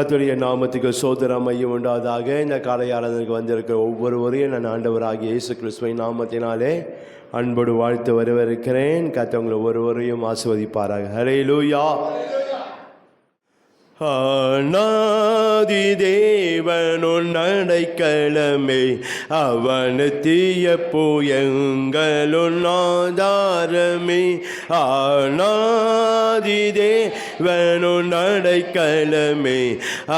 கர்த்தருடைய நாமத்துக்கு ஸ்தோத்திரம் மையம் உண்டாவதாக. இந்த காலை ஆராதனைக்கு வந்திருக்கிற ஒவ்வொருவரையும் நான் ஆண்டவராகிய இயேசு கிறிஸ்துவின் நாமத்தினாலே அன்போடு வாழ்த்து வரவேற்கிறேன். கர்த்தர் உங்களை ஒவ்வொருவரையும் ஆசீர்வதிப்பாராக. ஹல்லேலூயா. ஆனாதி தேவனுன் அடைக்கலமே, அவனத்திய புயங்களுன் ஆதாரமே. ஆனாதி தேவனுன் அடைக்கலமே,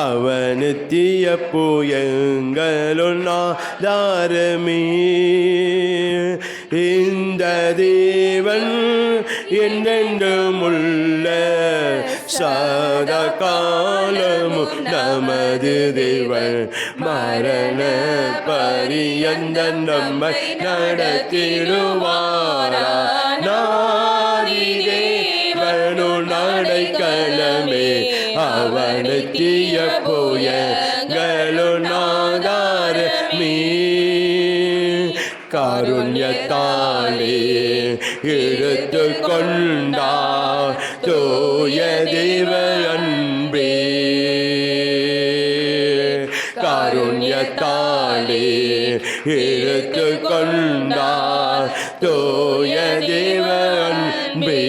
அவனத்திய புயங்களுன் ஆதாரமே. இந்த தேவன் என்றென்றும் உள்ள சதா காலமும் நமது தேவன், மரண பரியந்த நம்மை நடத்திடுவாரா. நாதி தேவனுன் அடைக்கலமே, அவனத்திய புயங்களுன் ஆதாரமே. காருண்யத்தாலே எடுத்து கொண்டார் தூய தேவ அன்பே. காருண்யத்தாலே எடுத்து கொண்டார் தூய தேவ அன்பே.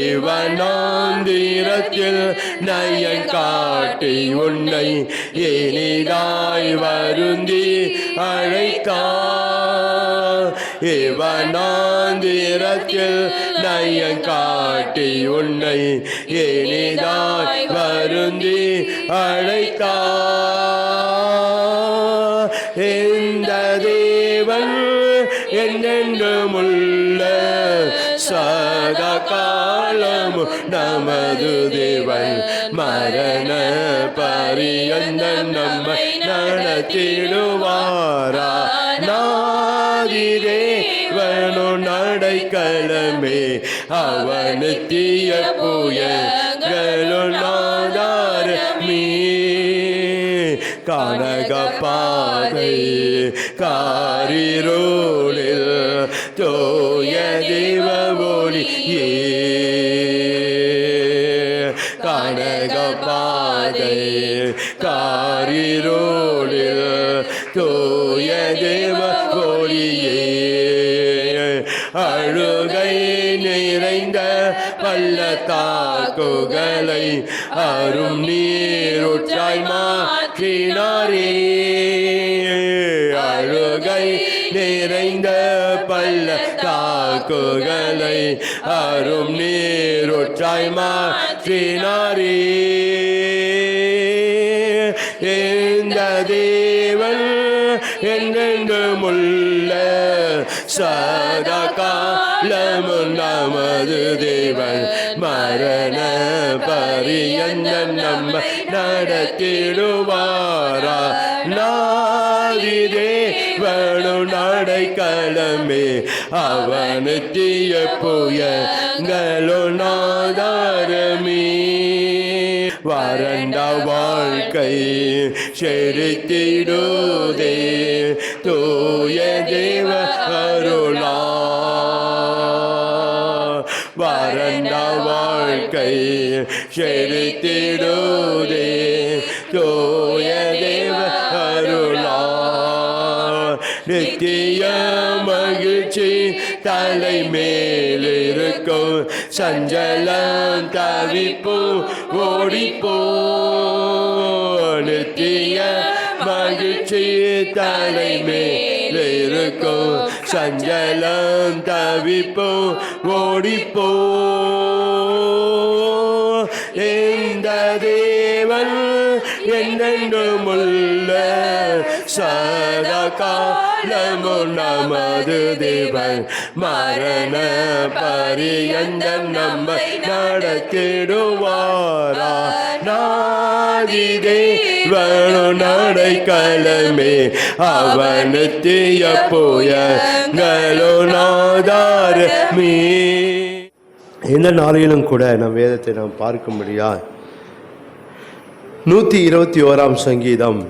இவனாந்திரத்தில் நயன் காட்டி உன்னை இனிதாய் வருந்தி அழைத்தார். இவனாந்திரத்தில் நயன் காட்டி உன்னை இனிதாய் வருந்தி அழைத்தார். இந்த தேவன் என்றென்றும் உள்ள சதா காலமும் நமது தேவன், மரண பரியந்த நம்மை நடத்திடுவாரா. நாதி தேவனுன் அடைக்கலமே, அவனத்திய புயங்களுன் ஆதாரமே. கனகப்பாதை காரிருளில் தூய தேவ ஒளியே. கனகப்பாதை காரிருளில் தூய தேவ ஒளியே. அழுகை நிறைந்த பள்ளத்தாக்குகளை அரும் நீரூற்றாய் மாற்றினாரே. அழுகை நிறைந்த பள்ளத்தாக்குகளை அரும் நீரூற்றாய் மாற்றினாரே. இந்த தேவன் என்றென்றும் உள்ள சதா காலமும் நமது தேவன், மரண பரியந்த நம்மை நடத்திடுவாரா. நாதி தேவனுன் அடைக்கலமே, அவனத்திய புயங்களுன் ஆதாரமே. வறண்ட வாழ்க்கை செழித்திடுதே தூய தேவ அருளா. வறண்ட வாழ்க்கை செழித்திடுதே தூய தேவ அருளா. நித்திய மகிழ்ச்சி தலை மேலிருக்கும், சஞ்சலம் தவிப்பு ஓடிப்போ. நித்திய மகிழ்ச்சி தலை மேலிருக்கும், சஞ்சலம் தவிப்பு ஓடிப்போ. இந்த தேவன் என்றென்றும் உள்ள சதா காலமும் நமது தேவன், மரண பரியந்த நம்மை நடத்திடுவாரா. நாதி தேவனுன் அடைக்கலமே, அவனத்திய புயங்களுன் ஆதாரமே. இந்த நாளிலும் கூட நம் வேதத்தை நாம் பார்க்கும்படியா 121 சங்கீதம்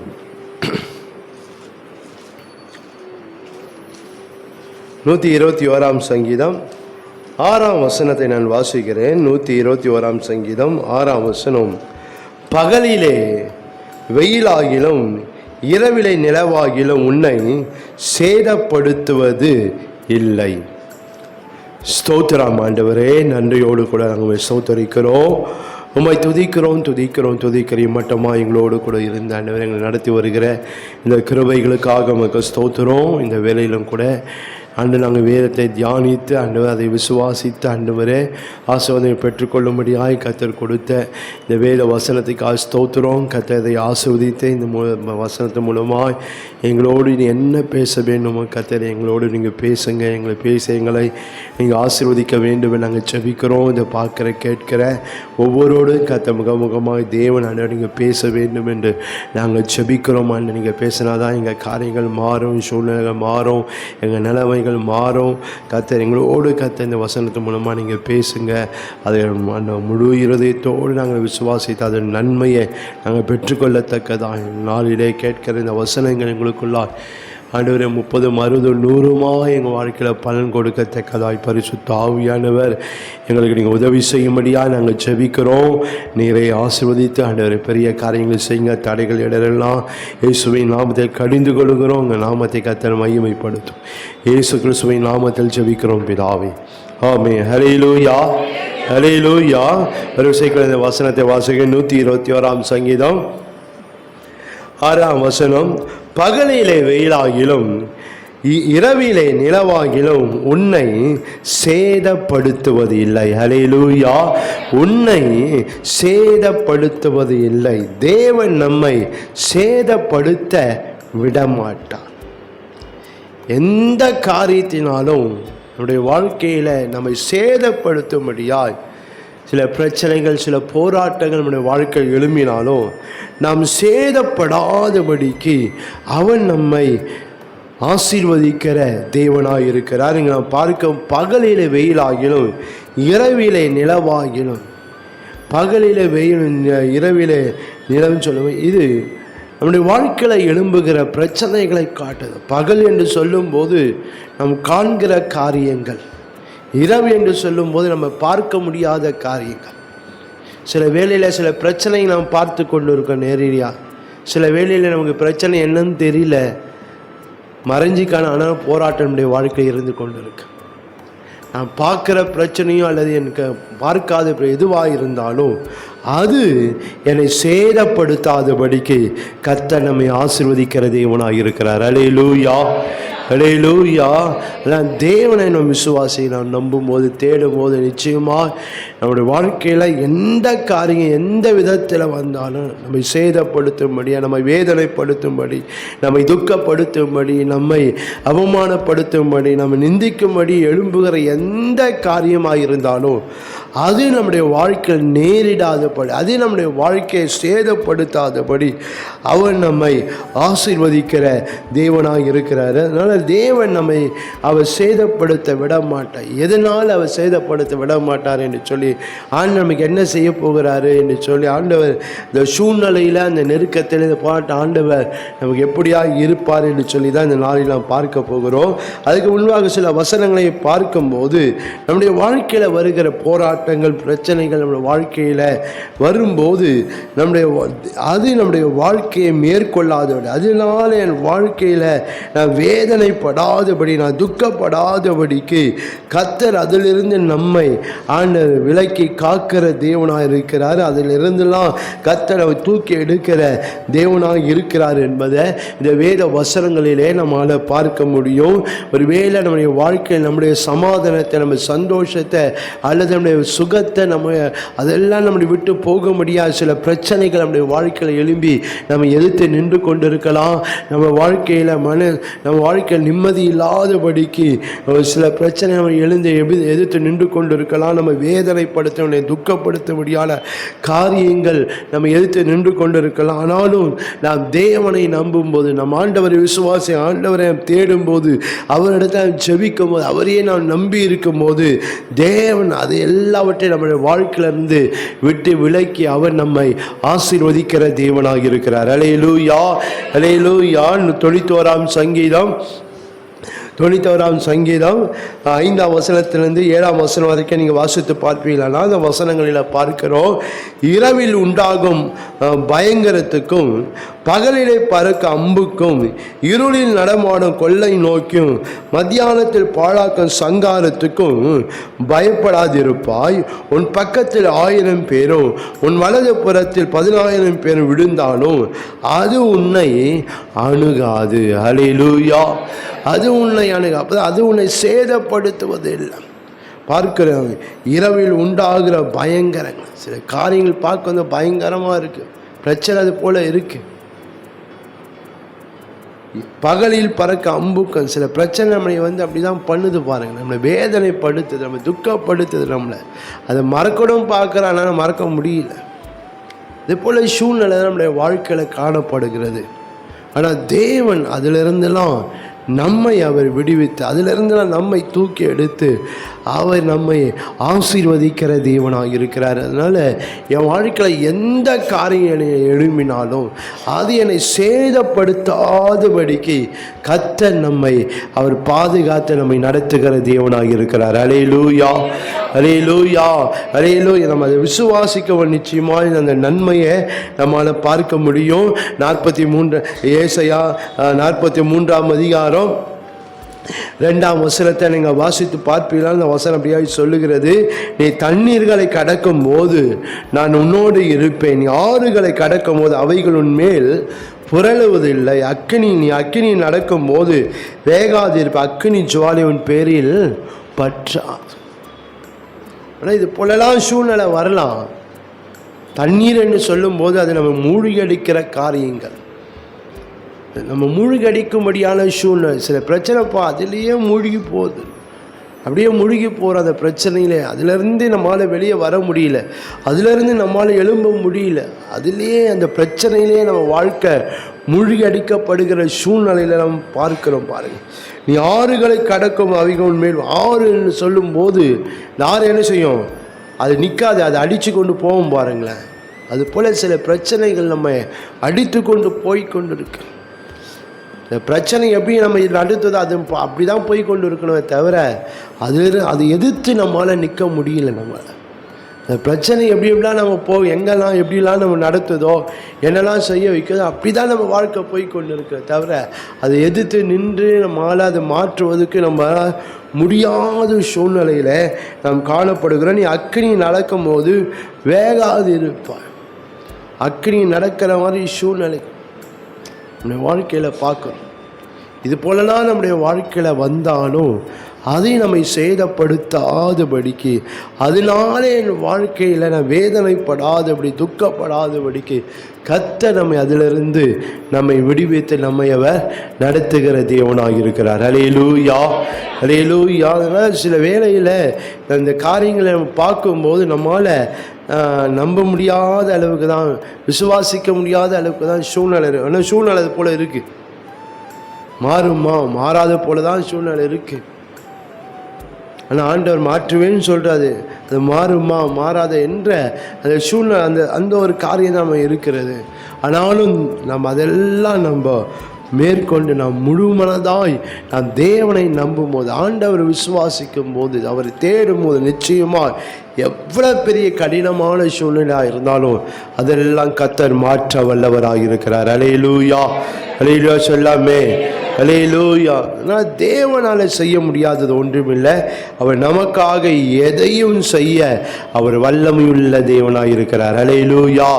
121 சங்கீதம் 6 வசனத்தை நான் வாசிக்கிறேன். 121 சங்கீதம் 6 வசனம். பகலிலே வெயிலாகிலும் இரவிலே நிலவாகிலும் உன்னை சேதப்படுத்துவது இல்லை. ஸ்தோத்திரம் ஆண்டவரே, நன்றியோடு கூட நாங்கள் ஸ்தோத்தரிக்கிறோம், உம்மை துதிக்கிறோம். மட்டுமா எங்களோடு கூட இருந்த ஆண்டவரே, எங்களை நடத்தி வருகிற இந்த கிருபைகளுக்காக உமக்கு ஸ்தோத்திரம். இந்த வேலையிலும் கூட ஆண்டு நாங்கள் வேதத்தை தியானித்து ஆண்டவர் அதை விசுவாசித்து ஆண்டவரே ஆசீர்வாதத்தை பெற்றுக்கொள்ளும்படியாய் கர்த்தர் கொடுத்த இந்த வேத வசனத்துக்காக ஸ்தோத்திரம். கர்த்தர் இதை ஆசீர்வதித்து இந்த வசனத்து மூலமாய் எங்களோடு நீ என்ன பேச வேண்டுமோ கர்த்தர் எங்களோடு நீங்கள் பேசுங்க, எங்களை நீங்கள் ஆசீர்வதிக்க வேண்டும் நாங்கள் ஜெபிக்கிறோம். இதை பார்க்குற கேட்கிற ஒவ்வொருவரோடு கர்த்தர் முகமுகமாய் தேவன் ஆண்டவர் நீங்கள் பேச வேண்டும் என்று நாங்கள் ஜெபிக்கிறோம். ஆண்டு நீங்கள் பேசினா தான் எங்கள் காரியங்கள் மாறும், சூழ்நிலைகள் மாறும், எங்கள் நிலைமை மாறும். கர்த்தர் எங்களோடு கர்த்தர் இந்த வசனத்து மூலமாக நீங்கள் பேசுங்க. அதை முழு இருதயத்தோடு நாங்கள் விசுவாசித்து அதன் நன்மையை நாங்கள் பெற்றுக்கொள்ளத்தக்கதாக நாளிலே கேட்கிற இந்த வசனங்கள் எங்களுக்குள்ளாய் ஆண்டவரே 30, 60, 100 எங்கள் வாழ்க்கையில் பலன் கொடுக்கத்தக்கதாய் பரிசுத்த ஆவியானவர் எங்களுக்கு நீங்கள் உதவி செய்யும்படியாக நாங்கள் ஜெபிக்கிறோம். நீரை ஆசீர்வதித்து ஆண்டவரை பெரிய காரியங்களை செய்யுங்க. தடைகள் இடரெல்லாம் இயேசுவின் நாமத்தில் கடிந்து கொள்கிறோம். உங்கள் நாமத்தை கர்த்தர் மகிமைப்படுத்தும். இயேசு கிறிஸ்துவின் நாமத்தில் ஜெபிக்கிறோம் பிதாவே, ஆமென். ஹல்லேலூயா, ஹல்லேலூயா. வரிசைக்குள்ள இந்த வசனத்தை வாசிக்க 121 சங்கீதம் 6 வசனம். பகலிலே வெயிலாகிலும் இரவிலே நிலவாகிலும் உன்னை சேதப்படுத்துவது இல்லை. ஹல்லேலூயா. உன்னை சேதப்படுத்துவது இல்லை. தேவன் நம்மை சேதப்படுத்த விடமாட்டார். எந்த காரியத்தினாலும் நம்முடைய வாழ்க்கையில் நம்மை சேதப்படுத்தும்படியாய் சில பிரச்சனைகள், சில போராட்டங்கள் நம்முடைய வாழ்க்கையில் எழும்பினாலும் நாம் சேதப்படாதபடிக்கு அவன் நம்மை ஆசீர்வதிக்கிற தேவனாய் இருக்கிறார். இங்கே நாம் பார்க்க பகலிலே வெயிலாகிலும் இரவிலே நிலவாகிலும், பகலிலே வெயில் இரவிலே நிலவுன்னு சொல்லுவோம். இது நம்முடைய வாழ்க்கையில் எழும்புகிற பிரச்சனைகளை காட்டுது. பகல் என்று சொல்லும்போது நாம் காண்கிற காரியங்கள், இரவு என்று சொல்லும்போது நம்ம பார்க்க முடியாத காரியங்கள். சில வேளையில் சில பிரச்சனையை நாம் பார்த்து கொண்டு இருக்கோம் நேரடியாக. சில வேளையில் நமக்கு பிரச்சனை என்னன்னு தெரியல, மறைஞ்சிக்கான ஆனால் போராட்டம் நம்முடைய வாழ்க்கையில் இருந்து கொண்டு இருக்கு. நான் பார்க்குற பிரச்சனையும் அல்லது எனக்கு பார்க்காத எதுவாக இருந்தாலும் அது என்னை சேதப்படுத்தாதபடிக்கு கர்த்தர் நம்மை ஆசீர்வதிக்கிற தேவனாக இருக்கிறார். ஹல்லேலூயா, ஹல்லேலூயா. அதான் தேவனை நம்ம விசுவாசி நாம் நம்பும்போது, தேடும்போது நிச்சயமாக நம்முடைய வாழ்க்கையில் எந்த காரியம் எந்த விதத்தில் வந்தாலும் நம்மை சேதப்படுத்தும்படி, நம்மை வேதனைப்படுத்தும்படி, நம்மை துக்கப்படுத்தும்படி, நம்மை அவமானப்படுத்தும்படி, நம்ம நிந்திக்கும்படி எழும்புகிற எந்த காரியமாக இருந்தாலும் அது நம்முடைய வாழ்க்கையில் நேரிடாதபடி, அது நம்முடைய வாழ்க்கையை சேதப்படுத்தாதபடி அவர் நம்மை ஆசீர்வதிக்கிற தேவனாக இருக்கிறார். அதனால் தேவன் நம்மை அவர் சேதப்படுத்த விட மாட்டார். எதனால் அவர் சேதப்படுத்த விட மாட்டார் என்று சொல்லி ஆண்டவர் நமக்கு என்ன செய்ய போகிறாரு என்று சொல்லி ஆண்டவர் இந்த சூழ்நிலையில், அந்த நெருக்கத்தில் இந்த பாட்டு ஆண்டவர் நமக்கு எப்படியாக இருப்பார் என்று சொல்லி தான் இந்த நாளில் நாம் பார்க்க போகிறோம். அதுக்கு முன்பாக சில வசனங்களை பார்க்கும்போது நம்முடைய வாழ்க்கையில் வருகிற போராட்டங்கள், பிரச்சனைகள் நம்முடைய வாழ்க்கையில் வரும்போது நம்முடைய வாழ்க்கையை மேற்கொள்ளாதபடி, அதனால என் வாழ்க்கையில் நான் வேதனைப்படாதபடி, நான் துக்கப்படாதபடிக்கு கர்த்தர் அதிலிருந்து நம்மை ஆண்டவர் விலக்கி காக்கிற தேவனாக இருக்கிறார். அதிலிருந்தெல்லாம் கர்த்தர் அவர் தூக்கி எடுக்கிற தேவனாக இருக்கிறார் என்பதை இந்த வேத வசனங்களிலே நம்மால் பார்க்க முடியும். ஒருவேளை நம்முடைய வாழ்க்கையில் நம்முடைய சமாதானத்தை, நம்ம சந்தோஷத்தை அல்லது நம்முடைய சுகத்தை அதெல்லாம் நம்மளை விட்டு போக முடியாது. சில பிரச்சனைகள் நம்முடைய வாழ்க்கையில் எழும்பி நம்ம எதிர்த்து நின்று கொண்டு இருக்கலாம். நம்ம வாழ்க்கையில் நிம்மதி இல்லாதபடிக்கு சில பிரச்சனை நம்ம எதிர்த்து நின்று கொண்டு இருக்கலாம். நம்ம வேதனைப்படுத்த, துக்கப்படுத்த முடியாத காரியங்கள் நம்ம எதிர்த்து நின்று கொண்டு இருக்கலாம். ஆனாலும் நாம் தேவனை நம்பும்போது, நம் ஆண்டவரை விசுவாசி, ஆண்டவரை தேடும்போது, அவரிடத்தில் ஜெபிக்கும் போது, அவரையே நாம் நம்பி இருக்கும் போது தேவன் அது எல்லாவற்றையும் நம்முடைய வாழ்க்கையிலிருந்து விட்டு விலக்கி அவர் நம்மை ஆசீர்வதிக்கிற தேவனாக இருக்கிறார். ஹல்லேலூயா, ஹல்லேலூயா. 91 சங்கீதம் 91ஆம் சங்கீதம் 5ஆம் வசனத்திலிருந்து 7ஆம் வசனம் வரைக்கும் நீங்கள் வாசித்து பார்ப்பீங்களா? அந்த வசனங்களில் பார்க்கிறோம், இரவில் உண்டாகும் பயங்கரத்துக்கும் பகலிலே பறக்க அம்புக்கும் இருளில் நடமாடும் கொள்ளை நோக்கும் மத்தியானத்தில் பாழாக்கும் சங்காரத்துக்கும் பயப்படாதிருப்பாய். உன் பக்கத்தில் 1000 பேரும் உன் வலது புறத்தில் 10,000 பேரும் விழுந்தாலும் அது உன்னை அணுகாது. ஹல்லேலூயா. அது உன்னை அணுகாது, அது உன்னை சேதப்படுத்துவது இல்லை. பார்க்கிறோம், இரவில் உண்டாகிற பயங்கரங்கள், சில காரியங்கள் பார்க்க வந்து பயங்கரமாக இருக்குது, பிரச்சனை அது போல் இருக்குது. பகலில் பறக்க அம்புக்கம், சில பிரச்சனை நம்மளை வந்து அப்படி தான் பண்ணுது பாருங்கள், நம்மளை வேதனைப்படுத்துது, நம்மளை துக்கப்படுத்துது, நம்மளை அதை மறக்கணும் பார்க்குறோம், ஆனால் மறக்க முடியல. இதே போல் சூழ்நிலை நம்முடைய வாழ்க்கையில் காணப்படுகிறது. ஆனால் தேவன் அதிலிருந்தெல்லாம் நம்மை அவர் விடுவித்து, அதிலிருந்தெல்லாம் நம்மை தூக்கி எடுத்து அவர் நம்மை ஆசீர்வதிக்கிற தேவனாக இருக்கிறார். அதனால் என் வாழ்க்கையில் எந்த காரியம் எழும்பினாலும் அது என்னை சேதப்படுத்தாதபடிக்கு கர்த்தர் நம்மை அவர் பாதுகாத்து நம்மை நடத்துகிற தேவனாக இருக்கிறார். அல்லேலூயா, அல்லேலூயா, அல்லேலூயா. நம்ம அதை விசுவாசிக்க நிச்சயமாக அந்த நன்மையை நம்மளால் பார்க்க முடியும். 43 ஏசாயா 43ஆம் அதிகாரம் 2ஆம் வசனத்தை நீங்கள் வாசித்து பார்ப்பீங்களா? அந்த வசனம் அப்படியாக சொல்லுகிறது, நீ தண்ணீர்களை கடக்கும் போது நான் உன்னோடு இருப்பேன், நீ ஆறுகளை கடக்கும் போது அவைகள் உன்மேல் புரளுவதில்லை, நீ அக்கினி நடக்கும் போது வேகாதிருப்ப, அக்கினி ஜுவாலை உன் பேரில் பற்றாது. ஆனால் இது போலலாம் சூழ்நிலை வரலாம். தண்ணீர் என்று சொல்லும்போது அது நம்ம மூழ்கடிக்கிற காரியங்கள், நம்ம மூழ்கடிக்கும்படியான சூழ்நிலை, சில பிரச்சனைப்பா அதுலேயே மூழ்கி போகுது, அப்படியே மூழ்கி போகிற அந்த பிரச்சனையிலே அதிலேருந்து நம்மளால் வெளியே வர முடியல, அதிலேருந்து நம்மளால் எழும்ப முடியல, அதிலேயே அந்த பிரச்சனையிலே நம்ம வாழ்க்கை மூழ்கி அடிக்கப்படுகிற சூழ்நிலையில் நம்ம பார்க்கிறோம். பாருங்கள், நீ ஆறுகளை கடக்கும் அவைகள் மேல், ஆறுன்னு சொல்லும்போது இந்த ஆறு என்ன செய்யும்? அது நிற்காது, அதை அடித்து கொண்டு போகும். பாருங்களேன், அது போல் சில பிரச்சனைகள் நம்ம அடித்து கொண்டு போய் கொண்டு இருக்கு. இந்த பிரச்சனை எப்படி நம்ம அடுத்தது அது அப்படி தான் போய் கொண்டு இருக்கணுமே தவிர அது எதிர்த்து நம்மளால் நிற்க முடியல. நம்ம இந்த பிரச்சனை எப்படி எப்படிலாம் நம்ம எங்கெல்லாம் எப்படிலாம் நம்ம நடத்துதோ, என்னெல்லாம் செய்ய வைக்கிறதோ அப்படி தான் நம்ம வாழ்க்கை போய் கொண்டு இருக்கிற தவிர அதை எதிர்த்து நின்று நம்மளால் அதை மாற்றுவதற்கு நம்ம முடியாத சூழ்நிலையில் நாம் காணப்படுகிறோம். நீ அக்கினி நடக்கும் போது வேகாது இருப்பாய். அக்கினி நடக்கிற மாதிரி சூழ்நிலை நம்முடைய வாழ்க்கையில் பார்க்கணும். இது போலலாம் நம்முடைய வாழ்க்கையில் வந்தாலும் அதை நம்மை சேதப்படுத்தாதபடிக்கு, அதனாலே என் வாழ்க்கையில் நான் வேதனைப்படாதபடி துக்கப்படாதபடிக்கு கர்த்தர் நம்மை அதிலிருந்து நம்மை விடுவித்து நம்மை அவர் நடத்துகிற தேவனாக இருக்கிறார். அல்லேலூயா, அல்லேலூயா. அதனால் சில வேளையில் இந்த காரியங்களை நம்ம பார்க்கும்போது நம்மளால் நம்ப முடியாத அளவுக்கு தான், விசுவாசிக்க முடியாத அளவுக்கு தான் சூழ்நிலை இருக்குது. ஆனால் சூழ்நிலை அது போல் இருக்குது, மாறுமா மாறாத போல தான் சூழ்நிலை இருக்குது. ஆனால் ஆண்டவர் மாற்றுவேன்னு சொல்கிறாரு, அது மாறுமா மாறாத என்ற அந்த சூழ்நிலை அந்த ஒரு காரியம் தான் நம்ம இருக்கிறது. ஆனாலும் நம்ம அதெல்லாம் நம்ம மேற்கொண்டு நாம் முழு மனதாய் நாம் தேவனை நம்பும் போது, ஆண்டவர் விசுவாசிக்கும் போது, அவரை தேடும் போது நிச்சயமாக எவ்வளோ பெரிய கடினமான சூழ்நிலையாக இருந்தாலும் அதெல்லாம் கர்த்தர் மாற்ற வல்லவராக இருக்கிறார். அல்லேலூயா, அல்லேலூயா சொல்லாமே, அல்லேலூயா. ஆனால் தேவனால் செய்ய முடியாதது ஒன்றுமில்லை. அவர் நமக்காக எதையும் செய்ய அவர் வல்லமையுள்ள தேவனாக இருக்கிறார். அல்லேலூயா,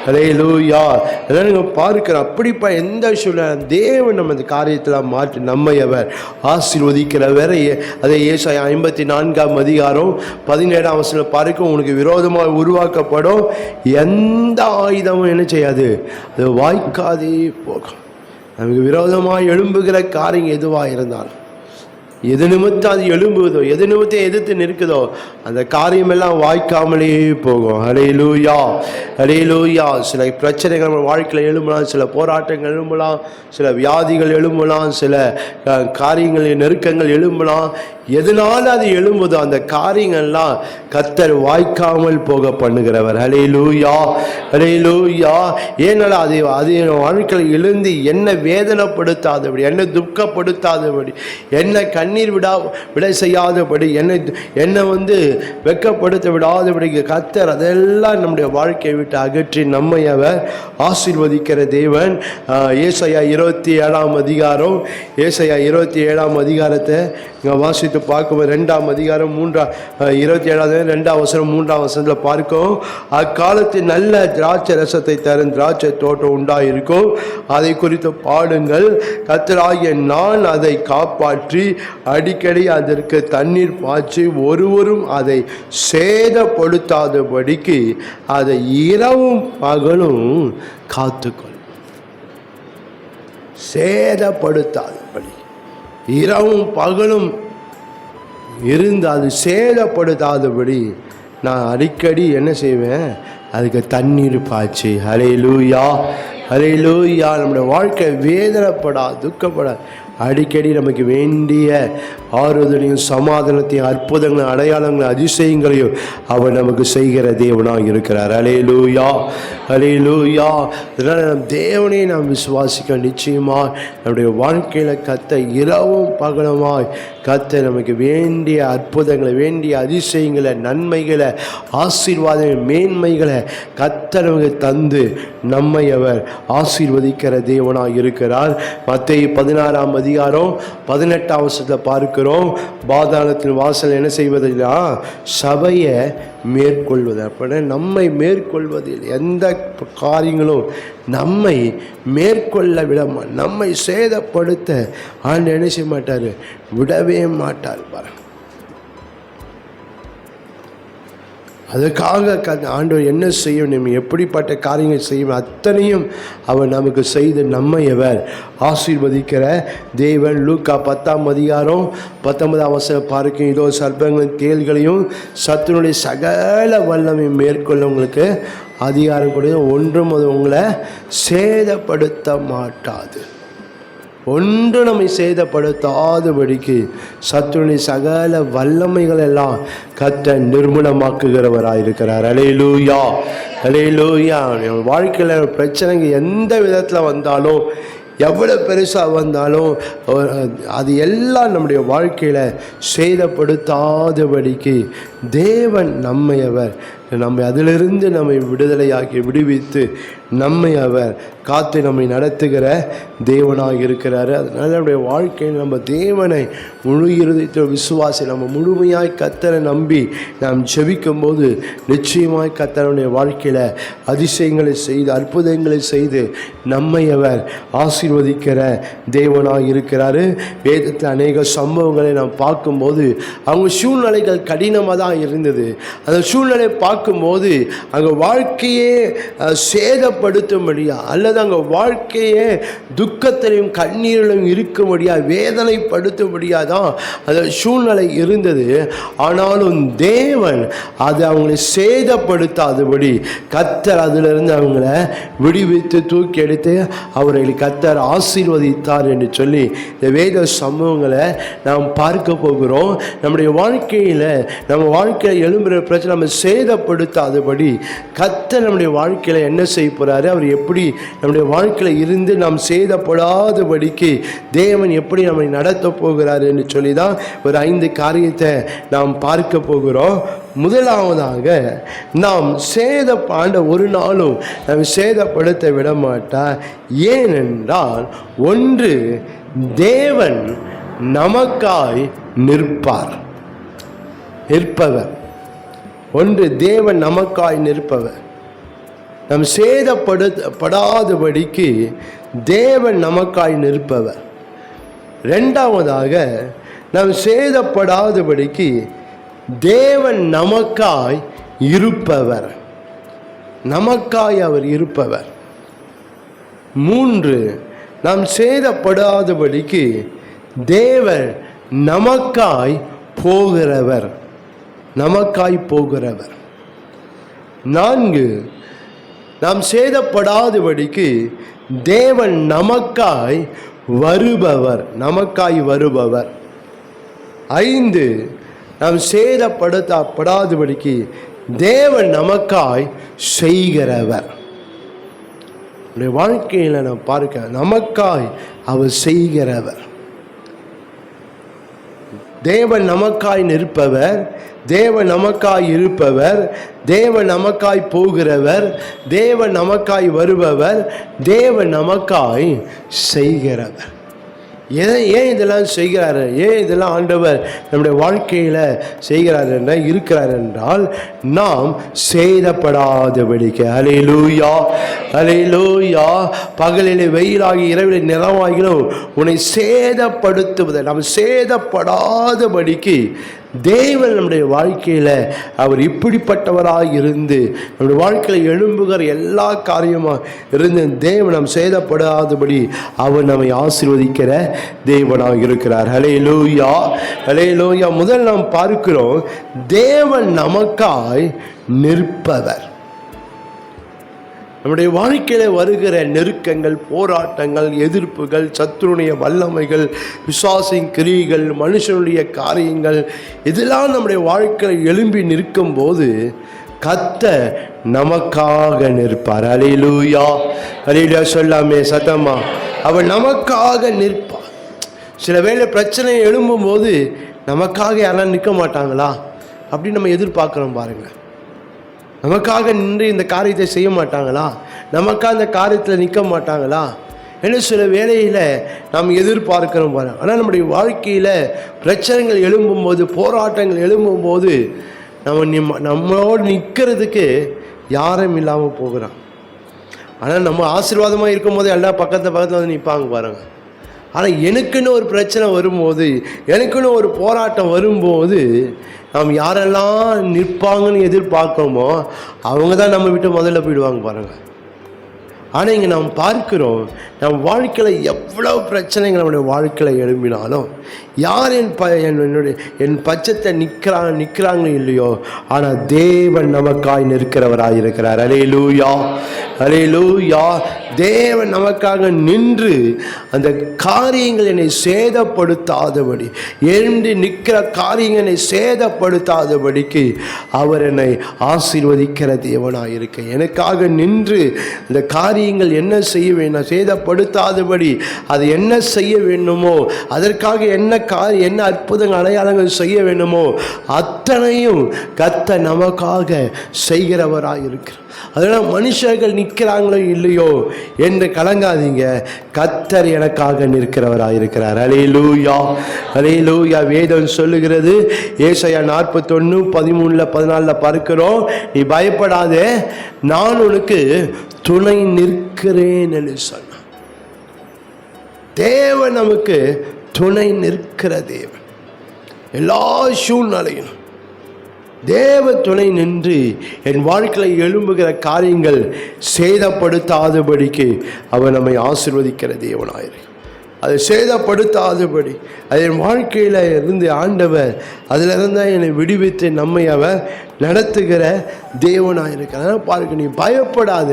அல்லேலூயா. அதனால் நீங்கள் பார்க்கிறோம், அப்படிப்பா எந்த சூழ்நிலை தேவன் நம்ம இந்த காரியத்தில் மாற்றி நம்மை அவர் ஆசீர்வதிக்கிறவர். அதே ஏசாயா 54ஆம் அதிகாரம் 17ஆம் வசனம் பார்க்கும், உனக்கு விரோதமாக உருவாக்கப்படும் எந்த ஆயுதமும் என்ன செய்யாது, அது வாய்க்காதே போகும். நமக்கு விரோதமாக எழும்புகிற காரியம் எதுவாக இருந்தாலும் எது நிமித்தம் அது எழும்புவதோ, எது நிமித்தம் எதிர்த்து நிற்குதோ, அந்த காரியமெல்லாம் வாய்க்காமலே போகும். ஹல்லேலூயா, ஹல்லேலூயா. சில பிரச்சனைகள் நம்ம வாழ்க்கையில் எழும்பலாம், சில போராட்டங்கள் எழும்பலாம், சில வியாதிகள் எழும்பலாம், சில காரியங்கள் நெருக்கங்கள் எழும்பலாம். எதனால அது எழும்புதோ அந்த காரியங்கள்லாம் கர்த்தர் வாய்க்காமல் போக பண்ணுகிறவர். ஹல்லேலூயா, ஹல்லேலூயா. ஏனால் அது வாழ்க்கையில் எழுந்து என்ன வேதனைப்படுத்தாதபடி, என்ன துக்கப்படுத்தாதபடி, என்ன கண்ணீர் விட செய்யாதபடி, என்னை வெட்கப்படுத்த விடாதபடி கர்த்தர் அதெல்லாம் நம்முடைய வாழ்க்கையை விட்டு அகற்றி நம்மை அவர் ஆசீர்வதிக்கிற தேவன். ஏசாயா 27ஆம் அதிகாரம், ஏசாயா 27ஆம் அதிகாரத்தை இங்கே வாசித்து பார்க்கும்போது 2ஆம் அதிகாரம் 27ஆவது 2ஆம் வசனம் 3ஆம் வசனத்தில் பார்க்கும். அக்காலத்தில் நல்ல திராட்சை ரசத்தை தரும் திராட்சை தோட்டம் உண்டாயிருக்கும், அதை குறித்து பாடுங்கள். கர்த்தராகிய நான் அதை காப்பாற்றி அடிக்கடி அதற்கு தண்ணீர் பாய்ச்சி ஒருவரும் அதை சேதப்படுத்தாதபடிக்கு அதை இரவும் பகலும் காத்துக்கொள். சேதப்படுத்தாதபடி இரவும் பகலும் இருந்து அது சேதப்படுத்தாதபடி நான் அடிக்கடி என்ன செய்வேன், அதுக்கு தண்ணீர் பாய்ச்சி. ஹல்லேலூயா, ஹல்லேலூயா. நம்முடைய வாழ்க்கை வேதனைப்படா, துக்கப்படா, அடிக்கடி நமக்கு வேண்டிய ஆறுதலையும் சமாதானத்தையும் அற்புதங்களும் அடையாளங்களும் அதிசயங்களையும் அவர் நமக்கு செய்கிற தேவனாக இருக்கிறார். ஹல்லேலூயா, ஹல்லேலூயா. அதனால் நம் தேவனை நாம் விசுவாசிக்க நிச்சயமாக நம்முடைய வாழ்க்கையில் கர்த்தர் இரவும் பகலுமாய் கர்த்தர் நமக்கு வேண்டிய அற்புதங்களை, வேண்டிய அதிசயங்களை, நன்மைகளை, ஆசீர்வாதங்களை, மேன்மைகளை கர்த்தர் நமக்கு தந்து நம்மை அவர் ஆசீர்வதிக்கிற தேவனாக இருக்கிறார். மத்தேயு 16ஆம் அதிகாரம் 18ஆம் வசனத்தில் பார்க்கிறோம். பாதாளத்தின் வாசல் என்ன செய்வதில்லை, சபையை மேற்கொள்வது. அப்படின்னா நம்மை மேற்கொள்வதில் எந்த காரியங்களும் நம்மை மேற்கொள்ள விடமா, நம்மை சேதப்படுத்த ஆண்டு என்ன செய்ய மாட்டார், விடவே மாட்டார். பாருங்க, அதுக்காக ஆண்டவர் என்ன செய்யணும், எப்படிப்பட்ட காரியங்கள் செய்யணும், அத்தனையும் அவர் நமக்கு செய்து நம்மை அவர் ஆசீர்வதிக்கிற தேவன். லூக்கா 10ஆம் அதிகாரம் 19ஆம் வசனம் பார்க்கும். இதோ சர்ப்பங்களின் தேள்களையும் சத்துனுடைய சகல வல்லமையும் மேற்கொள்ள உங்களுக்கு அதிகாரம் கொடுத்து ஒன்றும் அது உங்களை சேதப்படுத்த மாட்டாது. ஒன்று நம்மை சேதப்படுத்தாதபடிக்கு சத்துருடைய சகல வல்லமைகள் எல்லாம் கர்த்தர் நிர்மூலமாக்குகிறவராயிருக்கிறார். ஹல்லேலூயா, ஹல்லேலூயா. வாழ்க்கையில் பிரச்சனைங்க எந்த விதத்தில் வந்தாலும், எவ்வளோ பெருசாக வந்தாலும், அது எல்லாம் நம்முடைய வாழ்க்கையில் சேதப்படுத்தாதபடிக்கு தேவன் நம்மை அவர் அதிலிருந்து நம்மை விடுதலையாக்கி விடுவித்து நம்மை அவர் காத்து நம்மை நடத்துகிற தேவனாக இருக்கிறார். அதனால் நம்முடைய வாழ்க்கையில் நம்ம தேவனை முழு இருதயத்தில் விசுவாசி, நம்ம முழுமையாய் கர்த்தரை நம்பி நாம் ஜெபிக்கும் போது நிச்சயமாய் கர்த்தருடைய வாழ்க்கையில் அதிசயங்களை செய்து அற்புதங்களை செய்து நம்மை அவர் ஆசீர்வதிக்கிற தேவனாக இருக்கிறார். வேதத்தில் அநேக சம்பவங்களை நாம் பார்க்கும்போது அவங்க சூழ்நிலைகள் கடினமாக தான் இருந்தது. அந்த சூழ்நிலை பார்க்கும்போது அங்கே வாழ்க்கையே சேதப்படுத்தும்படியா அல்லது அங்கே வாழ்க்கையே துக்கத்திலையும் கண்ணீரிலும் இருக்கும்படியா வேதனைப்படுத்தும்படியா தான் அந்த சூழ்நிலை இருந்தது. ஆனாலும் தேவன் அதை அவங்களை சேதப்படுத்தாதபடி கர்த்தர் அதிலிருந்து அவங்கள விடுவித்து தூக்கி எடுத்து அவர்களை கர்த்தர் ஆசீர்வதித்தார் என்று சொல்லி இந்த வேத சம்பவங்களை நாம் பார்க்க போகிறோம். நம்முடைய வாழ்க்கையில் நம்ம வாழ்க்கையில் எழும்புகிற பிரச்சனை நம்ம சேதப்படுத்தாதபடி கர்த்தர் நம்முடைய வாழ்க்கையில் என்ன செய்ய போகிறாரு, அவர் எப்படி நம்முடைய வாழ்க்கையில் இருந்து நாம் சேதப்படாதபடிக்கு தேவன் எப்படி நம்மை நடத்த போகிறார் என்று சொல்லி தான் ஒரு 5 காரியத்தை நாம் பார்க்க போகிறோம். முதலாவதாக நாம் சேதப்பாண்ட ஒரு நாளும் நாம் சேதப்படுத்த விட மாட்டார். ஏனென்றால் ஒன்று, தேவன் நமக்காய் நிற்பவர். ஒன்று, தேவன் நமக்காய் நிற்பவர். நம் சேதப்படாதபடிக்கு தேவன் நமக்காய் நிற்பவர். இரண்டாவதாக, நாம் சேதப்படாதபடிக்கு தேவன் நமக்காய் இருப்பவர். நமக்காய் அவர் இருப்பவர். 3, நாம் சேதப்படாதபடிக்கு தேவன் நமக்காய் போகிறவர். நமக்காய் போகிறவர். 4, நாம் சேதப்படாதபடிக்கு தேவன் நமக்காய் வருபவர். நமக்காய் வருபவர். 5, நாம் சேதப்படுத்தப்படாதபடிக்கு தேவன் நமக்காய் செய்கிறவர். வாழ்க்கையில் நாம் பார்க்க நமக்காய் அவர் செய்கிறவர். தேவன் நமக்காய் நிற்பவர், தேவன் நமக்காய் இருப்பவர், தேவன் நமக்காய் போகிறவர், தேவன் நமக்காய் வருபவர், தேவன் நமக்காய் செய்கிறவர். ஏன் இதெல்லாம் செய்கிறாரு? ஏன் இதெல்லாம் ஆண்டவர் நம்முடைய வாழ்க்கையில் செய்கிறார் என்றால் இருக்கிறார் என்றால் நாம் சேதப்படாதபடிக்கு. அல்லேலூயா, அல்லேலூயா. பகலிலே வெயிலாகி இரவிலே நிறமாகிலும் உன்னை சேதப்படுத்துவதை நாம் சேதப்படாதபடிக்கு தேவன் நம்முடைய வாழ்க்கையில் அவர் இப்படிப்பட்டவராக இருந்து நம்முடைய வாழ்க்கையில் எழும்புகிற எல்லா காரியமாக இருந்து தேவன் நாம் சேதப்படாதபடி அவர் நம்மை ஆசீர்வதிக்கிற தேவனாக இருக்கிறார். ஹல்லேலூயா, ஹல்லேலூயா. முதல் நாம் பார்க்கிறோம் தேவன் நமக்காய் நிற்பவர். நம்முடைய வாழ்க்கையில் வருகிற நெருக்கங்கள், போராட்டங்கள், எதிர்ப்புகள், சத்துருடைய வல்லமைகள், விசுவாசின் கிரியைகள், மனுஷனுடைய காரியங்கள், இதெல்லாம் நம்முடைய வாழ்க்கையில் எழும்பி நிற்கும் போது கர்த்தர் நமக்காக நிற்பார். அல்லேலூயா, அல்லேலூயா. சொல்லாமே சத்தமா, அவர் நமக்காக நிற்பார். சில வேளை பிரச்சனை எழும்பும் போது நமக்காக யாரெல்லாம் நிற்க மாட்டாங்களா அப்படின்னு நம்ம எதிர்பார்க்குறோம் பாருங்கள். நமக்காக நின்று இந்த காரியத்தை செய்ய மாட்டாங்களா, நமக்காக அந்த காரியத்தில் நிற்க மாட்டாங்களா என்று சில வேளையில் நாம் எதிர்பார்க்கிறோம் பாருங்கள். ஆனால் நம்முடைய வாழ்க்கையில் பிரச்சனைகள் எழும்பும்போது, போராட்டங்கள் எழும்பும்போது நம்மளோடு நிற்கிறதுக்கு யாரும் இல்லாமல் போகிறான். ஆனால் நம்ம ஆசீர்வாதமாக இருக்கும் போது எல்லாம் பக்கத்தில் வந்து நிற்பாங்க பாருங்கள். ஆனால் எனக்குன்னு ஒரு பிரச்சனை வரும்போது, எனக்குன்னு ஒரு போராட்டம் வரும்போது நாம் யாரெல்லாம் நிற்பாங்கன்னு எதிர்பார்க்கோமோ அவங்க தான் நம்ம விட்டு முதல்ல போயிடுவாங்க பாருங்கள். ஆனால் இங்கே நாம் பார்க்கிறோம், நம் வாழ்க்கையில் எவ்வளோ பிரச்சனைகள் நம்முடைய வாழ்க்கையில் எழும்பினாலும் யார் என் பட்சத்தை நிற்கிறாங்க இல்லையோ, ஆனால் தேவன் நமக்காய் நிற்கிறவராக இருக்கிறார். அல்லேலூயா, அல்லேலூயா. தேவன் நமக்காக நின்று அந்த காரியங்கள் என்னை சேதப்படுத்தாதபடி, எழுந்து நிற்கிற காரியங்கள் என்னை சேதப்படுத்தாதபடிக்கு அவர் என்னை ஆசீர்வதிக்கிற தேவனாக இருக்க, எனக்காக நின்று அந்த காரியங்கள் என்ன செய்ய வேண்டும், சேதப்படுத்தாதபடி அது என்ன செய்ய வேண்டுமோ, அதற்காக என்ன அற்புதங்கள் அடையாளங்கள் செய்ய வேண்டுமோ அத்தனையும் கர்த்தர் நமக்காக செய்கிறவராக இருக்கிறார். அதனால் மனுஷர்கள் நிற்கிறாங்களோ இல்லையோ என்று கலங்காதீங்க, கர்த்தர் எனக்காக நிற்கிறவராக இருக்கிறார். அல்லேலூயா, அல்லேலூயா. வேதம் சொல்லுகிறது, ஏசாயா 41:13-14 பார்க்கிறோம், நீ பயப்படாதே, நான் உனக்கு துணை நிற்கிறேன் என்று சொன்னார். தேவன் நமக்கு துணை நிற்கிற தேவன். எல்லா சூழ்நிலையிலும் தேவ துணை நின்று என் வாழ்க்கையில் எழும்புகிற காரியங்கள் சேதப்படுத்தாதபடிக்கு அவர் நம்மை ஆசீர்வதிக்கிற தேவனாயிரு. அதை சேதப்படுத்தாதபடி அது என் வாழ்க்கையில் இருந்து ஆண்டவர் அதிலிருந்து என்னை விடுவித்து நம்மை அவர் நடத்துகிற தேவனாக இருக்கிறார். பாருங்க, நீ பயப்படாத,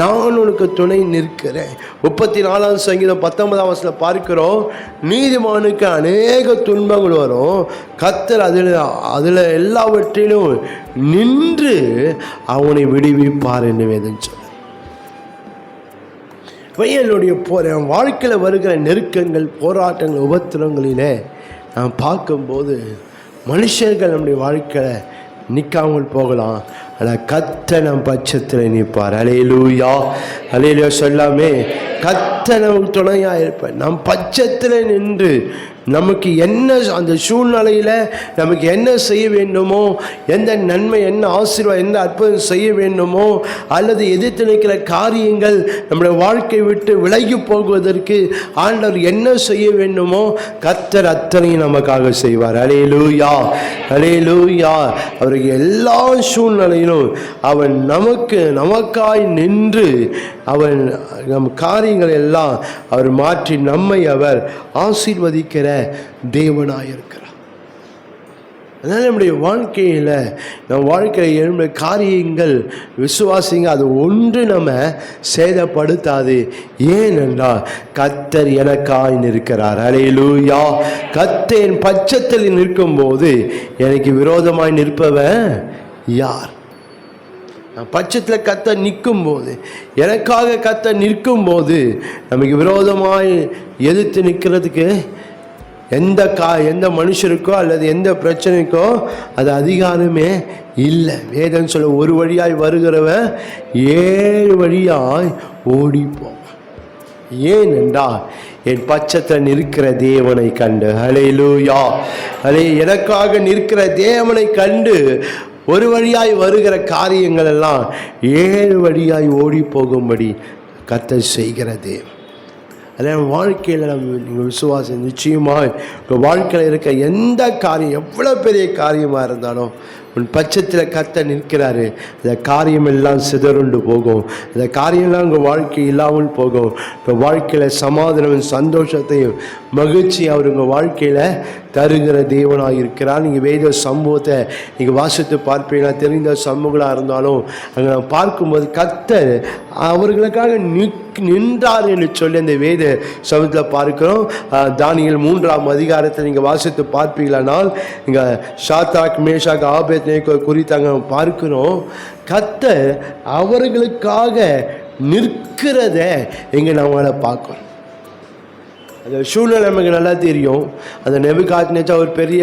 நான் உனக்கு துணை நிற்கிறேன். 34ஆம் சங்கீதம் 19ஆம் பார்க்கிறோம், நீதிமானுக்கு அநேக துன்பங்கள் வரும், கர்த்தர் அதில் எல்லாவற்றிலும் நின்று அவனை விடுவிப்பார் என்று வேதம் சொல்ல. என்னுடைய வாழ்க்கையில் வருகிற நெருக்கங்கள், போராட்டங்கள், உபத்திரங்களிலே நாம் பார்க்கும்போது மனுஷர்கள் நம்முடைய வாழ்க்கையில் நிற்காமல் போகலாம், ஆனால் கர்த்தர் நம் பட்சத்தில் நிற்பார். அல்லேலூயா, அல்லேலூயா. சொல்லாமே, கர்த்தர் நமக்கு துணையாக இருப்பார். நம் பட்சத்தில் நின்று நமக்கு என்ன அந்த சூழ்நிலையில் நமக்கு என்ன செய்ய வேண்டுமோ, எந்த நன்மை, என்ன ஆசீர்வாதம், எந்த அற்புதம் செய்ய வேண்டுமோ, அல்லது எதிர்த்து நிற்கிற காரியங்கள் நம்முடைய வாழ்க்கை விட்டு விலகி போகுவதற்கு ஆண்டவர் என்ன செய்ய வேண்டுமோ கர்த்தர் அத்தனையும் நமக்காக செய்வார். அல்லேலூயா, அல்லேலூயா. அவருக்கு எல்லா சூழ்நிலையிலும் அவன் நமக்காய் நின்று அவன் நம் காரியங்கள் எல்லாம் அவர் மாற்றி நம்மை அவர் ஆசீர்வதிக்கிற தேவனாயிருக்கிறார். அதனால் நம்முடைய வாழ்க்கையில் எழும்புகிற காரியங்கள் விசுவாசிங்க அது ஒன்று நம்ம சேதப்படுத்தாது. ஏனென்றால் கர்த்தர் எனக்காய் நிற்கிறார். அல்லேலூயா. கர்த்தர் என் பட்சத்தில் நிற்கும்போது எனக்கு விரோதமாய் நிற்பவன் யார்? பட்சத்தில் கர்த்தர் நிற்கும் போது, எனக்காக கர்த்தர் நிற்கும் போது நமக்கு விரோதமாய் எதிர்த்து நிற்கிறதுக்கு எந்த மனுஷருக்கோ அல்லது எந்த பிரச்சனைக்கோ அது அதிகாரமே இல்லை. வேதம் சொல்ல ஒரு வழியாய் வருகிறவன் 7 வழியாய் ஓடிப்போம். ஏனென்றால் என் பட்சத்தில் நிற்கிற தேவனை கண்டு. அல்லேலூயா. எனக்காக நிற்கிற தேவனை கண்டு ஒரு வழியாய் வருகிற காரியங்கள் எல்லாம் 7 வழியாய் ஓடி போகும்படி கர்த்தர் செய்கிற தேவன். அதில் வாழ்க்கையில் நீங்கள் விசுவாசம் நிச்சயமாக உங்கள் வாழ்க்கையில் இருக்க எந்த காரியம் எவ்வளோ பெரிய காரியமாக இருந்தாலும் உன் பட்சத்தில் கர்த்தர் நிற்கிறாரு. இந்த காரியம் எல்லாம் சிதறுண்டு போகும். இந்த காரியம்லாம் உங்கள் வாழ்க்கை இல்லாமல் போகும். உங்கள் வாழ்க்கையில் சமாதானம் சந்தோஷத்தையும் மகிழ்ச்சி அவர் உங்கள் வாழ்க்கையில் தருகிற தேவனாக இருக்கிறார். நீங்கள் வேத சம்பவத்தை நீங்கள் வாசித்து பார்ப்பீங்களா? தெரிந்த சம்பவங்களாக இருந்தாலும் அங்கே நான் பார்க்கும்போது கர்த்தர் அவர்களுக்காக நின்றார் என்று சொல்லி அந்த வேத சமூகத்தில் பார்க்கிறோம். தானியேல் 3ஆம் அதிகாரத்தில் நீங்கள் வாசித்து பார்ப்பீங்களானால் இங்கே ஷாத்ராக் மேஷாக் ஆபேத்நேகோ குறித்து அங்கே பார்க்கிறோம். கர்த்தர் அவர்களுக்காக நிற்கிறத இங்கே நம்மளை பார்க்கிறோம். அந்த சூழ்நிலை நமக்கு நல்லா தெரியும். அந்த நேபுகாத்நேச்சார் ஒரு பெரிய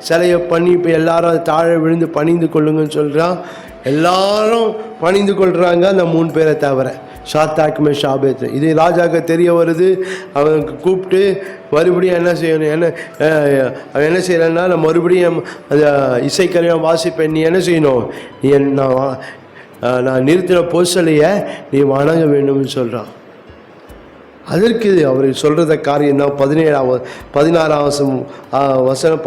சிலையை பண்ணி இப்போ எல்லாரும் அதை தாழ விழுந்து பணிந்து கொள்ளுங்கன்னு சொல்கிறான். எல்லாரும் பணிந்து கொள்கிறாங்க அந்த 3 பேரை தவிர. Shadrach Meshach Abednego. இது ராஜாவுக்கு தெரிய வருது. அவனுக்கு கூப்பிட்டு மறுபடியும் என்ன செய்யணும், அவன் என்ன செய்யறன்னா நான் மறுபடியும் அந்த இசைக்கருவியை வாசிப்பேன். நீ என்ன செய்யணும், நீ நான் நிறுத்தின பொருசலையை நீ வணங்க வேண்டும்னு சொல்கிறான். அதற்கு அவர் சொல்கிறத காரியம் தான் 16ஆம் வசனம்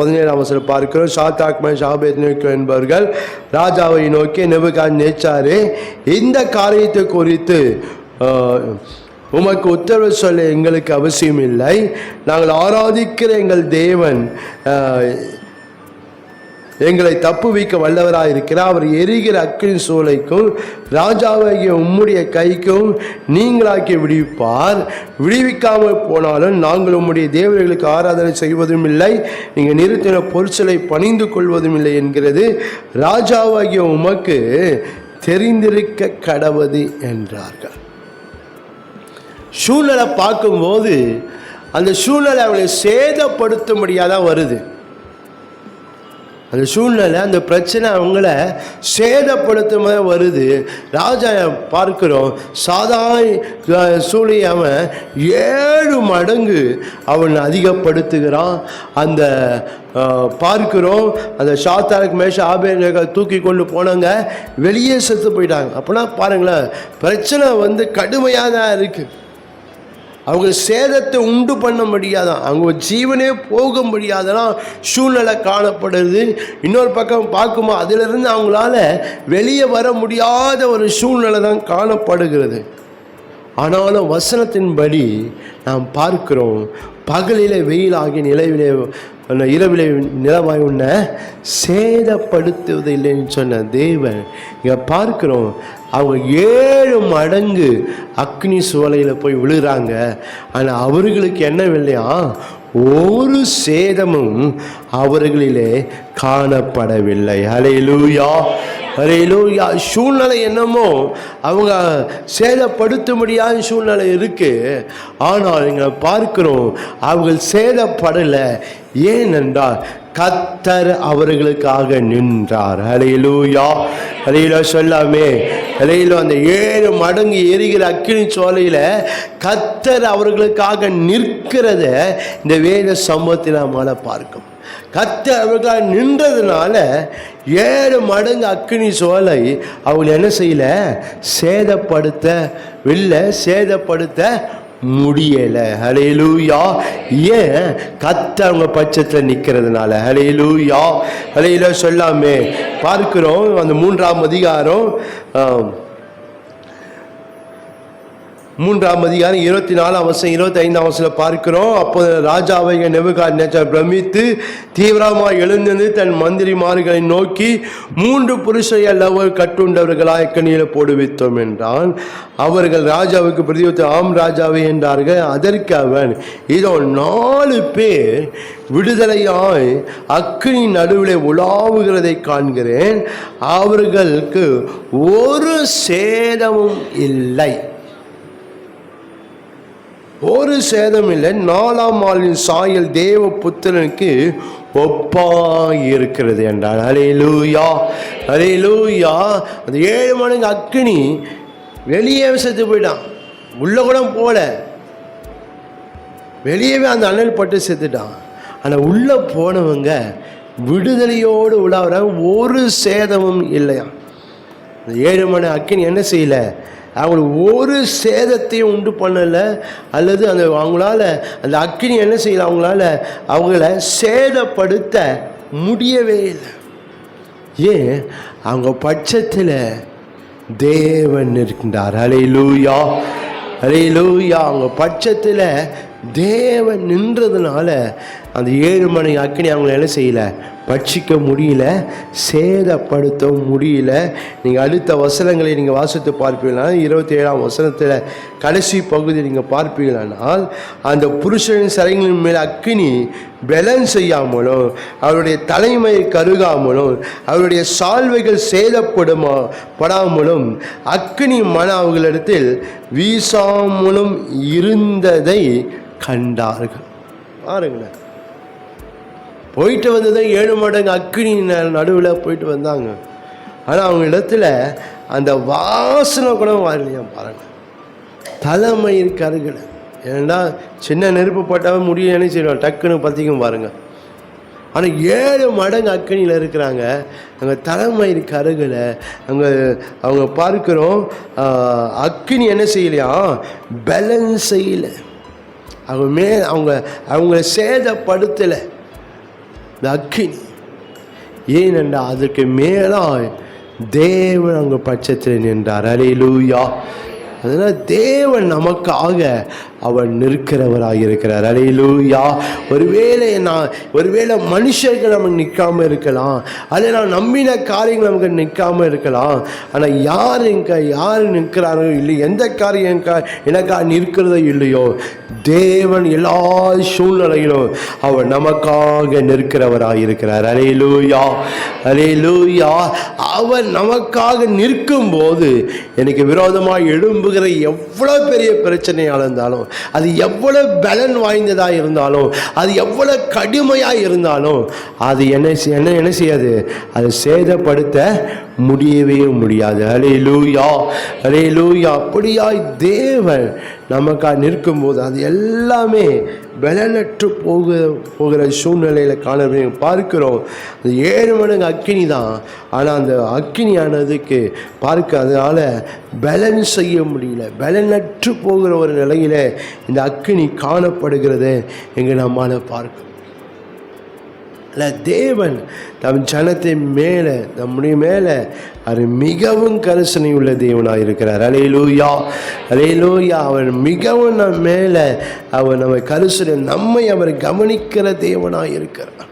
பார்க்கிறோம். ஷாத்ராக் மேஷாக் ஆபேத்நேகோ என்பவர்கள் ராஜாவை நோக்கி நேபுகாத்நேச்சாரே, இந்த காரியத்தை குறித்து உமக்கு உத்தரவு சொல்ல எங்களுக்கு அவசியம் இல்லை. நாங்கள் ஆராதிக்கிற எங்கள் தேவன் எங்களை தப்புவிக்க வல்லவராக இருக்கிறார். அவர் எரிகிற அக்கினி சூளைக்கும் ராஜாவாகிய உம்முடைய கைக்கும் நீங்களாக்கி விடுவிப்பார். விடுவிக்காமல் போனாலும் நாங்கள் உம்முடைய தேவர்களுக்கு ஆராதனை செய்வதும் இல்லை, நீங்கள் நிறுத்தின பொருட்களை பணிந்து கொள்வதும் இல்லை என்கிறது ராஜாவாகிய உமக்கு தெரிந்திருக்க கடவது என்றார்கள். சூழ்நிலை பார்க்கும்போது அந்த சூழ்நிலை அவளை சேதப்படுத்தும்படியாதான் வருது. அந்த சூழ்நிலை அந்த பிரச்சனை அவங்கள சேதப்படுத்தும் வருது. ராஜா பார்க்கிறோம் சாதாரண சூழலை அவன் 7 மடங்கு அவன் அதிகப்படுத்துகிறான். அந்த பார்க்கிறோம் அந்த ஷாத்ராக் மேஷாக் ஆபேத்நேகோ தூக்கி கொண்டு போனாங்க, வெளியே செத்து போயிட்டாங்க. அப்படின்னா பாருங்களேன், பிரச்சனை கடுமையாக தான் இருக்குது. அவங்க சேதத்தை உண்டு பண்ண முடியாதான், அவங்க ஜீவனே போக முடியாதான் சூழ்நிலை காணப்படுது. இன்னொரு பக்கம் பார்க்கும்போது அதிலிருந்து அவங்களால வெளியே வர முடியாத ஒரு சூழ்நிலை தான் காணப்படுகிறது. ஆனாலும் வசனத்தின்படி நாம் பார்க்கிறோம், பகலிலே வெயிலாகி இரவிலே நிலவாய் உன்ன சேதப்படுத்துவதில்லைன்னு சொன்ன தேவன் இங்கே பார்க்கிறோம். அவங்க 7 மடங்கு அக்னி சூளையில் போய் விழுகிறாங்க. ஆனால் அவர்களுக்கு என்னவில்லையா, ஒரு சேதமும் அவர்களிலே காணப்படவில்லை. அல்லேலூயா, அல்லேலூயா. சூழ்நிலை என்னமோ அவங்க சேதப்படுத்த முடியாத சூழ்நிலை இருக்கு. ஆனால் இங்கே பார்க்கிறோம் அவர்கள் சேதப்படலை. ஏனென்றால் கர்த்தர் அவர்களுக்காக நின்றார். அல்லேலூயா, அல்லேலூயா சொல்லாமே. அல்லேலூயா. அந்த 7 மடங்கு எரிகிற அக்கினி சோலையில் கர்த்தர் அவர்களுக்காக நிற்கிறத இந்த வேத சம்பவத்தில் நம்மளால பார்க்கும். கர்த்தர் அவர்களாக நின்றதுனால 7 மடங்கு அக்கினி சோலை அவங்க என்ன செய்யல, சேதப்படுத்த முடியலை. ஹல்லேலூயா. ஏன்? கர்த்தர் அவங்க பட்சத்தில் நிற்கிறதுனால. ஹல்லேலூயா, ஹல்லேலூயா சொல்லாமே. பார்க்கிறோம் அந்த 3ஆம் அதிகாரம் 3ஆம் அதிகாரம் 24ஆம் வசனம் 25ஆம் வசனம் பார்க்கிறோம். அப்போது ராஜாவை நேபுகாத்நேச்சார் பிரமித்து தீவிரமாக எழுந்தது தன் மந்திரிமார்களை நோக்கி, 3 புருஷரை அல்லவர் கட்டுண்டவர்களாய் அக்கினியில் போடுவித்தோம் என்றான். அவர்கள் ராஜாவுக்கு பிரதியுத்தரம், ஆம் ராஜாவே என்றார்கள். அதற்கு அவன், இதோ 4 பேர் விடுதலையாய் அக்கினி நடுவிலே உலாவுகிறதை காண்கிறேன், அவர்களுக்கு ஒரு சேதமும் இல்லை, ஒரு சேதம் இல்லை. 4ஆம் ஆளின் சாயல் தேவ புத்திரனுக்கு ஒப்பாயிருக்கிறது என்றான். அல்லேலூயா, அல்லேலூயா. அந்த 7 மடங்கு அக்கினி வெளியே செத்து போயிட்டான், உள்ள கூட போல, வெளியவே அந்த அனல் பட்டு செத்துட்டான். ஆனால் உள்ள போனவங்க விடுதலையோடு உள்ளவராக, ஒரு சேதமும் இல்லையா. அந்த 7 மணி அக்கினி என்ன செய்யலை, அவங்களுக்கு ஒரு சேதத்தையும் உண்டு பண்ணலை. அல்லது அந்த அவங்களால அந்த அக்கினி என்ன செய்யலை, அவங்கள சேதப்படுத்த முடியவே இல்லை. ஏன்? அவங்க பட்சத்தில் தேவன் இருக்கின்றார். அல்லேலூயா, அல்லேலூயா. அவங்க பட்சத்தில் தேவன் நின்றதுனால அந்த 7 மணி அக்கினி அவங்கள என்ன செய்யலை, பட்சிக்க முடியல, சேதப்படுத்த முடியல. நீங்கள் அடுத்த வசனங்களை நீங்கள் வாசித்து பார்ப்பீங்களா, 27ஆம் வசனத்தில் கடைசி பகுதி நீங்கள் பார்ப்பீங்களானால், அந்த புருஷனின் சிறைகளின் மேல் அக்கினி பலன் செய்யாமலும், அவருடைய தலைமை கருகாமலும், அவருடைய சால்வைகள் சேதப்படாமலும், அக்கினி மன அவர்களிடத்தில் வீசாமலும் இருந்ததை கண்டார்கள். பாருங்களேன், போயிட்டு வந்தது 7 மடங்கு அக்கினி நடுவில் போயிட்டு வந்தாங்க. ஆனால் அவங்க இடத்துல அந்த வாசனை கூட வரலையா பாருங்கள். தலைமயிர் கருகலை. ஏன்னா சின்ன நெருப்பு போட்டால் முடியும் என்ன செய்வோம், டக்குன்னு பற்றிக்கும் பாருங்கள். ஆனால் 7 மடங்கு அக்கினியில் இருக்கிறாங்க. அங்கே தலைமயிர் கருகலை. அவங்க பார்க்குறோம், அக்கினி என்ன செய்யலையா, பேலன்ஸ் செய்யலை. அவங்கள சேதப்படுத்தலை இந்த அக்கினி. ஏனென்றா அதற்கு மேலாய் தேவன் அவங்க பட்சத்தில் நின்றார். அல்லேலூயா. அதனால் தேவன் நமக்காக அவர் நிற்கிறவராக இருக்கிறார். அல்லேலூயா. ஒருவேளை மனுஷர்கள் நமக்கு நிற்காமல் இருக்கலாம், அல்லது நான் நம்பின காரியங்கள் நமக்கு நிற்காமல் இருக்கலாம். ஆனால் யார் நிற்கிறாரோ இல்லையோ, எந்த காரியம் எனக்காக நிற்கிறதோ இல்லையோ, தேவன் எல்லா சூழ்நிலையிலும் அவர் நமக்காக நிற்கிறவராக இருக்கிறார். அல்லேலூயா, அல்லேலூயா. அவர் நமக்காக நிற்கும் போது எனக்கு விரோதமாக எழும்புகிற எவ்வளோ பெரிய பிரச்சனையாக இருந்தாலும், அது எவ்வளவு பலன் வாய்ந்ததாக இருந்தாலும், அது எவ்வளவு கடுமையாக இருந்தாலும், அது என்ன செய்யாது, அது சேதப்படுத்த முடியவே முடியாது. அல்லேலூயா, அல்லேலூயா. அப்படியாய் தேவன் நமக்காக நிற்கும்போது அது எல்லாமே பலனற்று போகிற சூழ்நிலையில் பார்க்கிறோம். அது 7 மடங்கு அக்கினி தான். ஆனால் அந்த அக்கினியானதுக்கு அதனால் பலன் செய்ய முடியல, பலனற்று போகிற ஒரு நிலையில் இந்த அக்கினி காணப்படுகிறது எங்கே நம்மால் பார்க்க. அல்ல, தேவன் நம் ஜனத்தை மேலே, நம்முடைய மேலே அவர் மிகவும் கரிசனை உள்ள தேவனாக இருக்கிறார். அல்லேலூயா, அல்லேலூயா. அவர் மிகவும் நம் மேலே அவர் நம்ம கரிசனை, நம்மை அவர் கவனிக்கிற தேவனாக இருக்கிறார்.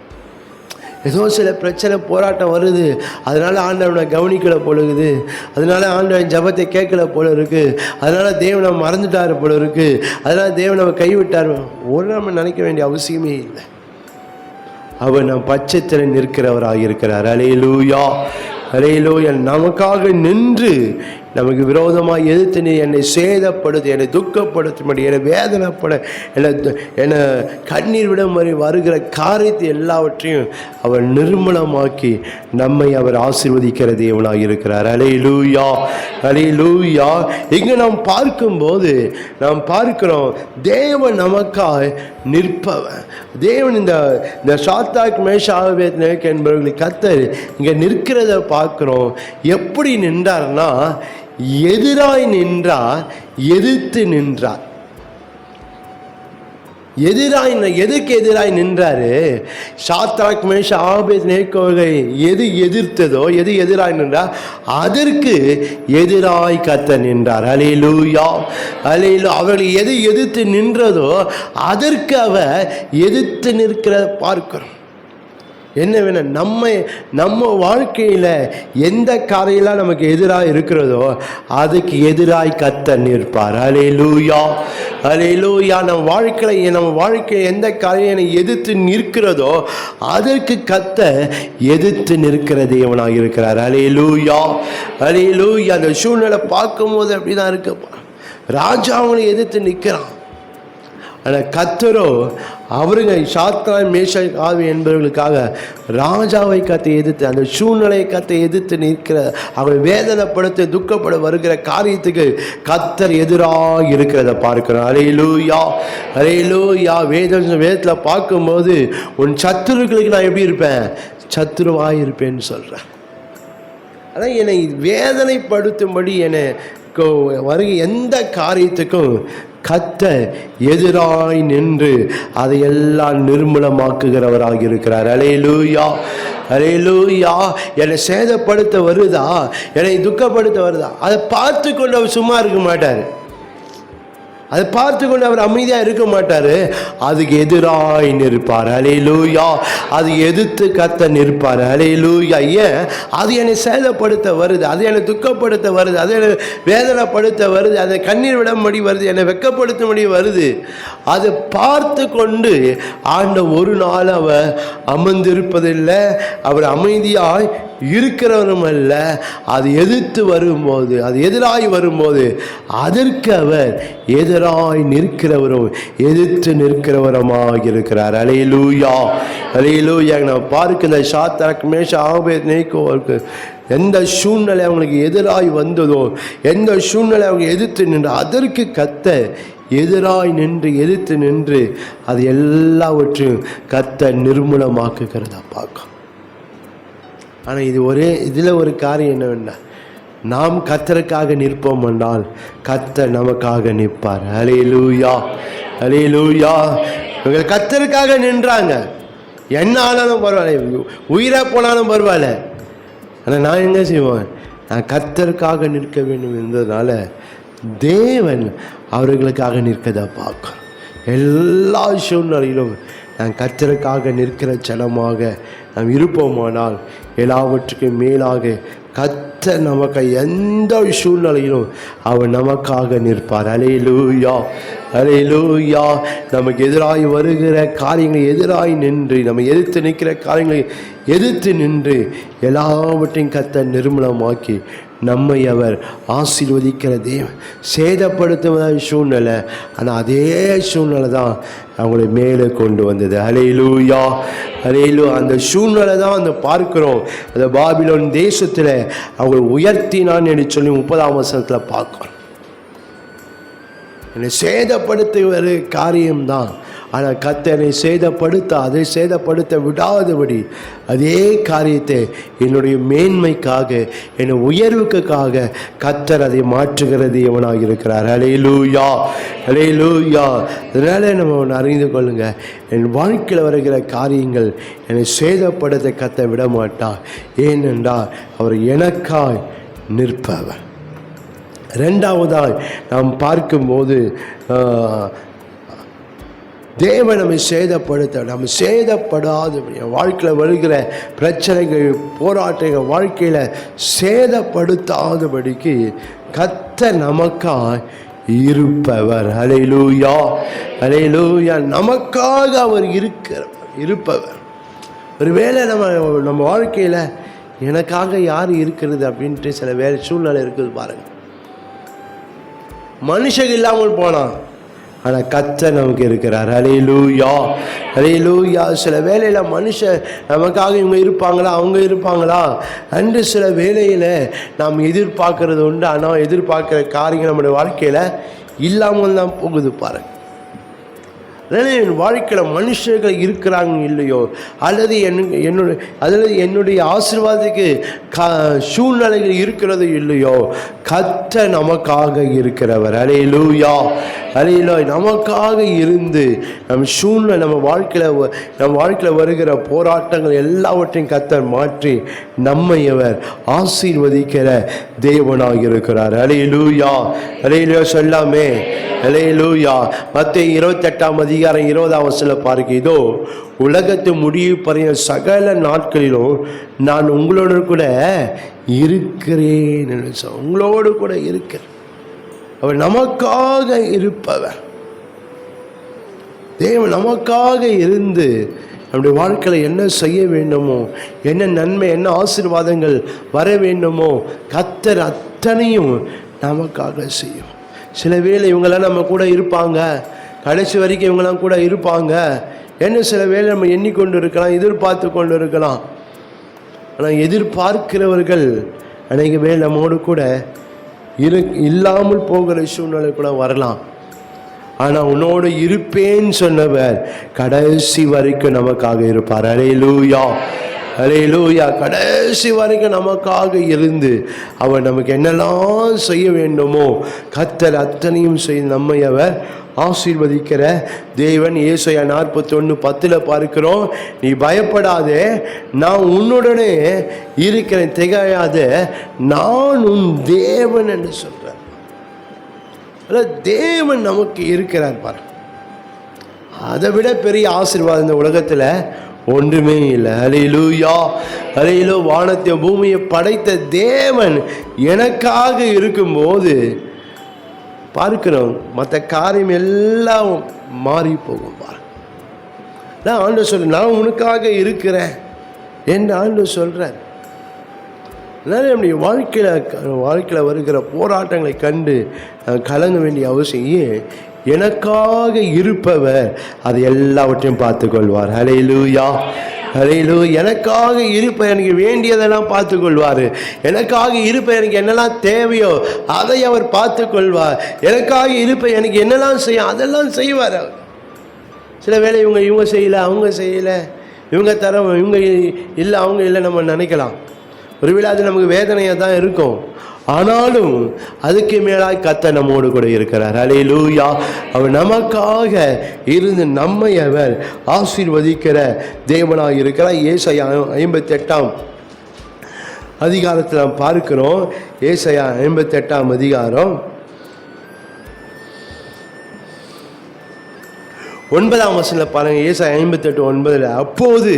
ஏதோ சில பிரச்சனை போராட்டம் வருது, அதனால் ஆண்டவனை கவனிக்கலை போல இருக்குது, அதனால் ஆண்டவன் ஜபத்தை கேட்கல போல இருக்குது, அதனால் தேவனை மறந்துட்டார் போல இருக்குது, அதனால் தேவனை கைவிட்டார். ஒரு நம்ம நினைக்க வேண்டிய அவசியமே இல்லை. அவர் நம் பட்சத்தில் நிற்கிறவராக இருக்கிறார். அல்லேலூயா, அல்லேலூயா. நமக்காக நின்று நமக்கு விரோதமாக எதிர்த்து நீ என்னை சேதப்படுத்து, என்னை துக்கப்படுத்தும்படி, என்னை வேதனைப்பட, என்னை கண்ணீர் விட மாதிரி வருகிற காரியத்தை எல்லாவற்றையும் அவர் நிர்மலமாக்கி நம்மை அவர் ஆசீர்வதிக்கிற தேவனாக இருக்கிறார். அல்லேலூயா, அல்லேலூயா. இங்கே நாம் பார்க்கும்போது நாம் பார்க்கிறோம், தேவன் நமக்காக நிற்பவன். தேவன் இந்த சாத்ராக் மேஷாக் ஆபேத்நேகோ என்பவர்களை கர்த்தர் இங்கே நிற்கிறத பார்க்கிறோம். எப்படி நின்றார்னா, எதிராய் நின்றார், எதிர்த்து நின்றார். எதுக்கு எதிராய் நின்றாரு? சாத்ராக் மேஷா ஆபேத்நேகோவை எது எதிர்த்ததோ, எது எதிராய் நின்றார், அதற்கு எதிராய் கர்த்தர் நின்றார். அல்லேலூயா, அல்லேலூயா. அவர்கள் எது எதிர்த்து நின்றதோ அதற்கு அவர் எதிர்த்து நிற்கிறத பார்க்கிறோம். என்ன வேணும்? நம்ம வாழ்க்கையில் எந்த காரியெல்லாம் நமக்கு எதிராக இருக்கிறதோ அதுக்கு எதிராய் கர்த்தர் நிற்பார். அல்லேலூயா, அல்லேலூயா. நம்ம வாழ்க்கையில் எந்த காரியம் எதிர்த்து நிற்கிறதோ அதற்கு கர்த்தர் எதிர்த்து நிற்கிற தேவனாக இருக்கிறார். அல்லேலூயா, அல்லேலூயா. அந்த சூழ்நிலை பார்க்கும்போது அப்படிதான் இருக்கு. ராஜா அவங்களை எதிர்த்து நிற்கிறான். ஆனால் கர்த்தரோ அவருங்க சாத்ராக் மேஷாக் ஆவி என்பவர்களுக்காக ராஜாவை கத்தை எதிர்த்து, அந்த சூழ்நிலையை கத்தை எதிர்த்து நிற்கிற, அவரை வேதனைப்படுத்த துக்கப்பட வருகிற காரியத்துக்கு கர்த்தர் எதிராக இருக்கிறத பார்க்கிறோம். அல்லேலூயா, அல்லேலூயா. வேதத்தில் பார்க்கும்போது உன் சத்துருக்களுக்கு நான் எப்படி இருப்பேன்? சத்துருவாக இருப்பேன்னு சொல்கிறேன். ஆனால் என்னை வேதனைப்படுத்தும்படி என்னை வருகை எந்த காரியத்துக்கும் கர்த்தர் எதிராய் நின்று அதையெல்லாம் நிர்மூலமாக்குகிறவராக இருக்கிறார். அல்லேலூயா, அல்லேலூயா. என்னை சேதப்படுத்த வருதா, என்னை துக்கப்படுத்த வருதா, அதை பார்த்து கொண்டு அவர் சும்மா இருக்க மாட்டார். அதை பார்த்து கொண்டு அவர் அமைதியாக இருக்க மாட்டார். அதுக்கு எதிராய் நிற்பார். அல்லேலூயா. அது எதிர்த்து கர்த்தர் நிற்பார். அல்லேலூயா. ஏன்? அது என்னை சேதப்படுத்த வருது, அது என்னை துக்கப்படுத்த வருது, அது என்னை வேதனைப்படுத்த வருது, அதை கண்ணீர் விடும்படி வருது, என்னை வெட்கப்படுத்தும்படி வருது. அதை பார்த்து கொண்டு ஆண்டவர் ஒரு நாள் அவர் அமர்ந்திருப்பதில்லை. அவர் அமைதியாய் இருக்கிறவரும் அல்ல. அது எதிர்த்து வரும்போது, அது எதிராய் வரும்போது அதற்கு அவர் எதிராய் நிற்கிறவரும் எதிர்த்து நிற்கிறவருமாக இருக்கிறார். அல்லேலூயா, அல்லேலூயா. நம்ம பார்க்கிற சாத்ராக் மேஷாக் ஆபேத்நேகோவுக்கு எந்த சூழ்நிலை அவங்களுக்கு எதிராய் வந்ததோ, எந்த சூழ்நிலை அவங்க எதிர்த்து நின்று அதற்கு கர்த்தர் எதிராய் நின்று எதிர்த்து நின்று அது எல்லாவற்றையும் கர்த்தர் நிர்மூலமாக்குகிறதா பார்க்கும். ஆனால் இதில் ஒரு காரியம் என்னவென்னா, நாம் கர்த்தருக்காக நிற்போம் என்றால் கர்த்தர் நமக்காக நிற்பார். அல்லேலூயா, அல்லேலூயா. இவங்க கர்த்தருக்காக நின்றாங்க. என்ன ஆனாலும் பரவாயில்ல, உயிராக போனாலும் பரவாயில்ல. ஆனால் நான் என்ன செய்வேன்? நான் கர்த்தருக்காக நிற்க வேண்டும் என்பதனால தேவன் அவர்களுக்காக நிற்கதை பார்க்கிறோம். எல்லா சூழ்நிலையிலும் நான் கர்த்தருக்காக நிற்கிற ஜனமாக நாம் இருப்போமானால் எல்லாவற்றுக்கும் மேலாக கர்த்தர் நமக்கு எந்த சூழ்நிலையிலும் அவர் நமக்காக நிற்பார். அல்லேலூயா, அல்லேலூயா. நமக்கு எதிராய் வருகிற காரியங்களை எதிராய் நின்று, நம்ம எதிர்த்து நிற்கிற காரியங்களை எதிர்த்து நின்று எல்லாவற்றையும் கர்த்தர் நிர்மூலமாக்கி நம்மை அவர் ஆசீர்வதிக்கிற தேவன். சேதப்படுத்துவதான சூழ்நிலை, ஆனால் அதே சூழ்நிலை தான் அவங்களை மேலே கொண்டு வந்தது. அல்லேலூயா, அல்லேலூயா. அந்த சூழ்நிலை தான் அந்த பார்க்கிறோம். அந்த பாபிலோன் தேசத்தில் அவங்களை உயர்த்தினான் என்று சொல்லி 30ஆம் வசனத்தில் பார்க்கிறோம். என்னை சேதப்படுத்துகிற காரியம்தான். ஆனால் கர்த்தரை அதை சேதப்படுத்த விடாதபடி அதே காரியத்தை என்னுடைய மேன்மைக்காக, என்னை உயர்வுக்காக கர்த்தர் அதை மாற்றுகிறது எவனாக இருக்கிறார். அல்லேலூயா, அல்லேலூயா. அதனால் நம்ம அறிந்து கொள்ளுங்க, என் வாழ்க்கையில் வருகிற காரியங்கள் என்னை சேதப்படுத்த கர்த்தர் விட மாட்டார். ஏனென்றால் அவர் எனக்காய் நிற்பவர். ரெண்டாவதாய் நாம் பார்க்கும்போது தேவன் நம்மை நம்ம சேதப்படாதபடி, வாழ்க்கையில் வருகிற பிரச்சனைகள், போராட்டங்கள் வாழ்க்கையில் சேதப்படுத்தாதபடிக்கு கர்த்தர் நமக்காய் இருப்பவர். அல்லேலூயா, அல்லேலூயா. நமக்காக அவர் இருப்பவர். ஒருவேளை நம்ம வாழ்க்கையில் எனக்காக யார் இருக்கிறது அப்படின்ட்டு சில சூழ்நிலை இருக்குது பாருங்கள். மனுஷங்க இல்லாமல் போனான், ஆனால் கர்த்தர் நமக்கு இருக்கிறார். அல்லேலூயா, அல்லேலூயா. சில வேளையில் மனுஷன் நமக்காக இவங்க இருப்பாங்களா, அவங்க இருப்பாங்களா அன்று சில வேளையில் நாம் எதிர்பார்க்கறது உண்டு. ஆனால் எதிர்பார்க்குற காரியங்கள் நம்முடைய வாழ்க்கையில் இல்லாமல் தான் போகுது பாருங்கள். அதனால் என் வாழ்க்கையில் மனுஷர்கள் இருக்கிறாங்க இல்லையோ, அல்லது என்னுடைய ஆசீர்வாதத்துக்கு சூழ்நிலைகள் இருக்கிறது இல்லையோ, கர்த்தர் நமக்காக இருக்கிறவர். அல்லேலூயா, அல்லேலூயா. நமக்காக இருந்து நம் சூழ்நிலை நம்ம வாழ்க்கையில் வருகிற போராட்டங்கள் எல்லாவற்றையும் கர்த்தர் மாற்றி நம்மை அவர் ஆசீர்வதிக்கிற தேவனாக இருக்கிறார். அல்லேலூயா. அல்லேலூயா சொல்லாமே. அல்லேலூயா. மத்தேயு 28:20 பாருங்க. இதோ உலகத்து முடிவு பறைய சகல நாட்களிலும் நான் உங்களோடு கூட இருக்கிறேன். உங்களோடு கூட இருக்கிறேன். அவர் நமக்காக இருப்பவர். தேவன் நமக்காக இருந்து நம்முடைய வாழ்க்கையில் என்ன செய்ய வேண்டுமோ, என்ன நன்மை, என்ன ஆசீர்வாதங்கள் வர வேண்டுமோ கர்த்தர் அத்தனையும் நமக்காக செய்யும். சில வேளை இவங்களாம் நம்ம கூட இருப்பாங்க, கடைசி வரைக்கும் இவங்களாம் கூட இருப்பாங்க என்ன சில வேளை நம்ம எண்ணிக்கொண்டு இருக்கலாம், எதிர்பார்த்து கொண்டு இருக்கலாம். ஆனால் எதிர்பார்க்கிறவர்கள் அநேக வேளை நம்மோடு கூட இல்லாமல் போகிற சூழ்நிலை கூட வரலாம். ஆனால் உன்னோடு இருப்பேன்னு சொன்னவர் கடைசி வரைக்கும் நமக்காக இருப்பார். அல்லேலூயா. அல்லேலூயா. கடைசி வரைக்கும் நமக்காக இருந்து அவர் நமக்கு என்னெல்லாம் செய்ய வேண்டுமோ கர்த்தர் அத்தனையும் செய்து நம்மை அவர் ஆசீர்வதிக்கிற தேவன். ஏசாயா 41:10 பார்க்கிறோம். நீ பயப்படாதே, நான் உன்னுடனே இருக்கிறேன், திகையாதே, நான் உன் தேவன் என்று சொல்றார். தேவன் நமக்கு இருக்கிறார் பாரு. அதை விட பெரிய ஆசீர்வாதம் இந்த உலகத்தில் ஒன்றுமே இல்லை. அல்லேலூயா. அல்லேலூயா. வானத்தை பூமியை படைத்த தேவன் எனக்காக இருக்கும்போது பார்க்கிறோம் மற்ற காரியம் எல்லாம் மாறி போகும் பாரு. நான் ஆண்டவர் சொல்ற, நான் உனக்காக இருக்கிறேன் என்று ஆண்டவர் சொல்றார். அதனால நம்முடைய வாழ்க்கையில் வருகிற போராட்டங்களை கண்டு கலங்க வேண்டிய அவசியம். எனக்காக இருப்பவர் அதை எல்லாவற்றையும் பார்த்து கொள்வார். அல்லேலூயா. அல்லேலூயா. எனக்காக இருப்ப எனக்கு வேண்டியதெல்லாம் பார்த்து கொள்வார். எனக்காக இருப்ப எனக்கு என்னெல்லாம் தேவையோ அதை அவர் பார்த்து கொள்வார். எனக்காக இருப்ப எனக்கு என்னெல்லாம் செய்யும் அதெல்லாம் செய்வார் அவர். சில வேளை இவங்க செய்யலை, அவங்க செய்யலை, இவங்க தர இவங்க இல்லை, அவங்க இல்லை நம்ம நினைக்கலாம். ஒருவேளை அது நமக்கு வேதனையாக தான் இருக்கும். ஆனாலும் அதுக்கு மேலாய் கர்த்தர் நம்மோடு கூட இருக்கிறார். அல்லேலூயா. அவர் நமக்காக இருந்து நம்மை அவர் ஆசீர்வதிக்கிற தேவனாக இருக்கிறார். ஏசாயா 58 நாம் பார்க்கிறோம். ஏசாயா 58 9 பாருங்க. ஏசாயா 58:9 அப்போது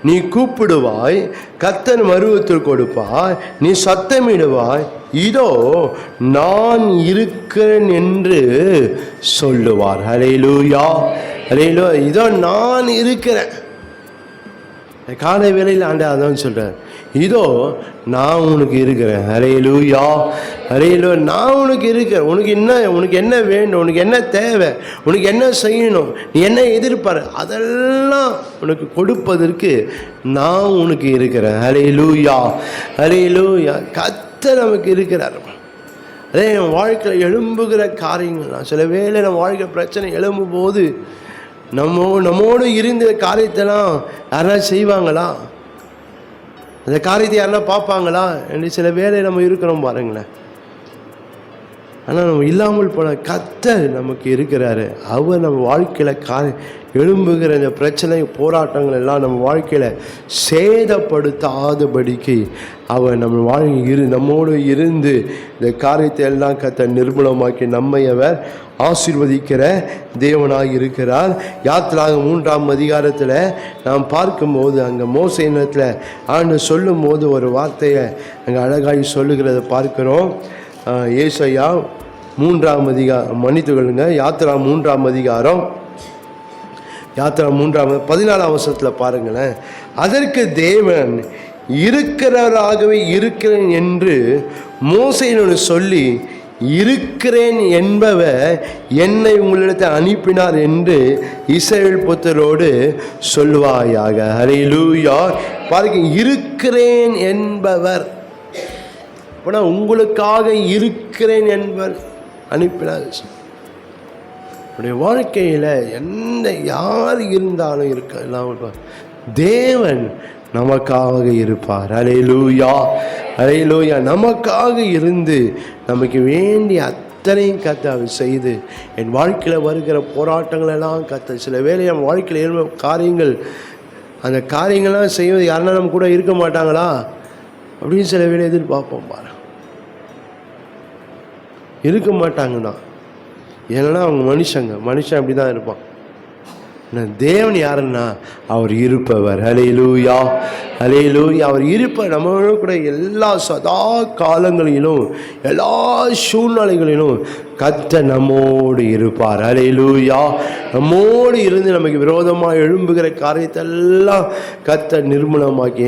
நீ கூப்பிடுவாய், கர்த்தர் மறுவுத்தல் கொடுப்பாய், நீ சத்தமிடுவாய், இதோ நான் இருக்கிறேன் என்று சொல்லுவார். அல்லேலூயா. அல்லேலூயா. இதோ நான் இருக்கிறேன். காலை வேளையில் ஆண்டவர் அதான் சொல்றார், இதோ நான் உனக்கு இருக்கிறேன். அல்லேலூயா. அல்லேலூயா. நான் உனக்கு இருக்கிறேன். உனக்கு என்ன வேண்டும், உனக்கு என்ன தேவை, உனக்கு என்ன செய்யணும், நீ என்ன எதிர்பார்ற, அதெல்லாம் உனக்கு கொடுப்பதற்கு நான் உனக்கு இருக்கிறேன். அல்லேலூயா. அல்லேலூயா. கர்த்தர் நமக்கு இருக்கிறார். அதே நம்ம வாழ்க்கையில் எழும்புகிற காரியங்கள், சில வேளை நம்ம வாழ்க்கை பிரச்சனை எழும்பும் போது நம்மோடு இருந்த காரியத்தெல்லாம் யாரா செய்வாங்களா, அந்த காரியத்தை யாருன்னா பார்ப்பாங்களா என்று சில வேளை நம்ம இருக்கிறோம் பாருங்களேன். ஆனால் நம்ம இல்லாமல் போன கர்த்தர் நமக்கு இருக்கிறாரு. அவர் நம்ம வாழ்க்கையில் எழும்புகிற இந்த பிரச்சனை போராட்டங்கள் எல்லாம் நம்ம வாழ்க்கையில் சேதப்படுத்தாதபடிக்கு அவர் நம்ம நம்மோடு இருந்து இந்த காரியத்தை எல்லாம் கர்த்தர் நிர்மூலமாக்கி நம்மை அவர் ஆசீர்வதிக்கிற தேவனாக இருக்கிறார். யாத்திராகமம் 3 நாம் பார்க்கும்போது அங்கே மோசேயினத்தில் ஆண்டு சொல்லும் போது ஒரு வார்த்தையை அங்கே அழகாய் சொல்லுகிறத பார்க்கிறோம். ஏசாயா 3 யாத்திரா 3 14 பாருங்களேன். அதற்கு தேவன் இருக்கிறவராகவே இருக்கிறேன் என்று மோசேயினோடு சொல்லி, இருக்கிறேன் என்பவர் என்னை உங்களிடத்தை அனுப்பினார் என்று இஸ்ரவேல் புத்திரரோடு சொல்லுவாயாக. அல்லேலூயா. பாருங்க, இருக்கிறேன் என்பவர். அப்போனா உங்களுக்காக இருக்கிறேன் என்பவர் அனுப்பினார். உடைய வாழ்க்கையில் யார் இருந்தாலும் இருக்கலாம், தேவன் நமக்காக இருப்பார். அல்லேலூயா. அல்லேலூயா. நமக்காக இருந்து நமக்கு வேண்டிய அத்தனையும் கத்த செய்து என் வாழ்க்கையில் வருகிற போராட்டங்களெல்லாம் கத்த சில வேளை நம்ம வாழ்க்கையில் ஏற்ப காரியங்கள், அந்த காரியங்கள்லாம் செய்வது யாருன்னா நம்ம கூட இருக்க மாட்டாங்களா அப்படின்னு சில வேளை எதிர்பார்ப்போம். பாரு, இருக்க மாட்டாங்கண்ணா. ஏன்னா அவங்க மனுஷன் அப்படி தான் இருப்பான். தேவன் யாருன்னா அவர் இருப்பவர். ஹல்லேலூயா, ஹல்லேலூயா. அவர் இருப்பவர் நம்மளோட கூட எல்லா சதா காலங்களிலும் எல்லா சூழ்நிலைகளிலும் கர்த்தர் நம்மோடு இருப்பார். ஹல்லேலூயா. நம்மோடு இருந்து நமக்கு விரோதமாக எழும்புகிற காரியத்தெல்லாம் கர்த்தர் நிர்மூலமாக்கி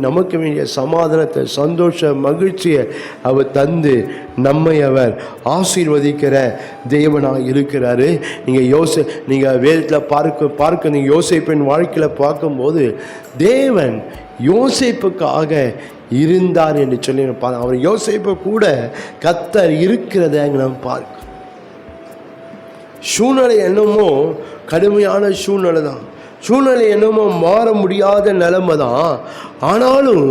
நமக்கு வேண்டிய சமாதானத்தை, சந்தோஷ மகிழ்ச்சியை அவர் தந்து நம்மை அவர் ஆசீர்வதிக்கிற தேவனாக இருக்கிறாரு. நீங்கள் வேதத்தில் பார்க்க நீங்கள் யோசேப்பின் வாழ்க்கையில் பார்க்கும்போது தேவன் யோசேப்புக்காக இருந்தார் என்று சொல்லி அவர் யோசேப்பு கூட கர்த்தர் இருக்கிறத நம்ம பார்க்க. சூழ்நிலை என்னமோ கடுமையான சூழ்நிலை தான், சூழ்நிலை என்னமோ மாற முடியாத நிலைமை தான். ஆனாலும்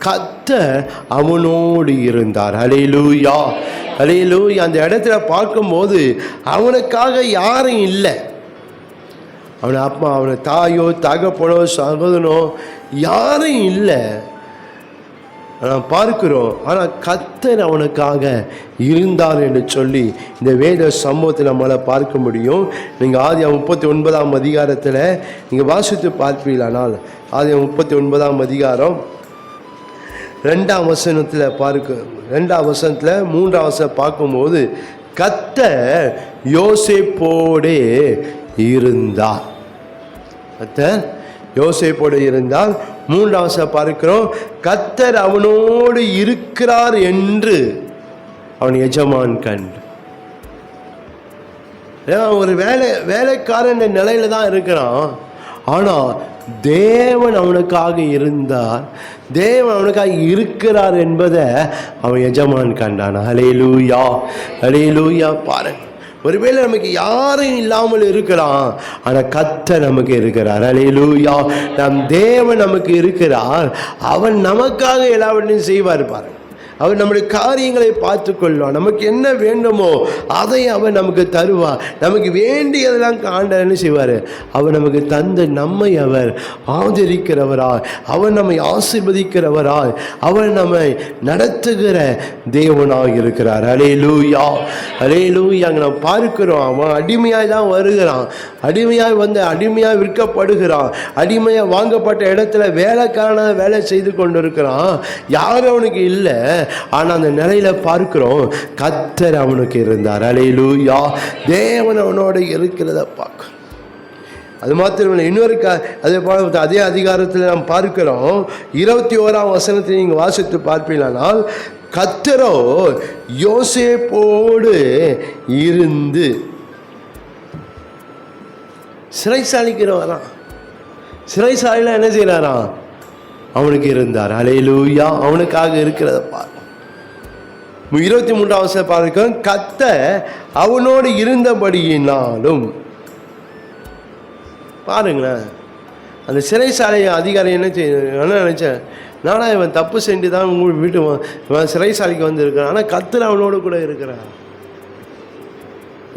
கர்த்தர் அவனோடு இருந்தார். ஹல்லேலூயா, ஹல்லேலூயா. அந்த இடத்துல பார்க்கும்போது அவனுக்காக யாரும் இல்லை. அவனை அப்பா, அவனை தாயோ தகப்பனோ சகோதரனோ யாரும் இல்லை நான் பார்க்கிறோம். ஆனால் கர்த்தர் அவனுக்காக இருந்தார் என்று சொல்லி இந்த வேத சம்பவத்தில் நம்மளால் பார்க்க முடியும். நீங்கள் ஆதியாகமம் 39ஆம் அதிகாரத்தில் நீங்கள் வாசித்து பார்ப்பீர்களானால், ஆதியாகமம் 39ஆம் அதிகாரம் 2ஆம் வசனத்தில் 2ஆம் வசனத்தில் 3ஆம் வசனம் பார்க்கும்போது கர்த்தர் யோசேப்போடே இருந்தார். கர்த்தர் யோசேப்போடு இருந்தால் 3ஆம் வசனம் பார்க்கிறோம், கர்த்தர் அவனோடு இருக்கிறார் என்று அவன் எஜமான் கண்டு. ஒரு வேலைக்காரன் நிலையில தான் இருக்கிறான். ஆனால் தேவன் அவனுக்காக இருந்தார், தேவன் அவனுக்காக இருக்கிறார் என்பதை அவன் எஜமான் கண்டான். ஹல்லேலூயா, ஹல்லேலூயா. பாருங்க, ஒருவேளை நமக்கு யாரும் இல்லாமல் இருக்கலாம், ஆனால் கர்த்தர் நமக்கு இருக்கிறார். ஹல்லேலூயா. நம் தேவன் நமக்கு இருக்கிறார். அவன் நமக்காக எல்லாவற்றையும் செய்வார். பாருங்க, அவர் நம்முடைய காரியங்களை பார்த்து கொள்வார். நமக்கு என்ன வேண்டுமோ அதை அவர் நமக்கு தருவார். நமக்கு வேண்டியதெல்லாம் ஆண்டவர் என்ன செய்வார், அவர் நமக்கு தந்து நம்மை அவர் ஆதரிக்கிறவராய், அவர் நம்மை ஆசீர்வதிக்கிறவராய், அவர் நம்மை நடத்துகிற தேவனாக இருக்கிறார். ஹல்லேலூயா, ஹல்லேலூயா. அங்கே நாம் பார்க்கிறோம், அவன் அடிமையாய் தான் வருகிறான், அடிமையாய் வந்து அடிமையாய் விற்கப்படுகிறான், அடிமையாக வாங்கப்பட்ட இடத்துல வேலைக்கான வேலை செய்து கொண்டு இருக்கிறான். யாரும் அவனுக்கு இல்லை. ஆனால் அந்த நிலையில பார்க்கிறோம், கர்த்தர் அவனுக்கு இருந்தார். ஹல்லேலூயா. தேவன் அவனோடு இருக்கிறத பார்க்க. அது மாத்திரமில்லை, இன்னொரு அதே அதிகாரத்தில் நாம் பார்க்கிறோம், 21ஆம் வசனத்தில் நீங்கள் வாசித்து பார்ப்பீங்களானால், கர்த்தரோ யோசேப்போடு இருந்து சிறைசாலைக்கு வரான். சிறைசாலையில் என்ன செய்யறாராம், அவனுக்கு இருந்தார். ஹல்லேலூயா. அவனுக்காக இருக்கிறத பார். 23ஆம் வசனம் பார்க்கிறோம், கர்த்தர் அவனோடு இருந்தபடியினாலும். பாருங்களேன், அந்த சிறைசாலை அதிகாரி என்ன நினைச்சேன், நானா இவன் தப்பு செஞ்சு தான் உங்கள் வீட்டு சிறைசாலைக்கு வந்திருக்கிறான், ஆனால் கர்த்தர் அவனோடு கூட இருக்கிறான்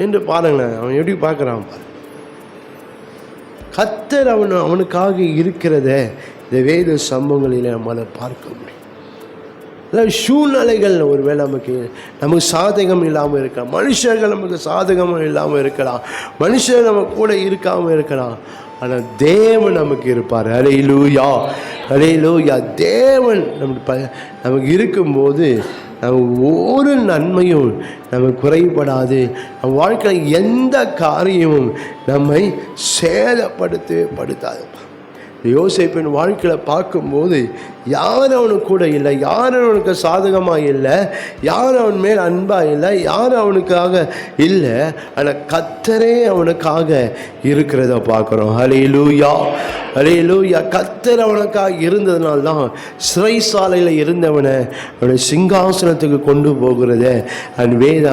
என்று பாருங்களேன். அவன் எப்படி பார்க்குறான் பாரு. கர்த்தர் அவனுக்காக இருக்கிறத இந்த வேத சம்பவங்களில் நம்மளால் பார்க்க முடியும். அதாவது சூழ்நிலைகள் ஒருவேளை நமக்கு சாதகம் இல்லாமல் இருக்கலாம், மனுஷர்கள் நமக்கு சாதகமாக இல்லாமல் இருக்கலாம், மனுஷர் நம்ம கூட இருக்காமல் இருக்கலாம், ஆனால் தேவன் நமக்கு இருப்பார். ஹல்லேலூயா, ஹல்லேலூயா. தேவன் நமக்கு இருக்கும்போது நமக்கு ஒரு நன்மையும் நமக்கு குறைபடாது. நம் வாழ்க்கையில் எந்த காரியமும் நம்மை சேதப்படுத்தாது. யோசேப்பின் வாழ்க்கையில் பார்க்கும்போது யாரும் அவனுக்கு கூட இல்லை, யாரும் அவனுக்கு சாதகமாக இல்லை, யாரும் அவன் மேல் அன்பாக இல்லை, யாரும் அவனுக்காக இல்லை, ஆனால் கர்த்தரே அவனுக்காக இருக்கிறத பார்க்குறோம். ஹல்லேலூயா, ஹல்லேலூயா. கர்த்தர் அவனுக்காக இருந்ததுனால்தான் சிறைசாலையில் இருந்தவனை அவனுடைய சிங்காசனத்துக்கு கொண்டு போகிறத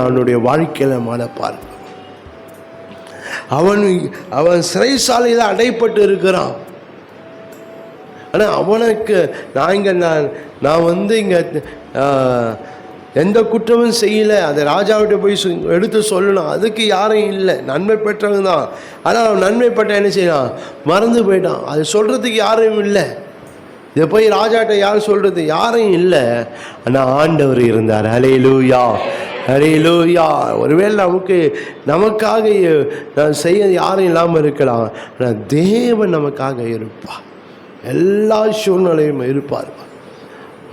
அவனுடைய வாழ்க்கையில் நம்மளால் பார்க்கிறோம். அவன் சிறைசாலையில் அடைப்பட்டு இருக்கிறான். ஆனால் அவனுக்கு நான் வந்து இங்கே எந்த குற்றமும் செய்யலை. அதை ராஜாவிட்ட போய் எடுத்து சொல்லணும், அதுக்கு யாரும் இல்லை. நன்மை பெற்றவங்க தான், ஆனால் அவன் நன்மை பெற்ற என்ன செய்யலாம், மறந்து போயிட்டான். அது சொல்கிறதுக்கு யாரும் இல்லை. இதை போய் ராஜாட்ட யார் சொல்கிறது, யாரும் இல்லை. ஆனால் ஆண்டவர் இருந்தார். ஹல்லேலூயா, ஹல்லேலூயா. ஒருவேளை நமக்காக நான் செய்ய யாரும் இல்லாமல் இருக்கலாம், ஆனால் தேவன் நமக்காக இருப்பார். எல்லா சூழ்நிலையும் இருப்பார்.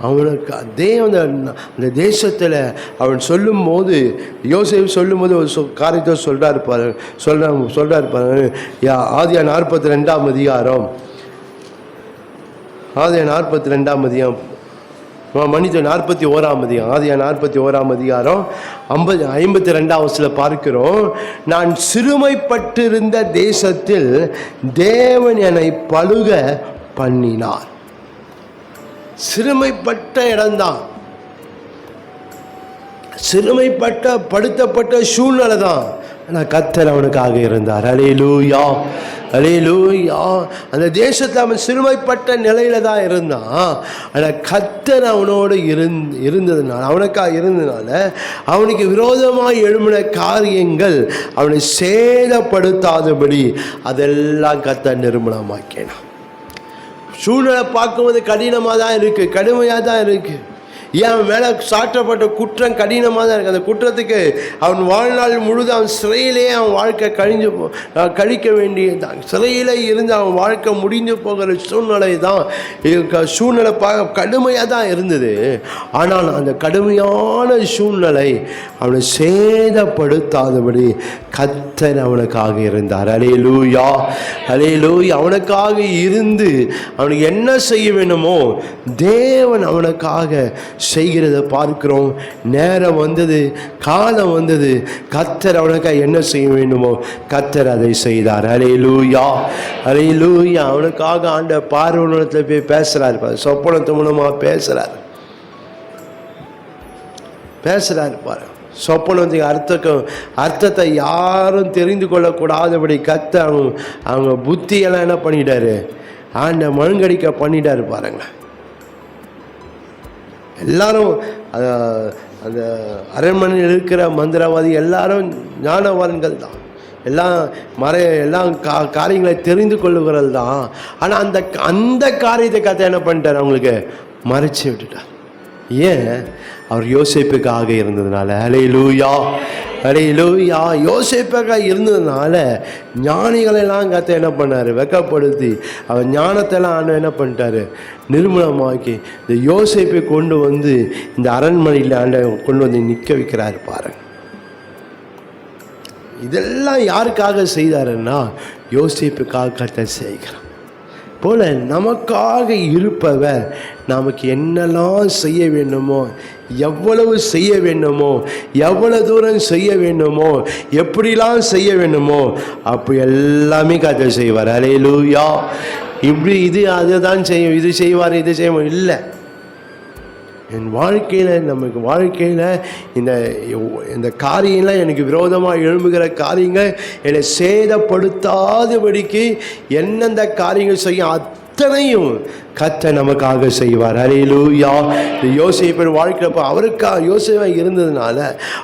அவனுக்கு அதே அந்த தேசத்தில் அவன் சொல்லும்போது, யோசேப்பு சொல்லும்போது ஒரு காரியத்தை சொல்கிறாரு பாரு. ஆதியாகமம் 42ஆம் அதிகாரம், ஆதியாகமம் 42ஆம் அதிகாரம், மன்னித்து 41ஆம் அதிகாரம், ஆதியாகமம் 41ஆம் அதிகாரம் 52ஆம் வசனத்தில் பார்க்கிறோம். நான் சிறுமைப்பட்டிருந்த தேசத்தில் தேவன் என்னை பலுக பண்ணினார். சிறுமைப்பட்ட இடம்தான், படுத்தப்பட்ட சூழ்நிலை தான், ஆனால் கர்த்தர் அவனுக்காக இருந்தார். ஹல்லேலூயா, ஹல்லேலூயா. அந்த தேசத்தில் அவன் சிறுமைப்பட்ட நிலையில தான் இருந்தான். ஆனால் கர்த்தர் அவனோடு இருந்ததுனால, அவனுக்காக இருந்ததுனால, அவனுக்கு விரோதமாக எழும்பின காரியங்கள் அவனை சேதப்படுத்தாதபடி அதெல்லாம் கர்த்தர் நிர்மூலமாக்கினான். சூழ்நிலை பார்க்கும்போது கடினமாக தான் இருக்குது, கடுமையாக தான் இருக்குது. ஏன் மேலே சாட்டப்பட்ட குற்றம் கடினமாக தான் இருக்குது. அந்த குற்றத்துக்கு அவன் வாழ்நாள் முழுதும் அவன் சிறையிலே அவன் வாழ்க்கை கழிக்க வேண்டியதுதான். சிறையில் இருந்து அவன் வாழ்க்கை முடிஞ்சு போகிற சூழ்நிலை தான். சூழ்நிலை கடுமையாக தான் இருந்தது. ஆனால் அந்த கடுமையான சூழ்நிலை அவனை சேதப்படுத்தாதபடி கர்த்தர் அவனுக்காக இருந்தார். ஹல்லேலூயா, ஹல்லேலூயா. அவனுக்காக இருந்து அவனுக்கு என்ன செய்ய வேண்டுமோ தேவன் அவனுக்காக செய்கிறத பார்க்கிறோம். நேரம் வந்தது, காலம் வந்தது, கர்த்தர் அவனுக்காக என்ன செய்ய வேண்டுமோ கர்த்தர் அதை செய்தார். ஹல்லேலூயா, ஹல்லேலூயா. அவனுக்காக ஆண்ட பார்வனத்தில் போய் பேசுகிறார், சொப்பனத்து மூலமாக பேசுகிறார் பாரு. சொப்பனத்துக்கு அர்த்தத்தை யாரும் தெரிந்து கொள்ளக்கூடாதபடி கர்த்தர் அவங்க புத்தியெல்லாம் என்ன பண்ணிட்டாரு, ஆண்ட மழுங்கடிக்க பண்ணிட்டாரு பாருங்க. எல்லாரும் அந்த அரண்மனையில் இருக்கிற மந்திரவாதி எல்லாரும் ஞானவான்கள் தான், எல்லாம் காரியங்களை தெரிந்து கொள்ளுகிறது தான். ஆனால் அந்த காரியத்தை கதை என்ன பண்ணிட்டார், அவங்களுக்கு மறைச்சி விட்டுட்டார். ஏன்? அவர் யோசேப்புக்காக இருந்ததுனால. ஹல்லேலூயா, ஹல்லேலூயா. யோசேப்புக்காக இருந்ததுனால ஞானிகளெல்லாம் கத்தை என்ன பண்ணார், வெக்கப்படுத்தி அவர் ஞானத்தெல்லாம் என்ன பண்ணிட்டாரு, நிர்மூலமாக்கி இந்த யோசேப்பை கொண்டு வந்து இந்த அரண்மனையில் கொண்டு வந்து நிற்க வைக்கிறாரு பாருங்க. இதெல்லாம் யாருக்காக செய்தாருன்னா யோசேப்புக்காக கத்தை செய்கிறார் போல நமக்காக இருப்பவர் நமக்கு என்னெல்லாம் செய்ய வேண்டுமோ, எவ்வளவு செய்ய வேண்டுமோ, எவ்வளவு தூரம் செய்ய வேண்டுமோ, எப்படிலாம் செய்ய வேண்டுமோ அப்போ எல்லாமே கர்த்தர் செய்வார். ஹல்லேலூயா. இப்படி இது அதுதான் செய்யும், இது செய்வார், இது செய்வோம் இல்லை. என் வாழ்க்கையில் நமக்கு வாழ்க்கையில் இந்த காரியங்கள்லாம் எனக்கு விரோதமாக எழும்புகிற காரியங்கள் என்னை சேதப்படுத்தாதபடிக்கு எந்தெந்த காரியங்கள் செய்யும் அத்தனையும் கர்த்தர் நமக்காக செய்வார். ஹல்லேலூயா. இந்த யோசேப்பின் வாழ்க்கையில் அவருக்காக யோசேப்பாக இருந்ததுனால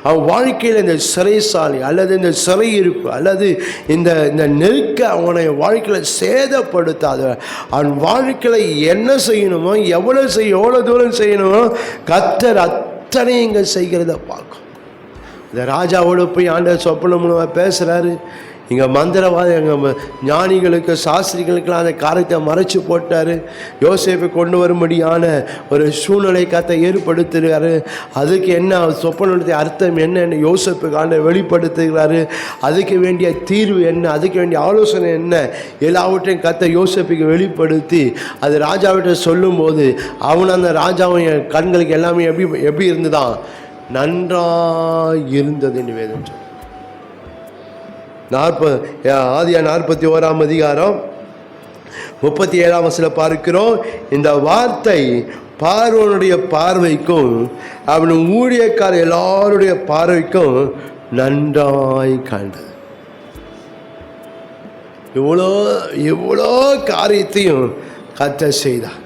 அவன் வாழ்க்கையில் இந்த சிறைசாலை அல்லது இந்த சிறையிருப்பு அல்லது இந்த நெருக்க அவனை வாழ்க்கையில் சேதப்படுத்தாத, அவன் வாழ்க்கையில் என்ன செய்யணுமோ, எவ்வளோ தூரம் செய்யணுமோ கர்த்தர் அத்தனையும் இங்கே செய்கிறத பார்க்கும். இந்த ராஜாவோடு போய் ஆண்டவர் சொப்பனம் மூலமாக பேசுகிறாரு. இங்கே மந்திரவாதி எங்கள் ஞானிகளுக்கு சாஸ்திரிகளுக்கெல்லாம் அந்த காரியத்தை மறைச்சி போட்டார். யோசேப்பை கொண்டு வரும்படியான ஒரு சூழ்நிலை கத்தை ஏற்படுத்துகிறாரு. அதுக்கு என்ன சொப்பனத்தை அர்த்தம் என்னன்னு யோசேப்புக்கு ஆண்டவர் வெளிப்படுத்துகிறாரு. அதுக்கு வேண்டிய தீர்வு என்ன, அதுக்கு வேண்டிய ஆலோசனை என்ன, எல்லாவற்றையும் கத்தை யோசேப்புக்கு வெளிப்படுத்தி அது ராஜாவிட்ட சொல்லும்போது அவன் அந்த ராஜாவின் கண்களுக்கு எல்லாமே எப்படி இருந்துதான், நன்றாக இருந்ததுன்னு வேதம் சொல்லுது. ஆதியாகமம் 41ஆம் அதிகாரம் 37ஆம் வசனத்தில் பார்க்கிறோம். இந்த வார்த்தை பார்வோனுடைய பார்வைக்கும் அவன் ஊழியக்கார எல்லாருடைய பார்வைக்கும் நன்றாய் கண்டது. இவ்வளோ காரியத்தையும் கர்த்தர் செய்தார்,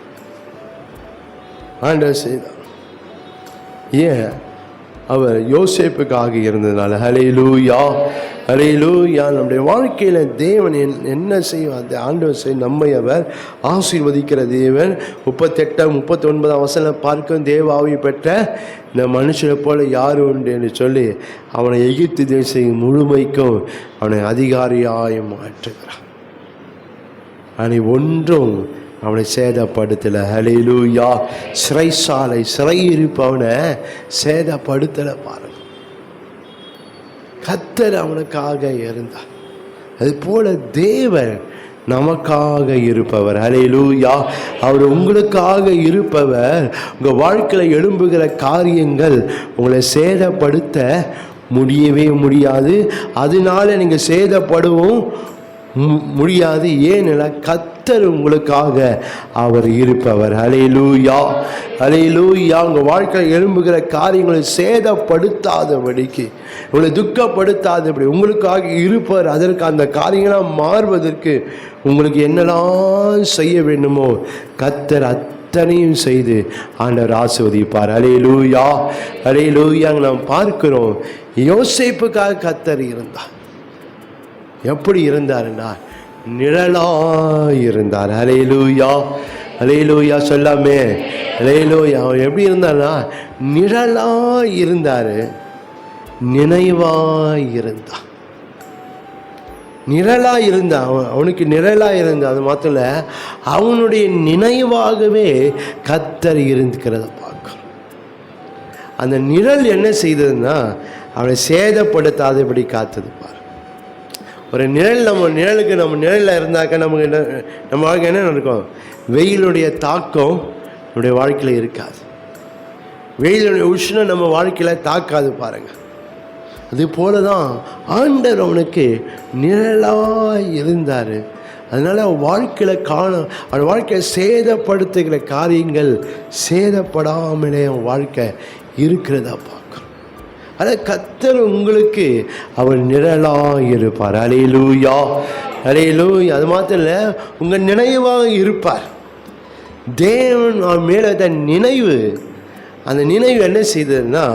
ஆண்டவர் செய்தார். ஏன்? அவர் யோசேப்புக்காக இருந்ததுனால. ஹல்லேலூயா, ஹல்லேலூயா. நம்முடைய வாழ்க்கையில் தேவன் என்ன செய்வார்? அந்த ஆண்டவர் நம்மை அவர் ஆசீர்வதிக்கிற தேவன். 38-39 பார்க்க, தேவ ஆவி பெற்ற இந்த மனுஷனை போல யார் உண்டு என்று சொல்லி அவனை எகிப்து தேசம் முழுமைக்கும் அவனை அதிகாரியாய் மாற்றுகிறார். அவனை ஒன்றும் அவனை சேதப்படுத்தலை. ஹல்லேலூயா. சிறைசாலை சிறையிருப்பவனை சேதப்படுத்தலை. பாருங்க, கர்த்தர் அவனுக்காக இருந்தார். அது போல தேவன் நமக்காக இருப்பவர். ஹல்லேலூயா. அவர் உங்களுக்காக இருப்பவர். உங்கள் வாழ்க்கையில் எழும்புகிற காரியங்கள் உங்களை சேதப்படுத்த முடியவே முடியாது. அதனால நீங்கள் சேதப்படவும் முடியாது. ஏன்னா கர்த்தர் உங்களுக்காக அவர் இருப்பவர். ஹல்லேலூயா, ஹல்லேலூயா. உங்கள் வாழ்க்கையில் எழும்புகிற காரியங்களை சேதப்படுத்தாதபடிக்கு, உங்களை துக்கப்படுத்தாதபடி உங்களுக்காக இருப்பவர். அதற்கு அந்த காரியங்களாக மாறுவதற்கு உங்களுக்கு என்னெல்லாம் செய்ய வேண்டுமோ கர்த்தர் அத்தனையும் செய்து ஆண்டவர் ஆசீர்வதிப்பார். ஹல்லேலூயா, ஹல்லேலூயா. நாம் பார்க்கிறோம், யோசேப்புக்காக கர்த்தர் இருந்தார். எப்படி இருந்தாருன்னா நிழலாய் இருந்தார். ஹல்லேலூயா, ஹல்லேலூயா. சொல்லாமே ஹல்லேலூயா. அவன் எப்படி இருந்தார்னா நிழலாய் இருந்தார், நினைவாய் இருந்தான். நிழலாய் இருந்தான். அவனுக்கு நிழலாய் இருந்தான். அது மாத்திரம் இல்லை, அவனுடைய நினைவாகவே கர்த்தர் இருக்கிறத பார்க்கணும். அந்த நிழல் என்ன செய்ததுன்னா அவனை சேதப்படுத்தாதபடி காத்தது. பாரு, ஒரு நிழல், நம்ம நிழலில் இருந்தாக்க நமக்கு நம்ம வாழ்க்கை என்ன நடக்கும்? வெயிலுடைய தாக்கம் நம்முடைய வாழ்க்கையில் இருக்காது. வெயிலுடைய உஷ்ணம் நம்ம வாழ்க்கையில் தாக்காது. பாருங்கள், அது போல தான் ஆண்டவர் அவனுக்கு நிழலாய் இருந்தார். அதனால் வாழ்க்கையில் அவன் வாழ்க்கையை சேதப்படுத்துகிற காரியங்கள் சேதப்படாமலே அவன் வாழ்க்கை இருக்கிறதா பார்க்கணும். ஆனால் கர்த்தர் உங்களுக்கு அவர் நிழலாக இருப்பார். ஹல்லேலூயா, ஹல்லேலூயா. அது மாத்திரம் இல்லை, உங்கள் நினைவாக இருப்பார். தேவன் அவன் மேலே தன் நினைவு, அந்த நினைவு என்ன செய்ததுன்னா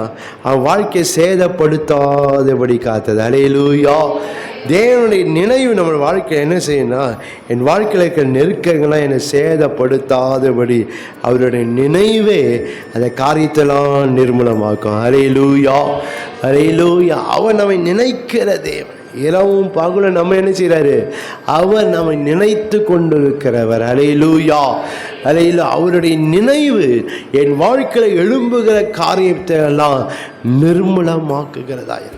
அவன் வாழ்க்கையை சேதப்படுத்தாதபடி காத்தது. ஹல்லேலூயா. தேவனுடைய நினைவு நம்ம வாழ்க்கையில் என்ன செய்யணும்னா, என் வாழ்க்கையில் இருக்கிற நெருக்கங்கள்லாம் என்னை சேதப்படுத்தாதபடி அவருடைய நினைவே அந்த காரியத்தெல்லாம் நிர்மூலமாக்கும். ஹல்லேலூயா, ஹல்லேலூயா. அவர் நம்மை நினைக்கிற தேவன். இரவும் பகலும் நம்ம என்ன செய்கிறாரு? அவர் நம்மை நினைத்து கொண்டிருக்கிறவர். ஹல்லேலூயா, ஹல்லேலூயா. அவருடைய நினைவு என் வாழ்க்கையில் எழும்புகிற காரியத்தை எல்லாம் நிர்மூலமாக்குகிறதா இருக்கு.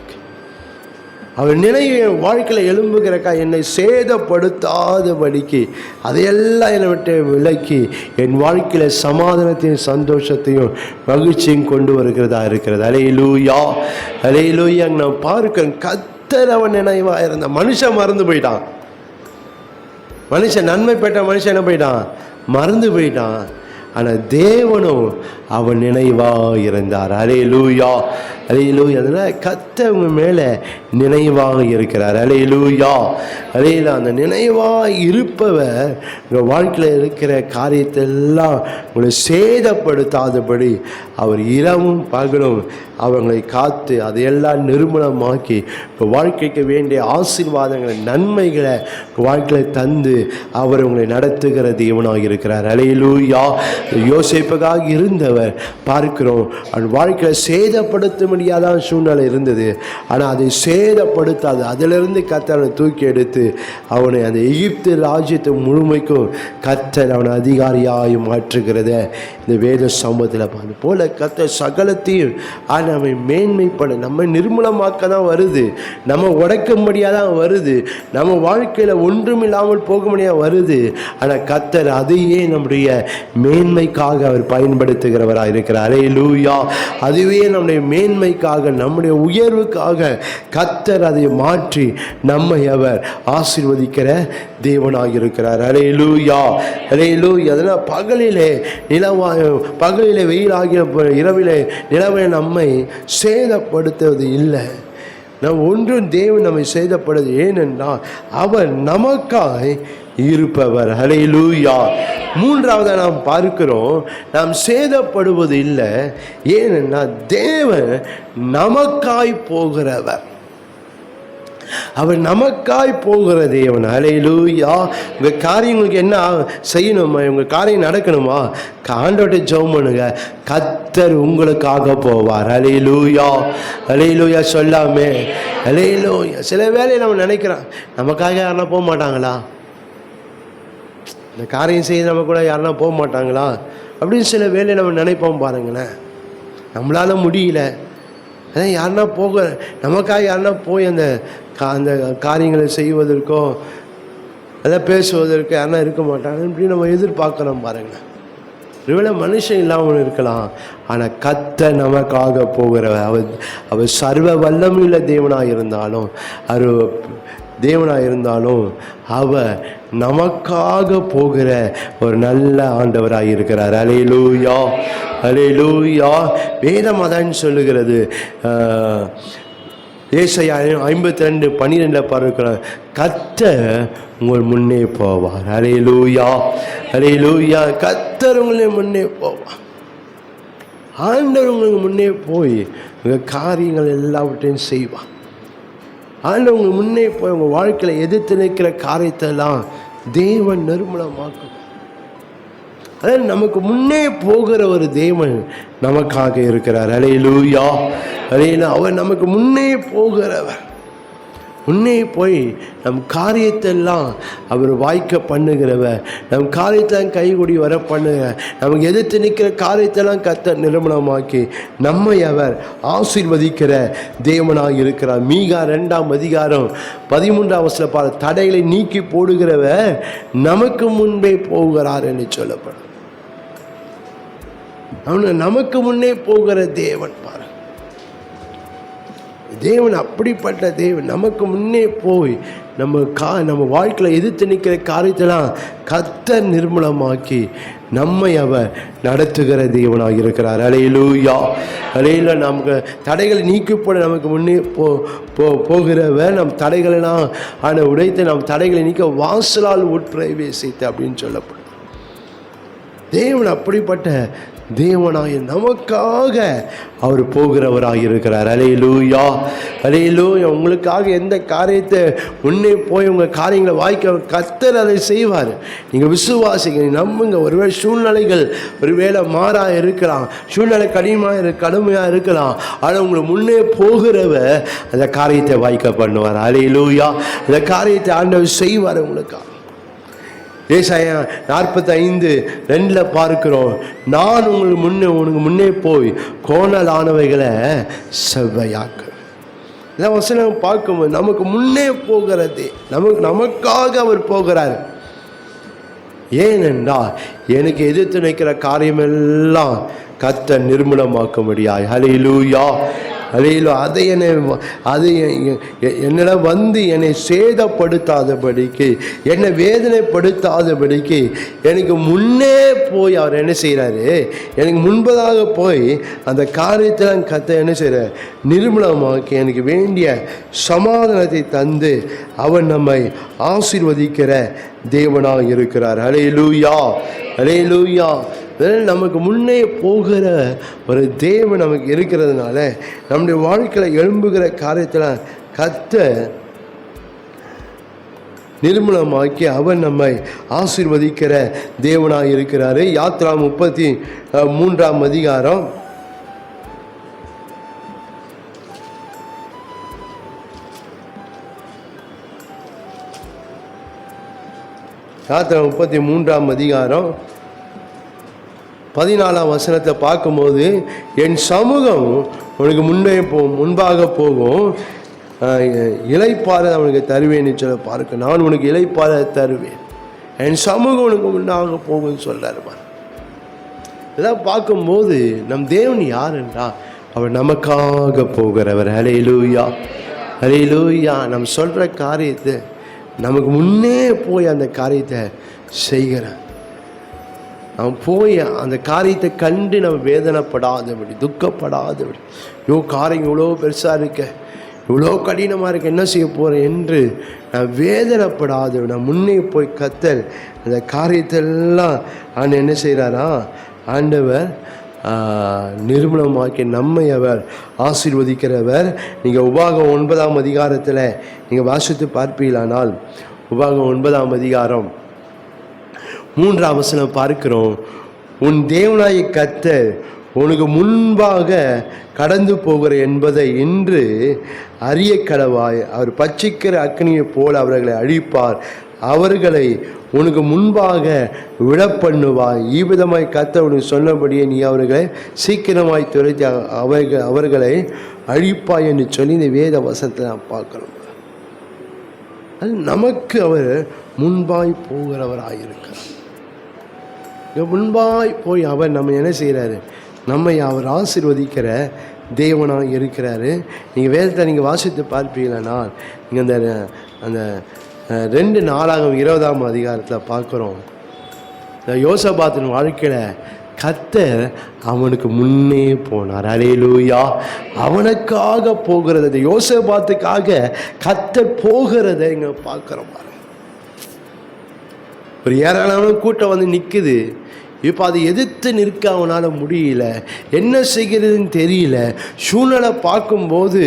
அவர் நினைவு என் வாழ்க்கையில் எழும்புகிறக்கா என்னை சேதப்படுத்தாதபடிக்கு அதையெல்லாம் என்னை விட்டு விலக்கி என் வாழ்க்கையில் சமாதானத்தையும் சந்தோஷத்தையும் மகிழ்ச்சியும் கொண்டு வருகிறதா இருக்கிறது. ஹல்லேலூயா, ஹல்லேலூயா. நான் பார்க்கிறேன், கர்த்தர் அவன் நினைவாக இருந்த மனுஷன் மறந்து போயிட்டான். மனுஷன் நன்மை பெற்ற மனுஷன் என்ன போயிட்டான்? மறந்து போயிட்டான். ஆனால் தேவனும் அவன் நினைவாக இருந்தார். ஹல்லேலூயா, ஹல்லேலூயா. அதனால் கர்த்தர் உங்கள் மேலே நினைவாக இருக்கிறார். ஹல்லேலூயா, ஹல்லேலூயா. அந்த நினைவாக இருப்பவர் உங்கள் வாழ்க்கையில் இருக்கிற காரியத்தை எல்லாம் உங்களை சேதப்படுத்தாதபடி அவர் இரவும் பகலும் அவங்களை காத்து அதையெல்லாம் நிர்மூலமாக்கி உங்கள் வாழ்க்கைக்கு வேண்டிய ஆசீர்வாதங்களை நன்மைகளை வாழ்க்கையில் தந்து அவர் உங்களை நடத்துகிற தேவனாக இருக்கிறார். ஹல்லேலூயா. யோசேப்புக்காக இருந்தவர் பார்க்கிறோம், அவன் வாழ்க்கையில் சேதப்படுத்த முடியாத சூழ்நிலை இருந்தது. ஆனால் அதை சேதப்படுத்தாது. அதிலிருந்து கர்த்தர் தூக்கி எடுத்து அவனை அந்த எகிப்து ராஜ்யத்தை முழுமைக்கும் கர்த்தர் அவனை அதிகாரியாய் மாற்றுகிறத இந்த வேத சம்பவத்தில் பார்த்து போல கர்த்தர் சகலத்தையும் நம்மை மேன்மைப்பட நம்ம நிர்மூலமாக்க தான் வருது, நம்ம உடைக்க முடியாதான் வருது, நம்ம வாழ்க்கையில் ஒன்றும் இல்லாமல் போக முடியாத வருது. ஆனால் கர்த்தர் அதையே நம்முடைய மேன்மைக்காக அவர் பயன்படுத்துகிறவராக இருக்கிறார். ஹல்லேலூயா. அதுவே நம்முடைய மேன்மைக்காக நம்முடைய உயர்வுக்காக கர்த்தர் அதை மாற்றி நம்மை அவர் ஆசீர்வதிக்கிற தேவனாக இருக்கிறார். ஹல்லேலூயா, ஹல்லேலூயா. அதனால் பகலிலே வெயிலாகிய இரவிலே நிலவை நம்மை சேதப்படுத்துவது இல்லை. நம் ஒன்றும் தேவன் நம்மை சேதப்படுது. ஏனென்றால் அவர் நமக்காய் இருப்பவர். ஹல்லேலூயா, மூன்றாவது நாம் பார்க்கிறோம், நாம் சேதப்படுவது இல்லை. ஏனென்னா தேவன் நமக்காய் போகிறவர். அவர் நமக்காய் போகிற தேவன். ஹல்லேலூயா. உங்கள் காரியங்களுக்கு என்ன செய்யணுமா, உங்கள் காரியம் நடக்கணுமா, ஆண்டவர்கிட்ட ஜெபம் பண்ணுங்க. கர்த்தர் உங்களுக்காக போவார். ஹல்லேலூயா, ஹல்லேலூயா சொல்லாமே ஹல்லேலூயா. சில வேலையை நம்ம நினைக்கிறோம், நமக்காக யாருன்னா போக மாட்டாங்களா, இந்த காரியம் செய்ய நம்ம கூட யாருன்னா போக மாட்டாங்களா அப்படின்னு சில வேலையை நம்ம நினைப்போம். பாருங்களேன், நம்மளால முடியல, அதான் யாருன்னா போக, நமக்காக யாருன்னா போய் அந்த காரியங்களை செய்வதற்கோ அதான் பேசுவதற்கு யாருன்னா இருக்க மாட்டாங்க அப்படின்னு நம்ம எதிர்பார்க்குறோம். பாருங்கள், ஒருவேளை மனுஷன் இல்லாமல் இருக்கலாம், ஆனால் கர்த்தர் நமக்காக போகிறவர். அவர் சர்வ வல்லமையுள்ள தேவனாக இருந்தாலும், அவர் நமக்காக போகிற ஒரு நல்ல ஆண்டவராக இருக்கிறார். ஹல்லேலூயா, ஹல்லேலூயா. வேதம் அதான் சொல்லுகிறது. ஏசாயா 52:12 பார்க்கிறோம், கர்த்தர் உங்கள் முன்னே போவார். ஹல்லேலூயா, ஹல்லேலூயா. கர்த்தர் உங்களை முன்னே போவார். ஆண்டவர் உங்களுக்கு முன்னே போய் உங்கள் காரியங்கள் எல்லாவற்றையும் செய்வார். ஆண்டவர் உங்களுக்கு முன்னே போய் உங்கள் வாழ்க்கையில் எதிர்த்து நிற்கிற காரியத்தெல்லாம் தேவன் நிர்மூலமாக்கும். அதாவது நமக்கு முன்னே போகிற ஒரு தேவன் நமக்காக இருக்கிறார். ஹல்லேலூயா, ஹல்லேலூயா. அவர் நமக்கு முன்னே போகிறவர். முன்னே போய் நம் காரியத்தெல்லாம் அவர் வாய்க்க பண்ணுகிறவர். நம் காரியத்தெல்லாம் கைகூடி வர பண்ணுகிற, நமக்கு எதிர்த்து நிற்கிற காரியத்தெல்லாம் கர்த்தர் நிர்மூலமாக்கி நம்மை அவர் ஆசீர்வதிக்கிற தேவனாக இருக்கிறார். மீகா 2:13 தடைகளை நீக்கி போடுகிறவர் நமக்கு முன்பே போகிறார் என்று சொல்லப்படும். நமக்கு முன்னே போகிற தேவன். பாரு, தேவன் அப்படிப்பட்ட தேவன். நமக்கு முன்னே போய் நம்ம வாழ்க்கையில் எதிர்த்து நிற்கிற காரியத்தெல்லாம் கர்த்தர் நிர்மூலமாக்கி நம்மை அவர் நடத்துகிற தேவனாக இருக்கிறார். ஹல்லேலூயா, ஹல்லேலூயா. நமக்கு தடைகளை நீக்கப்பட நமக்கு முன்னே போகிறவர். நம் தடைகளெல்லாம் உடைத்து நம் தடைகளை நீக்க வாசலால் உட்பிரவேசித்து அப்படின்னு சொல்லப்படும். தேவன் அப்படிப்பட்ட தேவனாய் நமக்காக அவர் போகிறவராக இருக்கிறார். ஹல்லேலூயா, ஹல்லேலூயா. உங்களுக்காக எந்த காரியத்தை முன்னே போய் உங்கள் காரியங்களை வாய்க்க கர்த்தர் அதை செய்வார். நீங்கள் விசுவாசிங்க, நம்புங்க. ஒருவேளை சூழ்நிலைகள் ஒருவேளை மாறாக இருக்கலாம், சூழ்நிலை கடுமையாக இருக்கலாம், ஆனால் உங்களை முன்னே போகிறவர் அந்த காரியத்தை வாய்க்க பண்ணுவார். ஹல்லேலூயா. அந்த காரியத்தை ஆண்டவர் செய்வார் உங்களுக்காக. ஏசாயா 45:2 பார்க்கிறோம், நான் உனக்கு முன்னே போய் கோணலானவைகளை செவ்வையாக்கு. இதெல்லாம் வசனம் பார்க்கும்போது நமக்கு முன்னே போகிறது, நமக்காக அவர் போகிறார். ஏனென்றால் எனக்கு எதிர்த்து நிற்கிற காரியமெல்லாம் கர்த்தர் நிர்மூலமாக்க முடியாது. ஹல்லேலூயா, ஹல்லேலூயா. அதை என்னிடம் வந்து என்னை சேதப்படுத்தாதபடிக்கு, என்னை வேதனைப்படுத்தாதபடிக்கு எனக்கு முன்னே போய் அவர் என்ன செய்கிறாரு, எனக்கு முன்பதாக போய் அந்த காரியத்தில் கர்த்தர் என்ன செய்கிறார், நிர்மூலமாக்கி எனக்கு வேண்டிய சமாதானத்தை தந்து அவர் நம்மை ஆசீர்வதிக்கிற தேவனாக இருக்கிறார். ஹல்லேலூயா, ஹல்லேலூயா. நமக்கு முன்னே போகிற ஒரு தேவன் நமக்கு இருக்கிறதுனால நம்முடைய வாழ்க்கையில் எழும்புகிற காரியத்தில் கர்த்தர் நிர்மூலமாக்கி அவர் நம்மை ஆசீர்வதிக்கிற தேவனாக இருக்கிறாரு. யாத்ரா 33 யாத்ரா 33 14 பார்க்கும்போது, என் சமூகம் உனக்கு முன்பாக போகும், இளைப்பாறை அவனுக்கு தருவேன்னு சொல்ல பார்க்க, நான் உனக்கு இளைப்பாறை தருவேன், என் சமூகம் உனக்கு முன்னாக போகும்னு சொல்றாரு. இதெல்லாம் பார்க்கும்போது நம் தேவன் யார் என்றால் அவர் நமக்காக போகிறவர். ஹல்லேலூயா, ஹல்லேலூயா. நம்ம சொல்கிற காரியத்தை நமக்கு முன்னே போய் அந்த காரியத்தை செய்கிறார். நம்ம போய் அந்த காரியத்தை கண்டு நம்ம வேதனைப்படாதபடி, துக்கப்படாதபடி, காரியம் இவ்வளோ பெருசாக இருக்க, இவ்வளோ கடினமாக இருக்கு, என்ன செய்ய போகிறேன் என்று நான் வேதனைப்படாது நான் முன்னே போய் கத்தல் அந்த காரியத்தெல்லாம் என்ன செய்கிறாரா ஆண்டவர் நிர்மூலமாக்கி நம்மை அவர் ஆசீர்வதிக்கிறவர். நீங்கள் உபாகம் 9ஆம் அதிகாரத்தில் நீங்கள் வாசித்து பார்ப்பீர்களானால், உபாகம் 9ஆம் அதிகாரம் 3ஆம் வசனம் பார்க்கிறோம். உன் தேவனாய கர்த்தர் உனக்கு முன்பாக கடந்து போகிற என்பதை இன்று அறிய கடவாய். அவர் பட்சிக்கிற அக்னியைப் போல் அவர்களை அழிப்பார், அவர்களை உனக்கு முன்பாக விடப்பண்ணுவாய். இவ்விதமாய் கர்த்தர் உனக்கு சொன்னபடியே நீ அவர்களை சீக்கிரமாய் துரைத்து அவர்களை அழிப்பாய் என்று சொல்லி இந்த வேத வசனத்தை நாம் பார்க்கிறோம். அது நமக்கு அவர் முன்பாய் போகிறவராயிருக்கிறார். முன்பாய் போய் அவர் நம்ம என்ன செய்கிறாரு, நம்மை அவர் ஆசீர்வதிக்கிற தேவனாக இருக்கிறாரு. நீங்கள் வேதத்தை நீங்கள் வாசித்து பார்ப்பீங்களா, நீங்கள் அந்த 2 நாளாகும் 20ஆம் அதிகாரத்தில் பார்க்குறோம். இந்த யோசபாத்தின் வாழ்க்கையில் கர்த்தர் அவனுக்கு முன்னே போனார். அல்லேலூயா. அவனுக்காக போகிறது, இந்த யோசபாத்துக்காக கர்த்தர் போகிறத இங்கே பார்க்குறோம். ஒரு ஏராளமான கூட்டம் வந்து நிற்குது. இப்போ அதை எதிர்த்து நிற்க அவனால் முடியல, என்ன செய்கிறதுன்னு தெரியல. சூழ்நிலை பார்க்கும்போது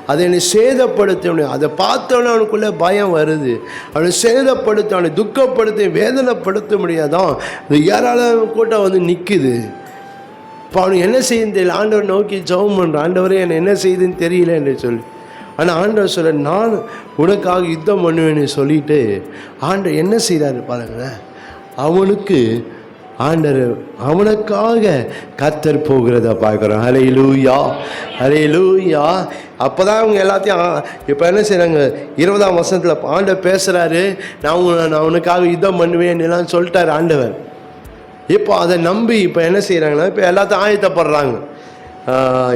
அதை என்னை சேதப்படுத்த, அதை பார்த்தோன்னே அவனுக்குள்ளே பயம் வருது. அவனை சேதப்படுத்த, அவனை துக்கப்படுத்த, வேதனைப்படுத்த முடியாதான். இந்த ஏராளமான கூட்டம் வந்து நிற்குது. இப்போ அவனுக்கு என்ன செய்யுன்னு தெரியல. ஆண்டவர் நோக்கி ஜெபம் பண்ணுறான், ஆண்டவரே என்னை என்ன செய்யுதுன்னு தெரியல என்று சொல்லி. ஆனால் ஆண்டவர் சொல்ல, நான் உனக்காக யுத்தம் பண்ணுவேன்னு சொல்லிட்டு ஆண்டவர் என்ன செய்கிறாரு பாருங்களேன். அவனுக்கு ஆண்டவர் அவனுக்காக கர்த்தர் போகிறத பார்க்குறோம். அல்லேலூயா, அல்லேலூயா. அப்போ தான் அவங்க எல்லாத்தையும் இப்போ என்ன செய்கிறாங்க, 20ஆம் வசனத்தில் ஆண்டவர் பேசுகிறாரு, நான் உனக்காக யுத்தம் பண்ணுவேன் எல்லாம் சொல்லிட்டார் ஆண்டவர். இப்போ அதை நம்பி இப்போ என்ன செய்கிறாங்கன்னா, இப்போ எல்லாத்தையும் ஆயத்தப்படுறாங்க.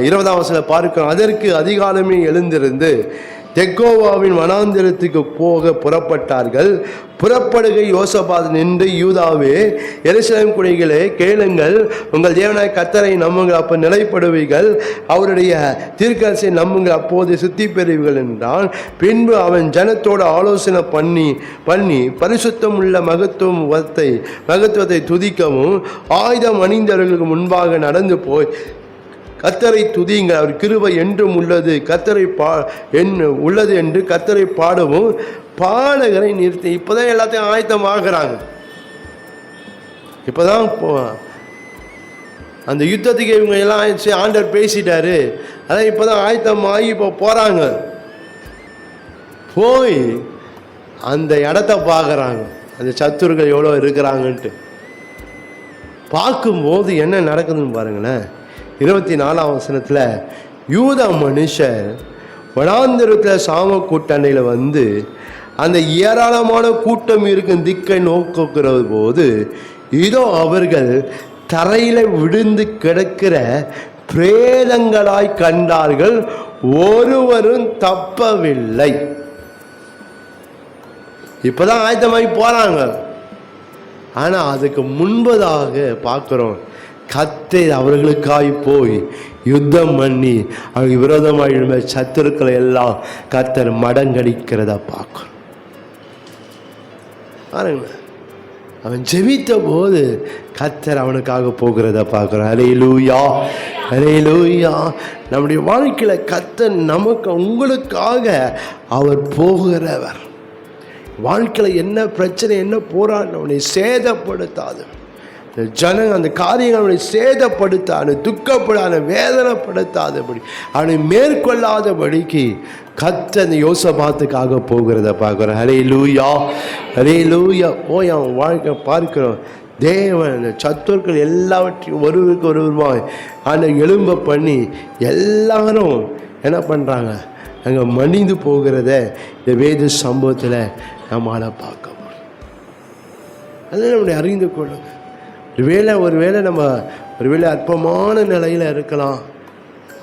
20ஆம் வசனத்தில் பார்க்கிறோம். அதற்கு அதிகாலமே எழுந்திருந்து தெக்கோவாவின் வனாந்திரத்துக்கு போக புறப்பட்டார்கள். புறப்படுகை யோசபாத் நின்று, யூதாவே எருசலேம் குடிகளே கேளுங்கள், உங்கள் தேவனாய் கர்த்தரை நம்புங்கள், அப்போ நிலைப்படுவீர்கள், அவருடைய தீர்க்கதரிசியை நம்புங்கள், அப்போது சுத்தி பெறுவீர்கள் என்றான். பின்பு அவன் ஜனத்தோடு ஆலோசனை பண்ணி பரிசுத்தம் உள்ள மகத்துவத்தை துதிக்கவும் ஆயுதம் அணிந்தவர்களுக்கு முன்பாக நடந்து போய் கர்த்தரை துதியுங்கள், அவர் கிருபை என்றும் உள்ளது, கர்த்தரை உள்ளது என்று கர்த்தரை பாடவும் பாடகரை நிறுத்தி. இப்போதான் எல்லாத்தையும் ஆயத்தமாகறாங்க. இப்போதான் அந்த யுத்தத்துக்கு இவங்க எல்லாம் ஆண்டவர் பேசிட்டாரு. அதான் இப்போதான் ஆயத்தமாகி இப்போ போகிறாங்க. போய் அந்த இடத்த பார்க்குறாங்க, அந்த சத்துருக்கள் எவ்வளோ இருக்கிறாங்கன்ட்டு. பார்க்கும்போது என்ன நடக்குதுன்னு பாருங்களேன். 24ஆம் வசனத்தில் யூத மனுஷர் வனாந்திரத்தில் சாம கூட்டண்டையில் வந்து அந்த ஏராளமான கூட்டம் இருக்கும் திக்கை நோக்குகிற போது இதோ அவர்கள் தரையில் விழுந்து கிடக்கிற பிரேதங்களாய் கண்டார்கள், ஒருவரும் தப்பவில்லை. இப்போதான் ஆயத்தமாகி போகிறாங்க. ஆனால் அதுக்கு முன்பதாக பார்க்குறோம், கர்த்தர் அவர்களுக்காய் போய் யுத்தம் பண்ணி அவருக்கு விரோதமாக எழுந்த சத்துருக்களை எல்லாம் கர்த்தர் மடங்கடிக்கிறத பார்க்கணும். பாருங்க, அவன் ஜெபித்த போது கர்த்தர் அவனுக்காக போகிறத பார்க்குறோம். அல்லேலூயா, அல்லேலூயா. நம்முடைய வாழ்க்கையில் கர்த்தர் நமக்கு உங்களுக்காக அவர் போகிறவர். வாழ்க்கையில் என்ன பிரச்சனை, என்ன போராட்டம், அவனை சேதப்படுத்தாது. அந்த காரியங்கள் அவனை சேதப்படுத்தாது, துக்கப்படாத, வேதனைப்படுத்தாதபடி, அவனை மேற்கொள்ளாதபடிக்கு கர்த்தர் அந்த யோசபாத்துக்காக போகிறத பார்க்குறோம். அல்லேலூயா, அல்லேலூயா. போய் அவன் வாழ்க்கை பார்க்கிறோம். தேவன் அந்த சத்துருக்கள் எல்லாவற்றையும் ஒருவருக்கு ஒருவருமாய் அந்த எலும்ப பண்ணி எல்லாரும் என்ன பண்ணுறாங்க, அங்கே மடிந்து போகிறத இந்த வேத சம்பவத்தில் நம்மளால் பார்க்க முடியும். அதை நம்முடைய அறிந்து கொள்ளுங்க. ஒருவேளை நம்ம அற்பமான நிலையில் இருக்கலாம்.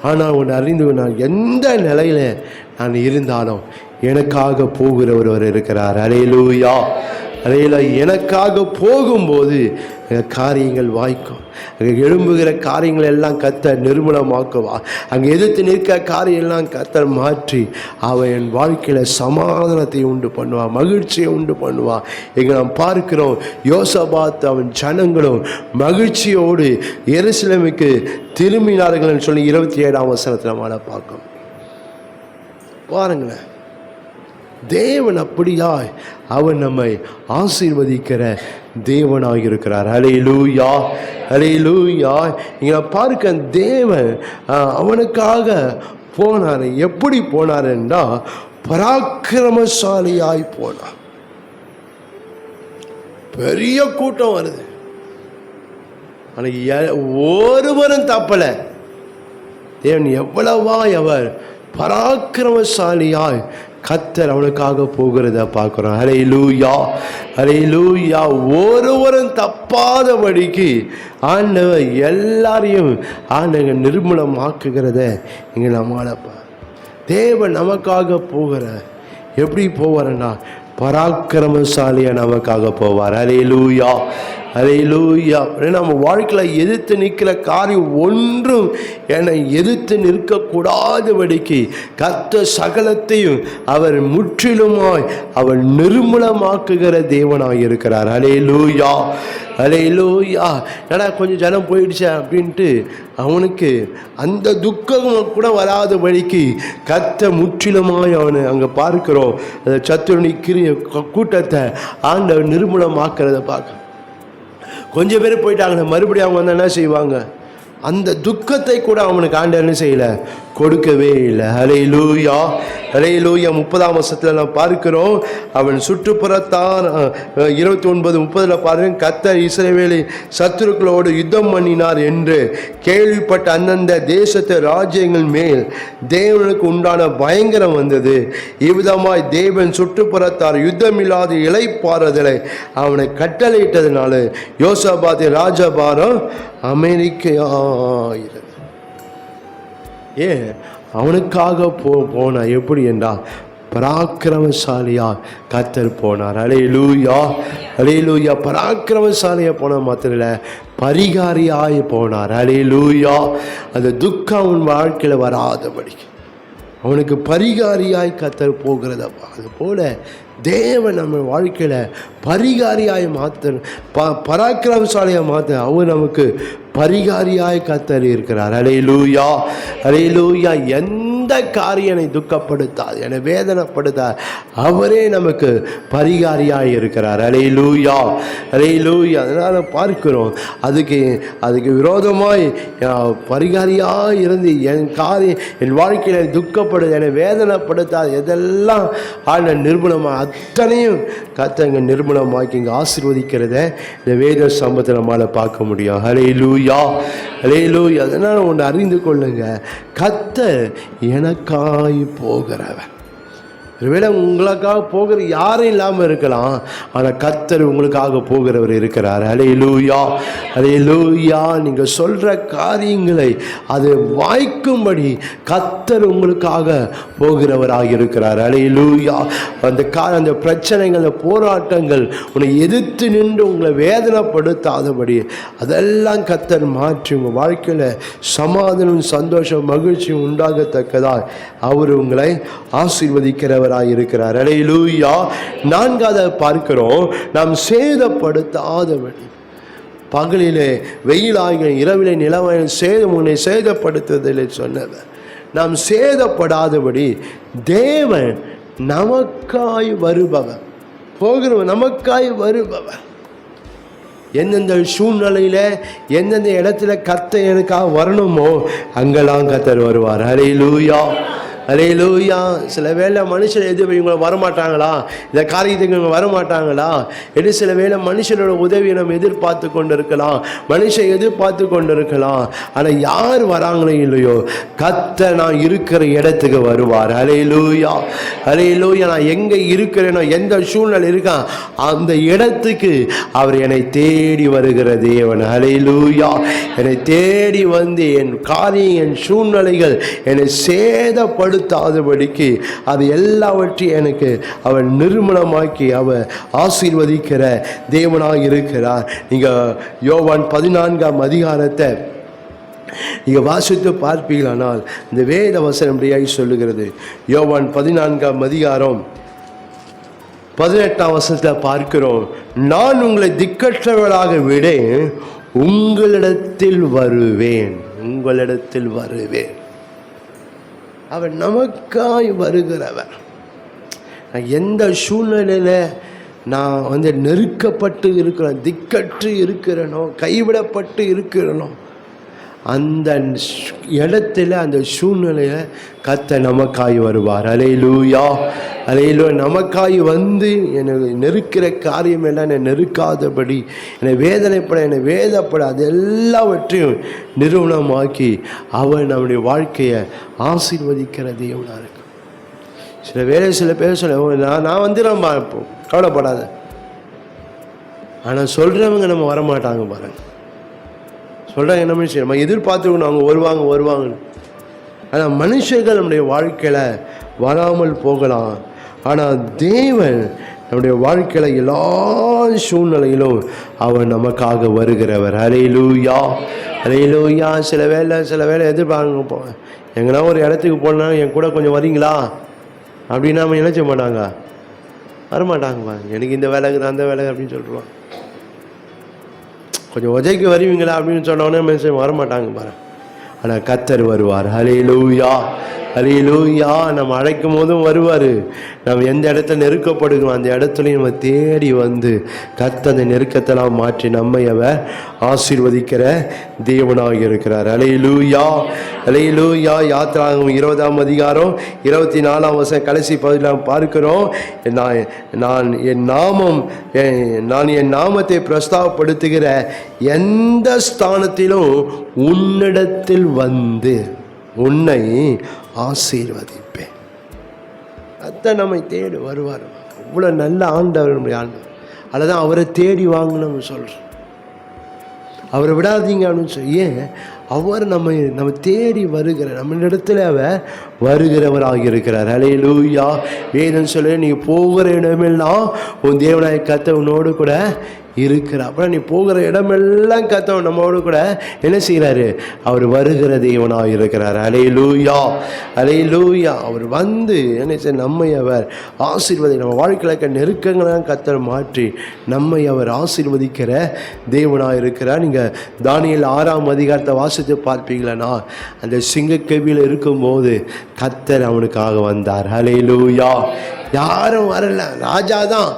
ஆனால் ஒன்று அறிந்து நான் எந்த நிலையில் நான் இருந்தாலும் எனக்காக போகிற ஒருவர் இருக்கிறார். அல்லேலூயா, அலையில எனக்காக போகும்போது காரியங்கள் வாய்க்கும். அங்கே எழும்புகிற காரியங்கள் எல்லாம் கர்த்தர் நிர்மூலமாக்குவா. அங்கே எதிர்த்து நிற்க காரியம் எல்லாம் கர்த்தர் மாற்றி அவன் என் வாழ்க்கையில் சமாதானத்தை உண்டு பண்ணுவான், மகிழ்ச்சியை உண்டு பண்ணுவான். இங்கே நாம் பார்க்கிறோம், யோசபாத் அவன் ஜனங்களும் மகிழ்ச்சியோடு எருசலேமுக்கு திரும்பினார்கள் சொல்லி 27ஆம் வசனத்தில் நம்மளால பார்க்கணும். பாருங்களேன், தேவன் அப்படியாய் அவன் நம்மை ஆசீர்வதிக்கிற தேவனாக இருக்கிறார். ஹல்லேலூயா, ஹல்லேலூயா. இங்கே பார்க்க தேவன் அவனுக்காக போனார். எப்படி போனார் என்றால் பராக்கிரமசாலியாய் போனார். பெரிய கூட்டம் வருது, ஆனால் ஒருவரும் தப்பலை. தேவன் எவ்வளவாய் அவர் பராக்கிரமசாலியாய் கர்த்தர் அவனுக்காக போகிறத பார்க்குறோம். ஹல்லேலூயா, ஹல்லேலூயா. ஒருவரும் தப்பாதபடிக்கு ஆண்டவர் எல்லாரையும் ஆண்டவர் நிர்மூலமாக்குகிறத இங்கே நம்மளால தேவன் நமக்காக போகிற எப்படி போவார்னா பராக்கிரமசாலியாக நமக்காக போவார். ஹல்லேலூயா, ஹல்லேலூயா. நம்ம வாழ்க்கையில் எதிர்த்து நிற்கிற காரியம் ஒன்றும் என்னை எதிர்த்து நிற்கக்கூடாதபடிக்கு கர்த்தர் சகலத்தையும் அவர் முற்றிலுமாய் அவர் நிர்மூலமாக்குகிற தேவனாக இருக்கிறார். ஹல்லேலூயா, ஹல்லேலூயா. ஏன்னா கொஞ்சம் ஜனம் போயிடுச்சு அப்படின்ட்டு அவனுக்கு அந்த துக்கம் கூட வராதபடிக்கு கர்த்தர் முற்றிலுமாய் அவனை அங்கே பார்க்கிறோம். அந்த சத்துருணி கூட்டத்தை ஆண்டவர் நிர்மூலமாக்குறத பார்க்க கொஞ்சம் பேர் போயிட்டாங்க. மறுபடியும் அவங்க வந்து என்ன செய்வாங்க, அந்த துக்கத்தை கூட அவனுக்கு ஆண்டவர் என்ன செய்யலை, கொடுக்கவே இல்லை. ஹல்லேலூயா, ஹல்லேலூயா. 30ஆம் வசனத்தில் நாம் பார்க்கிறோம், அவன் சுற்றுப்புறத்தார் 29:30 பாருங்க, கர்த்தர் இஸ்ரவேலின் சத்துருக்களோடு யுத்தம் பண்ணினார் என்று கேள்விப்பட்ட அந்தந்த தேசத்து ராஜ்யங்கள் மேல் தேவனுக்கு உண்டான பயங்கரம் வந்தது. இவ்விதமாய் தேவன் சுற்றுப்புறத்தார் யுத்தமில்லாத இளைப்பாறுதலை அவனை கட்டளையிட்டதுனால யோசபாத்தின் ராஜபாரம் அமெரிக்கையாயிரு. ஏன் அவனுக்காக போனா எப்படி என்றால் பராக்கிரமசாலியா கர்த்தர் போனார். ஹல்லேலூயா, ஹல்லேலூயா. பராக்கிரமசாலியா போன மாத்திரம் இல்லை, பரிகாரியாய் போனார். ஹல்லேலூயா. அந்த துக்கம் அவன் வாழ்க்கையில் வராதபடி அவனுக்கு பரிகாரியாய் கர்த்தர் போகிறதப்பா. அது போல தேவன் நம்ம வாழ்க்கையில் பரிகாரியாய் மாற்ற பராக்கிரமசாலியாக மாற்ற அவர் நமக்கு பரிகாரியாய் கர்த்தர் இருக்கிறார். ஹல்லேலூயா, ஹல்லேலூயா. எந்த காரியனை துக்கப்படுத்தாது, என்னை வேதனைப்படுத்தாது, அவரே நமக்கு பரிகாரியாய் இருக்கிறார். ஹல்லேலூயா, ஹல்லேலூயா. அதனால் பார்க்கிறோம், அதுக்கு விரோதமாய் பரிகாரியாக இருந்து என் வாழ்க்கையில் துக்கப்படுது, என்னை வேதனைப்படுத்தாது, எதெல்லாம் ஆழ்ந்த நிர்மூலமாக அத்தனையும் கர்த்தங்க நிர்மூலமாக்கி இங்கே ஆசீர்வதிக்கிறத இந்த வேத சம்பவத்தை நம்மளால் பார்க்க முடியும். ஹல்லேலூயா, ஹல்லேலூயா. அதனால் ஒன்று அறிந்து கொள்ளுங்க, கர்த்தர் எனக்காய் போகிறவன். ஒருவேளை உங்களுக்காக போகிற யாரும் இல்லாமல் இருக்கலாம், ஆனால் கர்த்தர் உங்களுக்காக போகிறவர் இருக்கிறார். ஹல்லேலூயா, ஹல்லேலூயா. நீங்கள் சொல்கிற காரியங்களை அது வாய்க்கும்படி கர்த்தர் உங்களுக்காக போகிறவராக இருக்கிறார். ஹல்லேலூயா. அந்த பிரச்சனைகள், அந்த போராட்டங்கள் உன்னை எதிர்த்து நின்று உங்களை வேதனைப்படுத்தாதபடி அதெல்லாம் கர்த்தர் மாற்றி உங்கள் வாழ்க்கையில் சமாதானம், சந்தோஷம், மகிழ்ச்சியும் உண்டாகத்தக்கதாய் அவர் உங்களை ஆசீர்வதிக்கிறவர் இருக்கிறார். ஹல்லேலூயா. 4வது பார்க்கிறோம், நாம் சேதப்படுத்தாதபடி. பகலிலே வெயிலாக இரவிலே நிலவன் உன்னை சேதப்படுத்துவதில்லை சொன்னவர். நாம் சேதப்படாதபடி தேவன் நமக்காய் வருபவர், போகிறவன் நமக்காய் வருபவர். எந்தெந்த சூழ்நிலையில் எந்தெந்த இடத்துல கர்த்தர் எனக்காக வரணுமோ அங்கெல்லாம் கர்த்தர் வருவார். ஹல்லேலூயா, ஹல்லேலூயா. சில வேளை மனுஷன் இவங்க வரமாட்டாங்களா, இந்த காரியத்துக்கு இவங்க வரமாட்டாங்களா என்று சில வேளை மனுஷனோட உதவியை நம்ம எதிர்பார்த்து கொண்டு இருக்கலாம், மனுஷன் எதிர்பார்த்து கொண்டு இருக்கலாம். ஆனால் யார் வராங்களோ இல்லையோ கர்த்தர் நான் இருக்கிற இடத்துக்கு வருவார். ஹல்லேலூயா, ஹல்லேலூயா. நான் எங்கே இருக்கிறேனோ, எந்த சூழ்நிலை இருக்கான் அந்த இடத்துக்கு அவர் என்னை தேடி வருகிற தேவன். ஹல்லேலூயா. என்னை தேடி வந்து என் காரியம், என் சூழ்நிலைகள் என்னை சேதப்படு சேதப்படுத்தாதபடிக்கு அது எல்லாவற்றையும் எனக்கு அவர் நிர்மூலமாக்கி அவர் ஆசீர்வதிக்கிற தேவனாக இருக்கிறார். நீங்கள் யோவான் 14ஆம் அதிகாரத்தை நீங்கள் வாசித்து பார்ப்பீர்களானால் இந்த வேத வசனம் இப்படியாய் சொல்லுகிறது. யோவான் 14ஆம் அதிகாரம் 18ஆம் வசனத்தில் பார்க்கிறோம், நான் உங்களை திக்கற்றவர்களாக விடேன், உங்களிடத்தில் வருவேன். உங்களிடத்தில் வருவேன். அவர் நமக்காய் வருகிறவர். எந்த சூழ்நிலையில் நான் நெருக்கப்பட்டு இருக்கிறேன், திக்கற்று இருக்கிறேனோ, கைவிடப்பட்டு இருக்கிறேனோ, அந்த இடத்துல அந்த சூழ்நிலையை கர்த்தர் நமக்காய் வருவார். அல்லேலூயா, அல்லேலூயா. நமக்காய் வந்து என்னை நெருக்கிற காரியம் எல்லாம் என்னை நெருக்காதபடி, என்னை வேதப்பட அது எல்லாவற்றையும் நிறுவனமாக்கி அவர் நம்முடைய வாழ்க்கையை ஆசீர்வதிக்கிற தேவனாக இருக்கு. சில பேர் சொல்ல நான் வந்துடுறேன் பார்ப்போம், கவலைப்படாத. ஆனால் சொல்கிறவங்க நம்ம வரமாட்டாங்க பாருங்க. சொல்கிறாங்க என்ன மனுஷன், நம்ம எதிர்பார்த்துக்கணும் அவங்க வருவாங்கன்னு. ஆனால் மனுஷர்கள் நம்முடைய வாழ்க்கையில் வராமல் போகலாம். ஆனால் தேவன் நம்முடைய வாழ்க்கையில் எல்லா சூழ்நிலையிலும் அவர் நமக்காக வருகிறவர். அல்லேலூயா, அல்லேலூயா. சில வேளை எதிர்பார்க்க போவேன், எங்கன்னா ஒரு இடத்துக்கு போனால் என் கூட கொஞ்சம் வரீங்களா அப்படின்னா நம்ம என்ன செய்ய மாட்டாங்க, வரமாட்டாங்கப்பா. எனக்கு இந்த வேலைக்கு அந்த வேலை அப்படின்னு சொல்லிடுவான். கொஞ்சம் உதவிக்கு வருவீங்களா அப்படின்னு சொன்னோன்னே மனுஷன் வரமாட்டாங்க பாரு. ஆனால் கர்த்தர் வருவார். அல்லேலூயா, அல்லேலூயா. நம்ம அழைக்கும் போதும் வருவார். நம்ம எந்த இடத்துல நெருக்கப்படுகிறோம் அந்த இடத்துலையும் நம்ம தேடி வந்து கர்த்தர் அந்த நெருக்கத்தெல்லாம் மாற்றி நம்மை அவர் ஆசீர்வதிக்கிற தேவனாக இருக்கிறார். அல்லேலூயா, அல்லேலூயா. யாத்திராகமம் 20ஆம் அதிகாரம் 24ஆம் வசனம் கடைசி பகுதியில் பார்க்கிறோம், நான் என் நாமத்தை பிரஸ்தாபப்படுத்துகிற எந்த ஸ்தானத்திலும் உன்னிடத்தில் வந்து உன்னை ஆசீர்வதிப்பேன். அதான் நம்மை தேடி வருவார். அவ்வளோ நல்ல ஆண்டவர் நம்முடைய ஆண்டவர். அதுதான் அவரை தேடி வாங்கணும்னு சொல்கிறோம். அவரை விடாதீங்க அப்படின்னு சொல்லி, ஏன் அவர் நம்ம தேடி வருகிற நம்மளிடத்தில் அவர் வருகிறவராக இருக்கிறார். அல்லேலூயா. வேதம் சொல்ல, நீ போகிற இடமெல்லாம் உன் தேவனாய கர்த்தர் உன்னோடு கூட இருக்கிறார். அப்புறம் நீ போகிற இடமெல்லாம் கர்த்தர் நம்மோடு கூட என்ன செய்கிறாரு, அவர் வருகிற தேவனாக இருக்கிறார். அல்லேலூயா, அல்லேலூயா. அவர் வந்து என்ன செய்ய, நம்மை அவர் ஆசீர்வதி, நம்ம வாழ்க்கையில் இருக்க நெருக்கங்களாம் கர்த்தர் மாற்றி நம்மை அவர் ஆசீர்வதிக்கிற தேவனாக இருக்கிறார். நீங்கள் தானியேல் 6ஆம் அதிகாரத்தை வாசித்து பார்ப்பீங்களா, அந்த சிங்கக்கவியில் இருக்கும்போது கர்த்தர் அவனுக்காக வந்தார். அல்லேலூயா. யாரும் வரல, ராஜா தான்.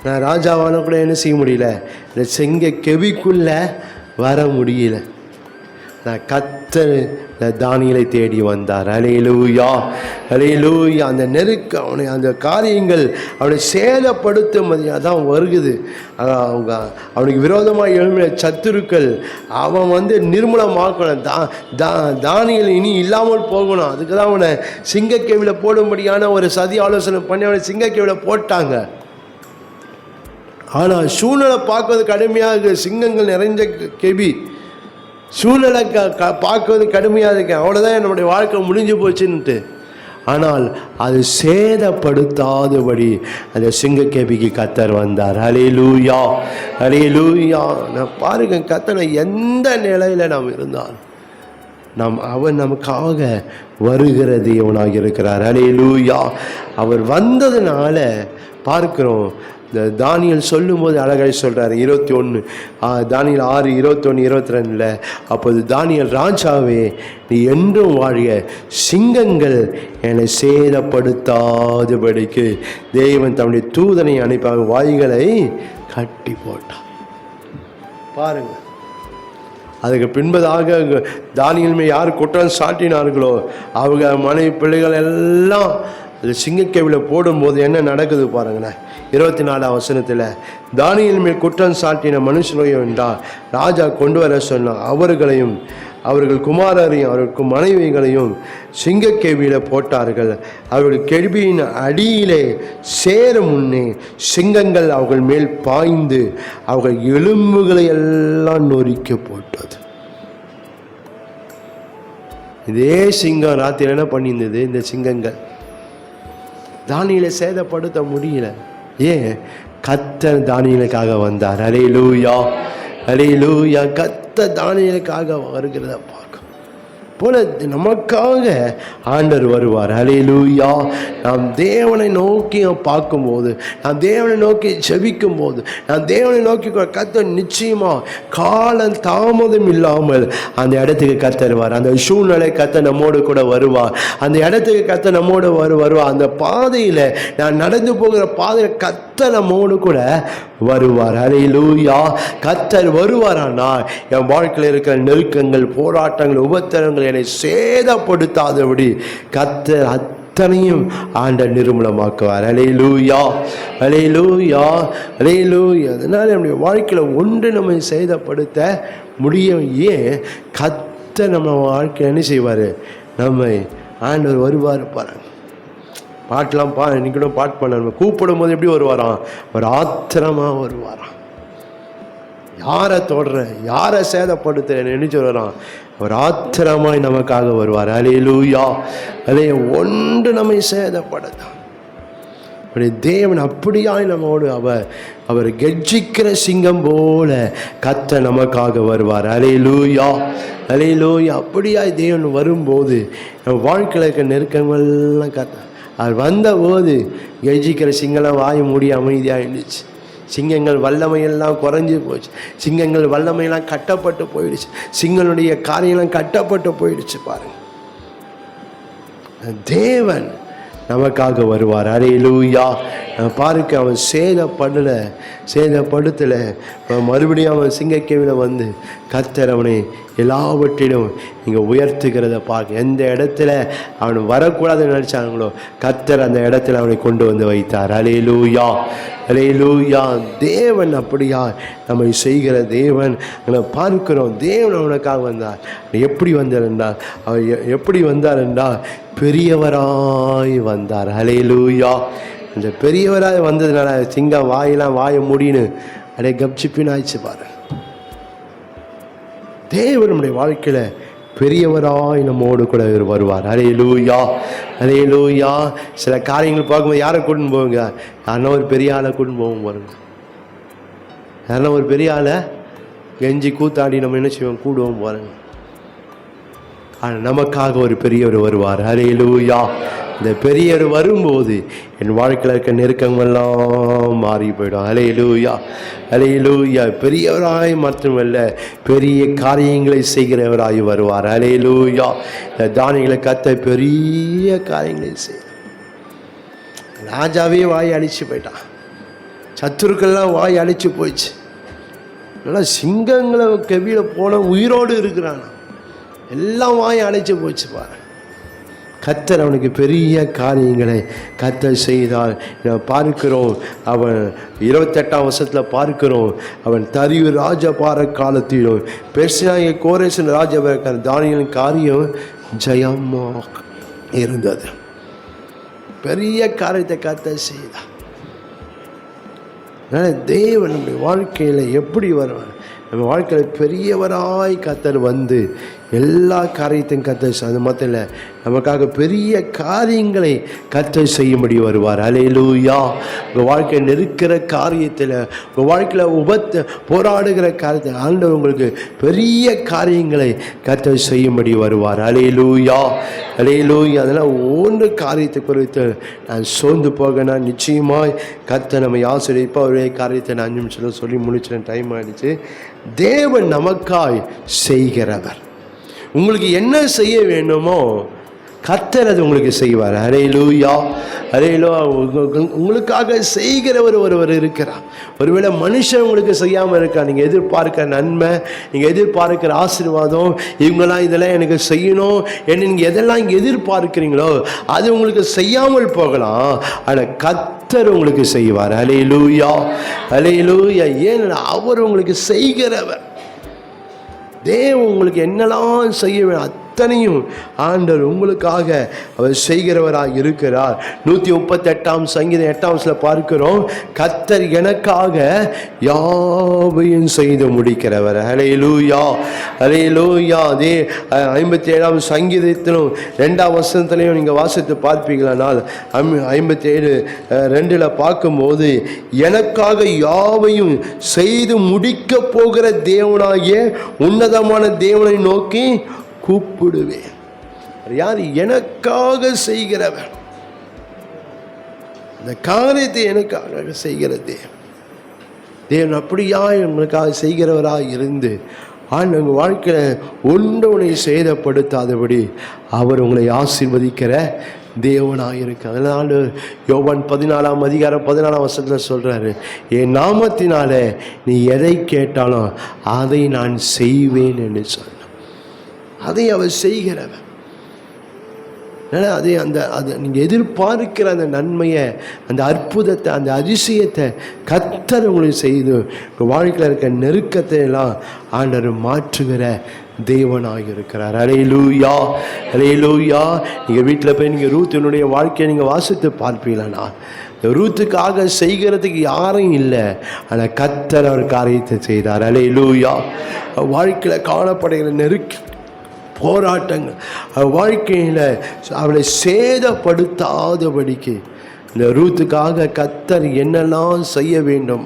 நான் ராஜாவான கூட என்ன செய்ய முடியல, இந்த செங்க கெவிக்குள்ளே வர முடியல. நான் கர்த்தர் தானியேலை தேடி வந்தார். அல்லேலூயா, அல்லேலூயா. அந்த நெருக்கம் அவனை, அந்த காரியங்கள் அவனை சேதப்படுத்தும் அதான் வருகுது. அவனுக்கு விரோதமாக எழும்பின சத்துருக்கள் அவன் நிர்மூலமாக்கணும். தானியேல் இனி இல்லாமல் போகணும். அதுக்கு தான் அவனை சிங்கக்கேவியில் போடும்படியான ஒரு சதி ஆலோசனை பண்ணி அவனை சிங்கக்கேவியில் போட்டாங்க. ஆனால் சூழ்நிலை பார்க்கறது கடுமையாக இருக்குது. சிங்கங்கள் நிறைஞ்ச கெபி, சூழ்நிலை பார்க்கறது கடுமையாக இருக்கு. அவ்வளோதான் நம்முடைய வாழ்க்கை முடிஞ்சு போச்சுன்ட்டு. ஆனால் அது சேதப்படுத்தாதபடி அந்த சிங்கக்கேபிக்கு கர்த்தர் வந்தார். அல்லேலூயா, அல்லேலூயா. நான் பாருங்க, கர்த்தர் எந்த நிலையில் நாம் இருந்தாலும் அவர் நமக்காக வருகிற தேவனாக இருக்கிறார். அல்லேலூயா. அவர் வந்ததுனால பார்க்கிறோம். இந்த தானியேல் சொல்லும்போது அழகாய் சொல்கிறார். 21 தானியேல் 6, 21, 22 அப்போது தானியேல், ராஜாவே நீ என்றும் வாழிய, சிங்கங்கள் என்னை சேதப்படுத்தாதபடிக்கு தேவன் தம்முடைய தூதனை அனுப்பி வாய்களை கட்டி போட்டார். பாருங்க, அதுக்கு பின்பதாக தானியேல் மேல் யார் குற்றம் சாட்டினார்களோ அவங்க மனைவி பிள்ளைகள் எல்லாம் அது சிங்கக்கேவியில் போடும்போது என்ன நடக்குது பாருங்களேன். 24ஆம் வசனத்தில், தானியேல் மேல் குற்றம் சாட்டின மனுஷனையும் என்றால் ராஜா கொண்டு வர சொன்னார். அவர்களையும் அவர்கள் குமாரரையும் அவர்களுக்கு மனைவிகளையும் சிங்கக்கேவியில் போட்டார்கள். அவர்கள் கெபியின் அடியிலே சேரும் முன்னே சிங்கங்கள் அவர்கள் மேல் பாய்ந்து அவர்கள் எலும்புகளை எல்லாம் நொறுக்க போட்டது. இதே சிங்கம் ராத்திரி என்ன பண்ணியிருந்தது? இந்த சிங்கங்கள் தானியேலை சேதப்படுத்த முடியல. ஏன்? கர்த்தர் தானியேலுக்காக வந்தார். அல்லேலூயா, அல்லேலூயா. கர்த்தர் தானியேலுக்காக வருகிறத பார்க்கும் போல நமக்காக ஆண்டவர் வருவார். அல்லேலூயா. நாம் தேவனை நோக்கி பார்க்கும்போது, நாம் தேவனை நோக்கி ஜெபிக்கும் போது, நாம் தேவனை நோக்கி கர்த்தர் நிச்சயமா காலம் தாமதம் இல்லாமல் அந்த இடத்துக்கு கர்த்தர் வருவார். அந்த சூழ்நிலை கர்த்தர் நம்மோடு கூட வருவார். அந்த இடத்துக்கு கர்த்தர் நம்மோடு வருவார். அந்த பாதையில் நான் நடந்து போகிற பாதையில் கர்த்தர் நம்மோடு கூட வருவார். அல்லேலூயா. கர்த்தர் வருவாரானால் என் வாழ்க்கையில் இருக்கிற நெருக்கங்கள், போராட்டங்கள், உபத்திரங்கள் என்னை சேதப்படுத்தாதபடி கர்த்தர் அத்தனையும் ஆண்டவர் நிர்மூலமாக்குவார். அல்லேலூயா, அல்லேலூயா, அல்லேலூயா. அதனால நம்முடைய வாழ்க்கையில் ஒன்று நம்ம சேதப்படுத்த முடியும். ஏன்? கர்த்தர் நம்ம வாழ்க்கையில் என்ன செய்வார்? நம்மை ஆண்டவர் வருவார். பாருங்க, பாட்டெலாம் இன்னைக்கு கூட பாட்டு பண்ண, நம்ம கூப்பிடும் போது எப்படி வருவாராம்? ஒரு ஆத்திரமாக வருவாராம். யாரை தொடுறேன், யாரை சேதப்படுத்துறேன் நினைச்சு வருவாராம். ஒரு ஆத்திரமாய் நமக்காக வருவார். அல்லேலூயா. அதே ஒன்று நம்மை சேதப்படுத்தான். அப்படி தேவன் அப்படியாய் நம்மோடு அவர் கெர்ச்சிக்கிற சிங்கம் போல கர்த்தர் நமக்காக வருவார். அல்லேலூயா, அல்லேலூயா. அப்படியாய் தேவன் வரும்போது நம்ம வாழ்க்கையில் இருக்க நெருக்கங்கள்லாம் அவர் வந்தபோது கெர்ச்சிக்கிற சிங்கம்லாம் வாய மூடி அமைதியாக இருந்துச்சு. சிங்கங்கள் வல்லமையெல்லாம் குறைஞ்சி போச்சு. சிங்கங்கள் வல்லமையெல்லாம் கட்டப்பட்டு போயிடுச்சு. சிங்கனுடைய காரியெல்லாம் கட்டப்பட்டு போயிடுச்சு. பாருங்க, தேவன் நமக்காக வருவார். அல்லேலூயா. பாருங்க, அவன் சேதப்படுத்தலை. மறுபடியும் அவன் சிங்கக்கேவியில் வந்து கர்த்தர் அவனை எல்லாவற்றிலும் இங்கே உயர்த்துகிறத பார்க்க. எந்த இடத்துல அவன் வரக்கூடாதுன்னு நினச்சாங்களோ கர்த்தர் அந்த இடத்துல அவனை கொண்டு வந்து வைத்தார். அல்லேலூயா, அல்லேலூயா. தேவன் அப்படியா நம்மை செய்கிற தேவன் பார்க்கிறோம். தேவன் அவனுக்காக வந்தார். எப்படி வந்தார் என்றால், அவர் எப்படி வந்தார் என்றால் பெரியவராய் வந்தார். அல்லேலூயா. அந்த பெரியவராய் வந்ததுனால சிங்கம் வாயை மூடின்னு அப்படியே கப்சிப்பின்னு ஆயிடுச்சு. பாரு, தேவன் நம்முடைய வாழ்க்கையில் பெரியவராய் நம்மோடு கூட வருவார். அல்லேலூயா, அல்லேலூயா. சில காரியங்கள் பார்க்கும்போது யாரை கூட்டின்னு போவீங்க? யாருன்னா ஒரு பெரிய ஆளை கூட்டின்னு போவோம். பாருங்க, யாருன்னா ஒரு பெரிய ஆளை கெஞ்சி கூத்தாடி நம்ம என்ன செய்வோம்? கூடுவோம். பாருங்க, ஆனால் நமக்காக ஒரு பெரியவர் வருவார். அல்லேலூயா. இந்த பெரியவர் வரும்போது என் வாழ்க்கையில் இருக்க நெருக்கங்கள்லாம் மாறி போயிடும். அல்லேலூயா, அல்லேலூயா. பெரியவராய் மட்டுமல்ல, பெரிய காரியங்களை செய்கிறவராய் வருவார். அல்லேலூயா. இந்த தானியங்களை கத்த பெரிய காரியங்களை செய்ய. ராஜாவே வாய் அழிச்சு போயிட்டான். சத்துருக்கள்லாம் வாய் அழிச்சு போயிடுச்சு. நல்லா சிங்கங்களை கவியில் போன உயிரோடு இருக்கிறான். எல்லாம் வாய் அழைச்சி போச்சு. பாரு, கர்த்தர் அவனுக்கு பெரிய காரியங்களை கர்த்தர் செய்தார். பார்க்கிறோம், அவன் 28ஆம் வருஷத்தில் பார்க்கிறோம், அவன் தரியு ராஜபார காலத்திலும் பெர்சியா கோரேசன் ராஜபார தானியலின் காரியம் ஜெயமாக இருந்தது. பெரிய காரியத்தை கர்த்தர் செய்தார். அதனால் தேவன் நம்முடைய வாழ்க்கையில் எப்படி வருவார்? நம்ம வாழ்க்கையில் பெரியவராய் கர்த்தர் வந்து எல்லா காரியத்தையும் கர்த்தர், அது மட்டும் இல்லை, நமக்காக பெரிய காரியங்களை கர்த்தர் செய்யும்படி வருவார். அல்லேலூயா. உங்கள் வாழ்க்கையில் நெருக்கிற காரியத்தில், உங்கள் வாழ்க்கையில் போராடுகிற காரியத்தில் ஆண்டவர் உங்களுக்கு பெரிய காரியங்களை கர்த்தர் செய்யும்படி வருவார். அல்லேலூயா, அல்லேலூயா. அதெல்லாம் ஒன்று காரியத்தை குறித்து நான் சோர்ந்து போகனா நிச்சயமாய் கர்த்தர் நம்மை ஆசீர்வதிப்பார். ஒரே காரியத்தை நான் 5 நிமிஷத்தில் சொல்லி முடிச்சிட்டேன், டைம் ஆகிடுச்சு. தேவன் நமக்காய் செய்கிறவர். உங்களுக்கு என்ன செய்ய வேண்டுமோ கர்த்தர் அது உங்களுக்கு செய்வார். அல்லேலூயா, அல்லேலூயா. உங்களுக்காக செய்கிறவர் ஒருவர் இருக்கிறார். ஒருவேளை மனுஷன் உங்களுக்கு செய்யாமல் இருக்கா, நீங்கள் எதிர்பார்க்கிற நன்மை, நீங்கள் எதிர்பார்க்கிற ஆசீர்வாதம், இவங்கெல்லாம் இதெல்லாம் எனக்கு செய்யணும் என்ன நீங்கள் எதெல்லாம் இங்கே எதிர்பார்க்கிறீங்களோ அது உங்களுக்கு செய்யாமல் போகலாம். ஆனால் கர்த்தர் உங்களுக்கு செய்வார். அல்லேலூயா, அல்லேலூயா. ஏன்னா அவர் உங்களுக்கு செய்கிறவர். தேவன் உங்களுக்கு என்னெல்லாம் செய்ய வேணும் அத்தனையும் ஆண்டவர் உங்களுக்காக அவர் செய்கிறவராக இருக்கிறார். 138 சங்கீதம் 8 பார்க்கிறோம், கர்த்தர் எனக்காக யாவையும் செய்து முடிக்கிறவர். ஹல்லேலூயா, ஹல்லேலூயா. அதே 57 சங்கீதத்திலும் 2 நீங்கள் வாசித்து பார்ப்பீங்களானால் 57:2 பார்க்கும்போது, எனக்காக யாவையும் செய்து முடிக்க போகிற தேவனாகிய உன்னதமான தேவனை நோக்கி கூப்பிடுவேன். யார்? எனக்காக செய்கிறவர். இந்த காரியத்தை எனக்காக செய்கிறது தேவன். அப்படியா உங்களுக்காக செய்கிறவராக இருந்து உங்கள் வாழ்க்கையில் ஒன்றை சேதப்படுத்தாதபடி அவர் உங்களை ஆசீர்வதிக்கிற தேவனாக இருக்கு. அதனால யோவான் 14:14 சொல்றாரு, என் நாமத்தினாலே நீ எதை கேட்டாலும் அதை நான் செய்வேன் என்று சொன்னார். அதை அவர் செய்கிறவர். அதே அது நீங்கள் எதிர்பார்க்கிற அந்த நன்மையை, அந்த அற்புதத்தை, அந்த அதிசயத்தை கர்த்தர் உங்களுக்கு செய்து உங்கள் வாழ்க்கையில் இருக்க நெருக்கத்தை எல்லாம் ஆண்டவர் மாற்றுகிற தேவனாக இருக்கிறார். ஹல்லேலூயா, ஹல்லேலூயா. நீங்கள் வீட்டில் போய் நீங்கள் ரூத்தினுடைய வாழ்க்கையை நீங்கள் வாசித்து பார்ப்பீங்களா? ரூத்துக்காக செய்கிறதுக்கு யாரும் இல்லை, ஆனால் கர்த்தர் அவர் காரியத்தை செய்தார். ஹல்லேலூயா. வாழ்க்கையில் காணப்படுகிற நெருக்க போராட்டங்கள் வாழ்க்கையில் அவளை சேதப்படுத்தாதபடிக்கு இந்த ரூத்துக்காக கர்த்தர் என்னெல்லாம் செய்ய வேண்டும்,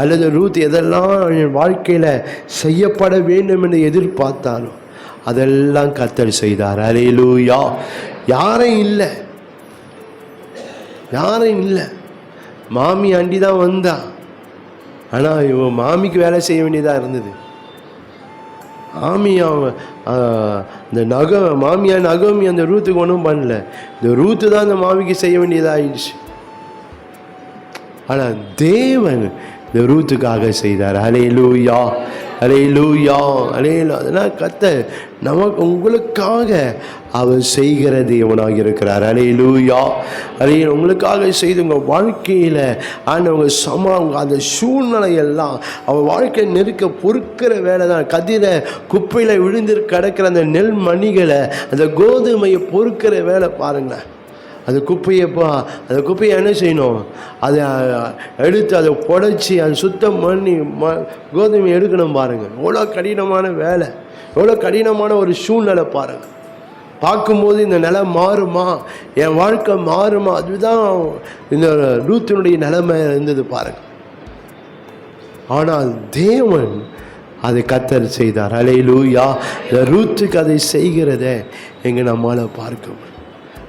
அல்லது ரூத் எதெல்லாம் வாழ்க்கையில் செய்யப்பட வேண்டும் என்று எதிர்பார்த்தாலும் அதெல்லாம் கர்த்தர் செய்தார். ஹல்லேலூயா. யாரும் இல்லை, யாரும் இல்லை. மாமி ஆண்டி தான் வந்தா, ஆனால் இவன் மாமிக்கு வேலை செய்ய வேண்டியதாக இருந்தது. இந்த மாமியார் நகோமி அந்த ரூத்துக்கு ஒன்றும் பண்ணல. இந்த ரூத்து தான் அந்த மாமிக்கு செய்ய வேண்டியதாகிடுச்சு. ஆனால் தேவன் இந்த ரூத்துக்காக செய்தார். ஹல்லேலூயா, ஹல்லேலூயா, ஹல்லேலூயா. அதனால் கர்த்தர் நமக்கு உங்களுக்காக அவர் செய்கிற தேவனாக இருக்கிறார். ஹல்லேலூயா, ஹல்லேலூயா. உங்களுக்காக செய்து உங்கள் வாழ்க்கையில் உங்கள் அந்த சூழ்நிலையெல்லாம் அவள் வாழ்க்கை நெருக்க பொறுக்கிற வேலை தான். கதிரை குப்பையில் விழுந்து கிடக்கிற அந்த நெல் மணிகளை, அந்த கோதுமையை பொறுக்கிற வேலை பாருங்களேன். அந்த குப்பையை என்ன செய்யணும்? அதை எடுத்து அதை புடைச்சி அதை சுத்தம் பண்ணி கோதுமை எடுக்கணும். பாருங்கள், எவ்வளோ கடினமான வேலை, எவ்வளோ கடினமான ஒரு சூழ்நிலை பாருங்கள். பார்க்கும்போது இந்த நிலை மாறுமா, என் வாழ்க்கை மாறுமா? அதுதான் இந்த ரூத்தினுடைய நிலைமை இருந்தது பாருங்கள். ஆனால் தேவன் அதை கர்த்தர் செய்தார். ஹல்லேலூயா. இந்த ரூத்துக்கு அதை செய்கிறத எங்கே நம்மளால் பார்க்க முடியும்.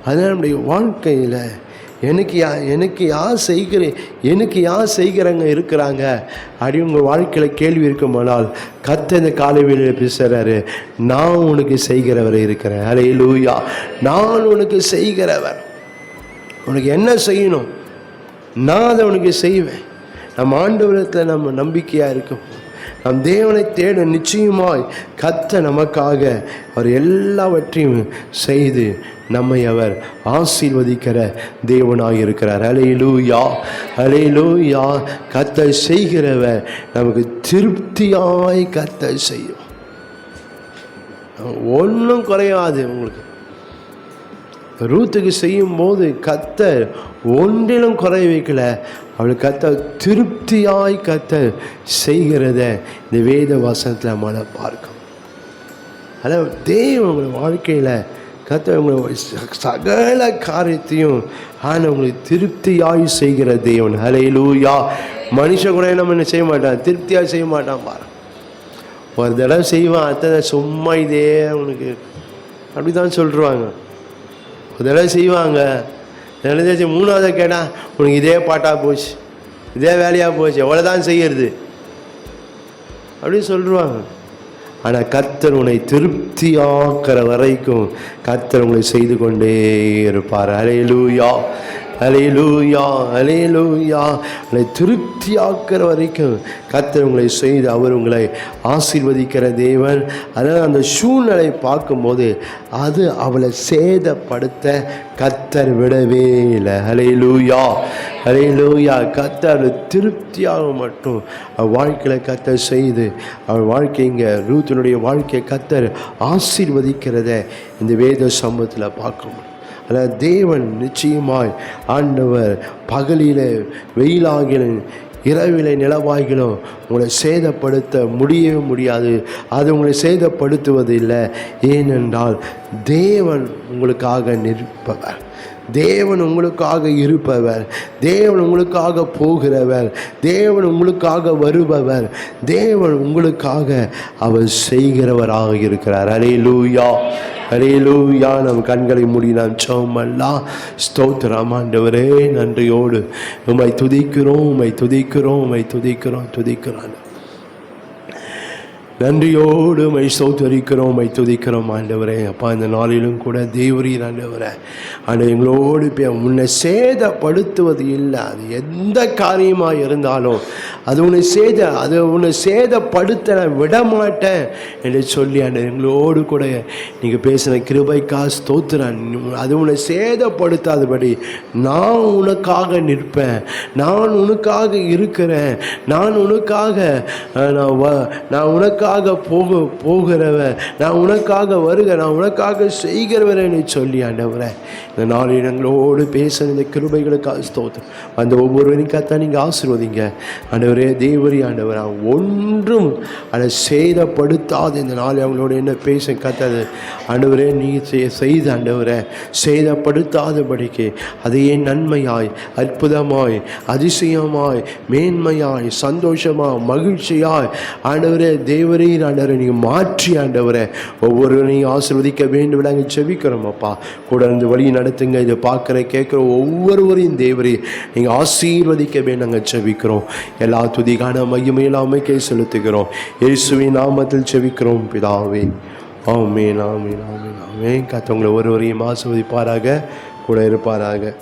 அதனால் நம்முடைய வாழ்க்கையில் எனக்கு யார் செய்கிறவங்க இருக்கிறாங்க அப்படி உங்கள் வாழ்க்கையில் கேள்வி இருக்குமானால் கர்த்தர் இந்த காலைவேளையில் பேசுகிறாரு, நான் உனக்கு செய்கிறவர் இருக்கிறேன். ஹல்லேலூயா. நான் உனக்கு செய்கிறவர். உனக்கு என்ன செய்யணும், நான் அதை உனக்கு செய்வேன். நம்ம ஆண்டவரத்தில் நம்ம நம்பிக்கையாக இருக்கும். நம் தேவனை தேட நிச்சயமாய் கர்த்தர் நமக்காக அவர் எல்லாவற்றையும் செய்து நம்மை அவர் ஆசீர்வதிக்கிற தேவனாக இருக்கிறார். ஹல்லேலூயா, ஹல்லேலூயா. கர்த்தர் செய்கிறவர் நமக்கு திருப்தியாய் கர்த்தர் செய்யும். ஒன்றும் குறையாது. உங்களுக்கு ரூத்துக்கு செய்யும் போது கர்த்தர் ஒன்றிலும் குறை வைக்கல. அவளுக்கு கர்த்தர் திருப்தியாய் கர்த்தர் செய்கிறத இந்த வேத வசனத்தில் நம்மளை பார்க்கும். அதாவது தேவன் உங்களை வாழ்க்கையில் கர்த்தர் உங்களை சகல காரியத்தையும் உங்களுக்கு திருப்தியாய் செய்கிற தேவன். ஹல்லேலூயா. மனுஷன் கூட நம்ம என்ன செய்ய மாட்டான், திருப்தியாக செய்ய மாட்டான். பாரு, ஒரு தடவை செய்வான், அத்தனை சும்மா இதே உனக்கு அப்படி தான் சொல்லிடுவாங்க. ஒரு தடவை செய்வாங்க, எழுதாச்சு, மூணாவது கேட்டால் உனக்கு இதே பாட்டாக போச்சு, இதே வேலையாக போச்சு, எவ்வளோதான் செய்யறது அப்படின்னு சொல்லிடுவாங்க. ஆனால் கர்த்தர் உன்னை திருப்தியாக்கிற வரைக்கும் கர்த்தர் உங்களை செய்து கொண்டே இருப்பார். ஹல்லேலூயா, அல்லேலூயா அல்லேலூயா. உங்களை திருப்தியாக்குற வரைக்கும் கர்த்தர் உங்களை செய்து அவர் உங்களை ஆசீர்வதிக்கிற தேவன். அதனால் அந்த சூழ்நிலை பார்க்கும்போது அது அவளை சேதப்படுத்த கர்த்தர் விடவே இல்லை. அல்லேலூயா அல்லேலூயா. கர்த்தர் திருப்தியாக மட்டும் அவள் வாழ்க்கையில் கர்த்தர் செய்து அவள் வாழ்க்கை இங்கே ரூத்தினுடைய வாழ்க்கையை கர்த்தர் ஆசீர்வதிக்கிறத இந்த வேத சம்பவத்தில் பார்க்க முடியும். அதில் தேவன் நிச்சயமாய் ஆண்டவர் பகலில் வெயிலாகிலும் இரவிலே நிலவாகிலும் உங்களை சேதப்படுத்த முடியவே முடியாது. அது உங்களை சேதப்படுத்துவது இல்லை. ஏனென்றால் தேவன் உங்களுக்காக நிற்பவர், தேவன் உங்களுக்காக இருப்பவர், தேவன் உங்களுக்காக போகிறவர், தேவன் உங்களுக்காக வருபவர், தேவன் உங்களுக்காக அவர் செய்கிறவராக இருக்கிறார். அல்லேலூயா அல்லேலூயா. நம் கண்களை மூடி நாம் ஜெபமெல்லாம் ஸ்தோத்திரம். ஆண்டவரே நன்றியோடு உம்மை துதிக்கிறோம், உம்மை துதிக்கிறோம், உம்மை துதிக்கிறோம், துதிக்கிறோம். நன்றியோடு உம்மை ஸ்தோத்திரிக்கிறோம், உம்மை துதிக்கிறோம் ஆண்டவரே. அப்பா இந்த நாளிலும் கூட தேவரீர் ஆண்டவரே எங்களோடு உன்னை சேதப்படுத்துவது இல்லை. அது எந்த காரியமாக இருந்தாலும் அது உன்னை சேதப்படுத்த நான் விடமாட்டேன் என்று சொல்லி எங்களோடு கூட நீங்கள் பேசின கிருபைக்கா ஸ்தோத்திரன். அது உன்னை சேதப்படுத்தாதபடி நான் உனக்காக நிற்பேன், நான் உனக்காக இருக்கிறேன், நான் உனக்காக நான் உனக்காக போகிறவன், நான் உனக்காக வருக, நான் உனக்காக செய்கிறவன் என்று சொல்லி ஆண்டவரே இந்த நாளில் எங்களோடு பேச இந்த கிருபைகளுக்காக ஸ்தோத்திரம். அந்த ஒவ்வொருவரையும் கர்த்தர் நீங்கள் ஆசீர்வதிங்க ஆண்டவரே. தேவரீ ஆண்டவரே ஒன்றும் அதை சேதப்படுத்தாது இந்த நாள் அவங்களோட என்ன பேச கத்தது ஆண்டவரே நீங்கள் செய்த ஆண்டவரே சேதப்படுத்தாதபடிக்கு அதையே நன்மையாய் அற்புதமாய் அதிசயமாய் மேன்மையாய் சந்தோஷமாய் மகிழ்ச்சியாய் ஆண்டவரே தேவரீர் ஆண்டவரை நீங்கள் மாற்றி ஆண்டவரை ஒவ்வொருவரையும் ஆசீர்வதிக்க வேண்டும். நாங்கள் செபிக்கிறோம் அப்பா. கூட இருந்து வழி நடத்துங்க. இதை பார்க்குற கேட்குற ஒவ்வொருவரையும் தேவரே நீங்கள் ஆசீர்வதிக்க வேண்டும். நாங்கள் செபிக்கிறோம். எல்லா துதிகான மகிமையிலாமைக்கே செலுத்துகிறோம். இயேசுவின் நாமத்தில் செபிக்கிறோம் பிதாவே. ஆமென் ஆமென் ஆமென் ஆமென். கர்த்தர் உங்களை ஒருவரையும் ஆசீர்வதிப்பாராக, கூட இருப்பாராக.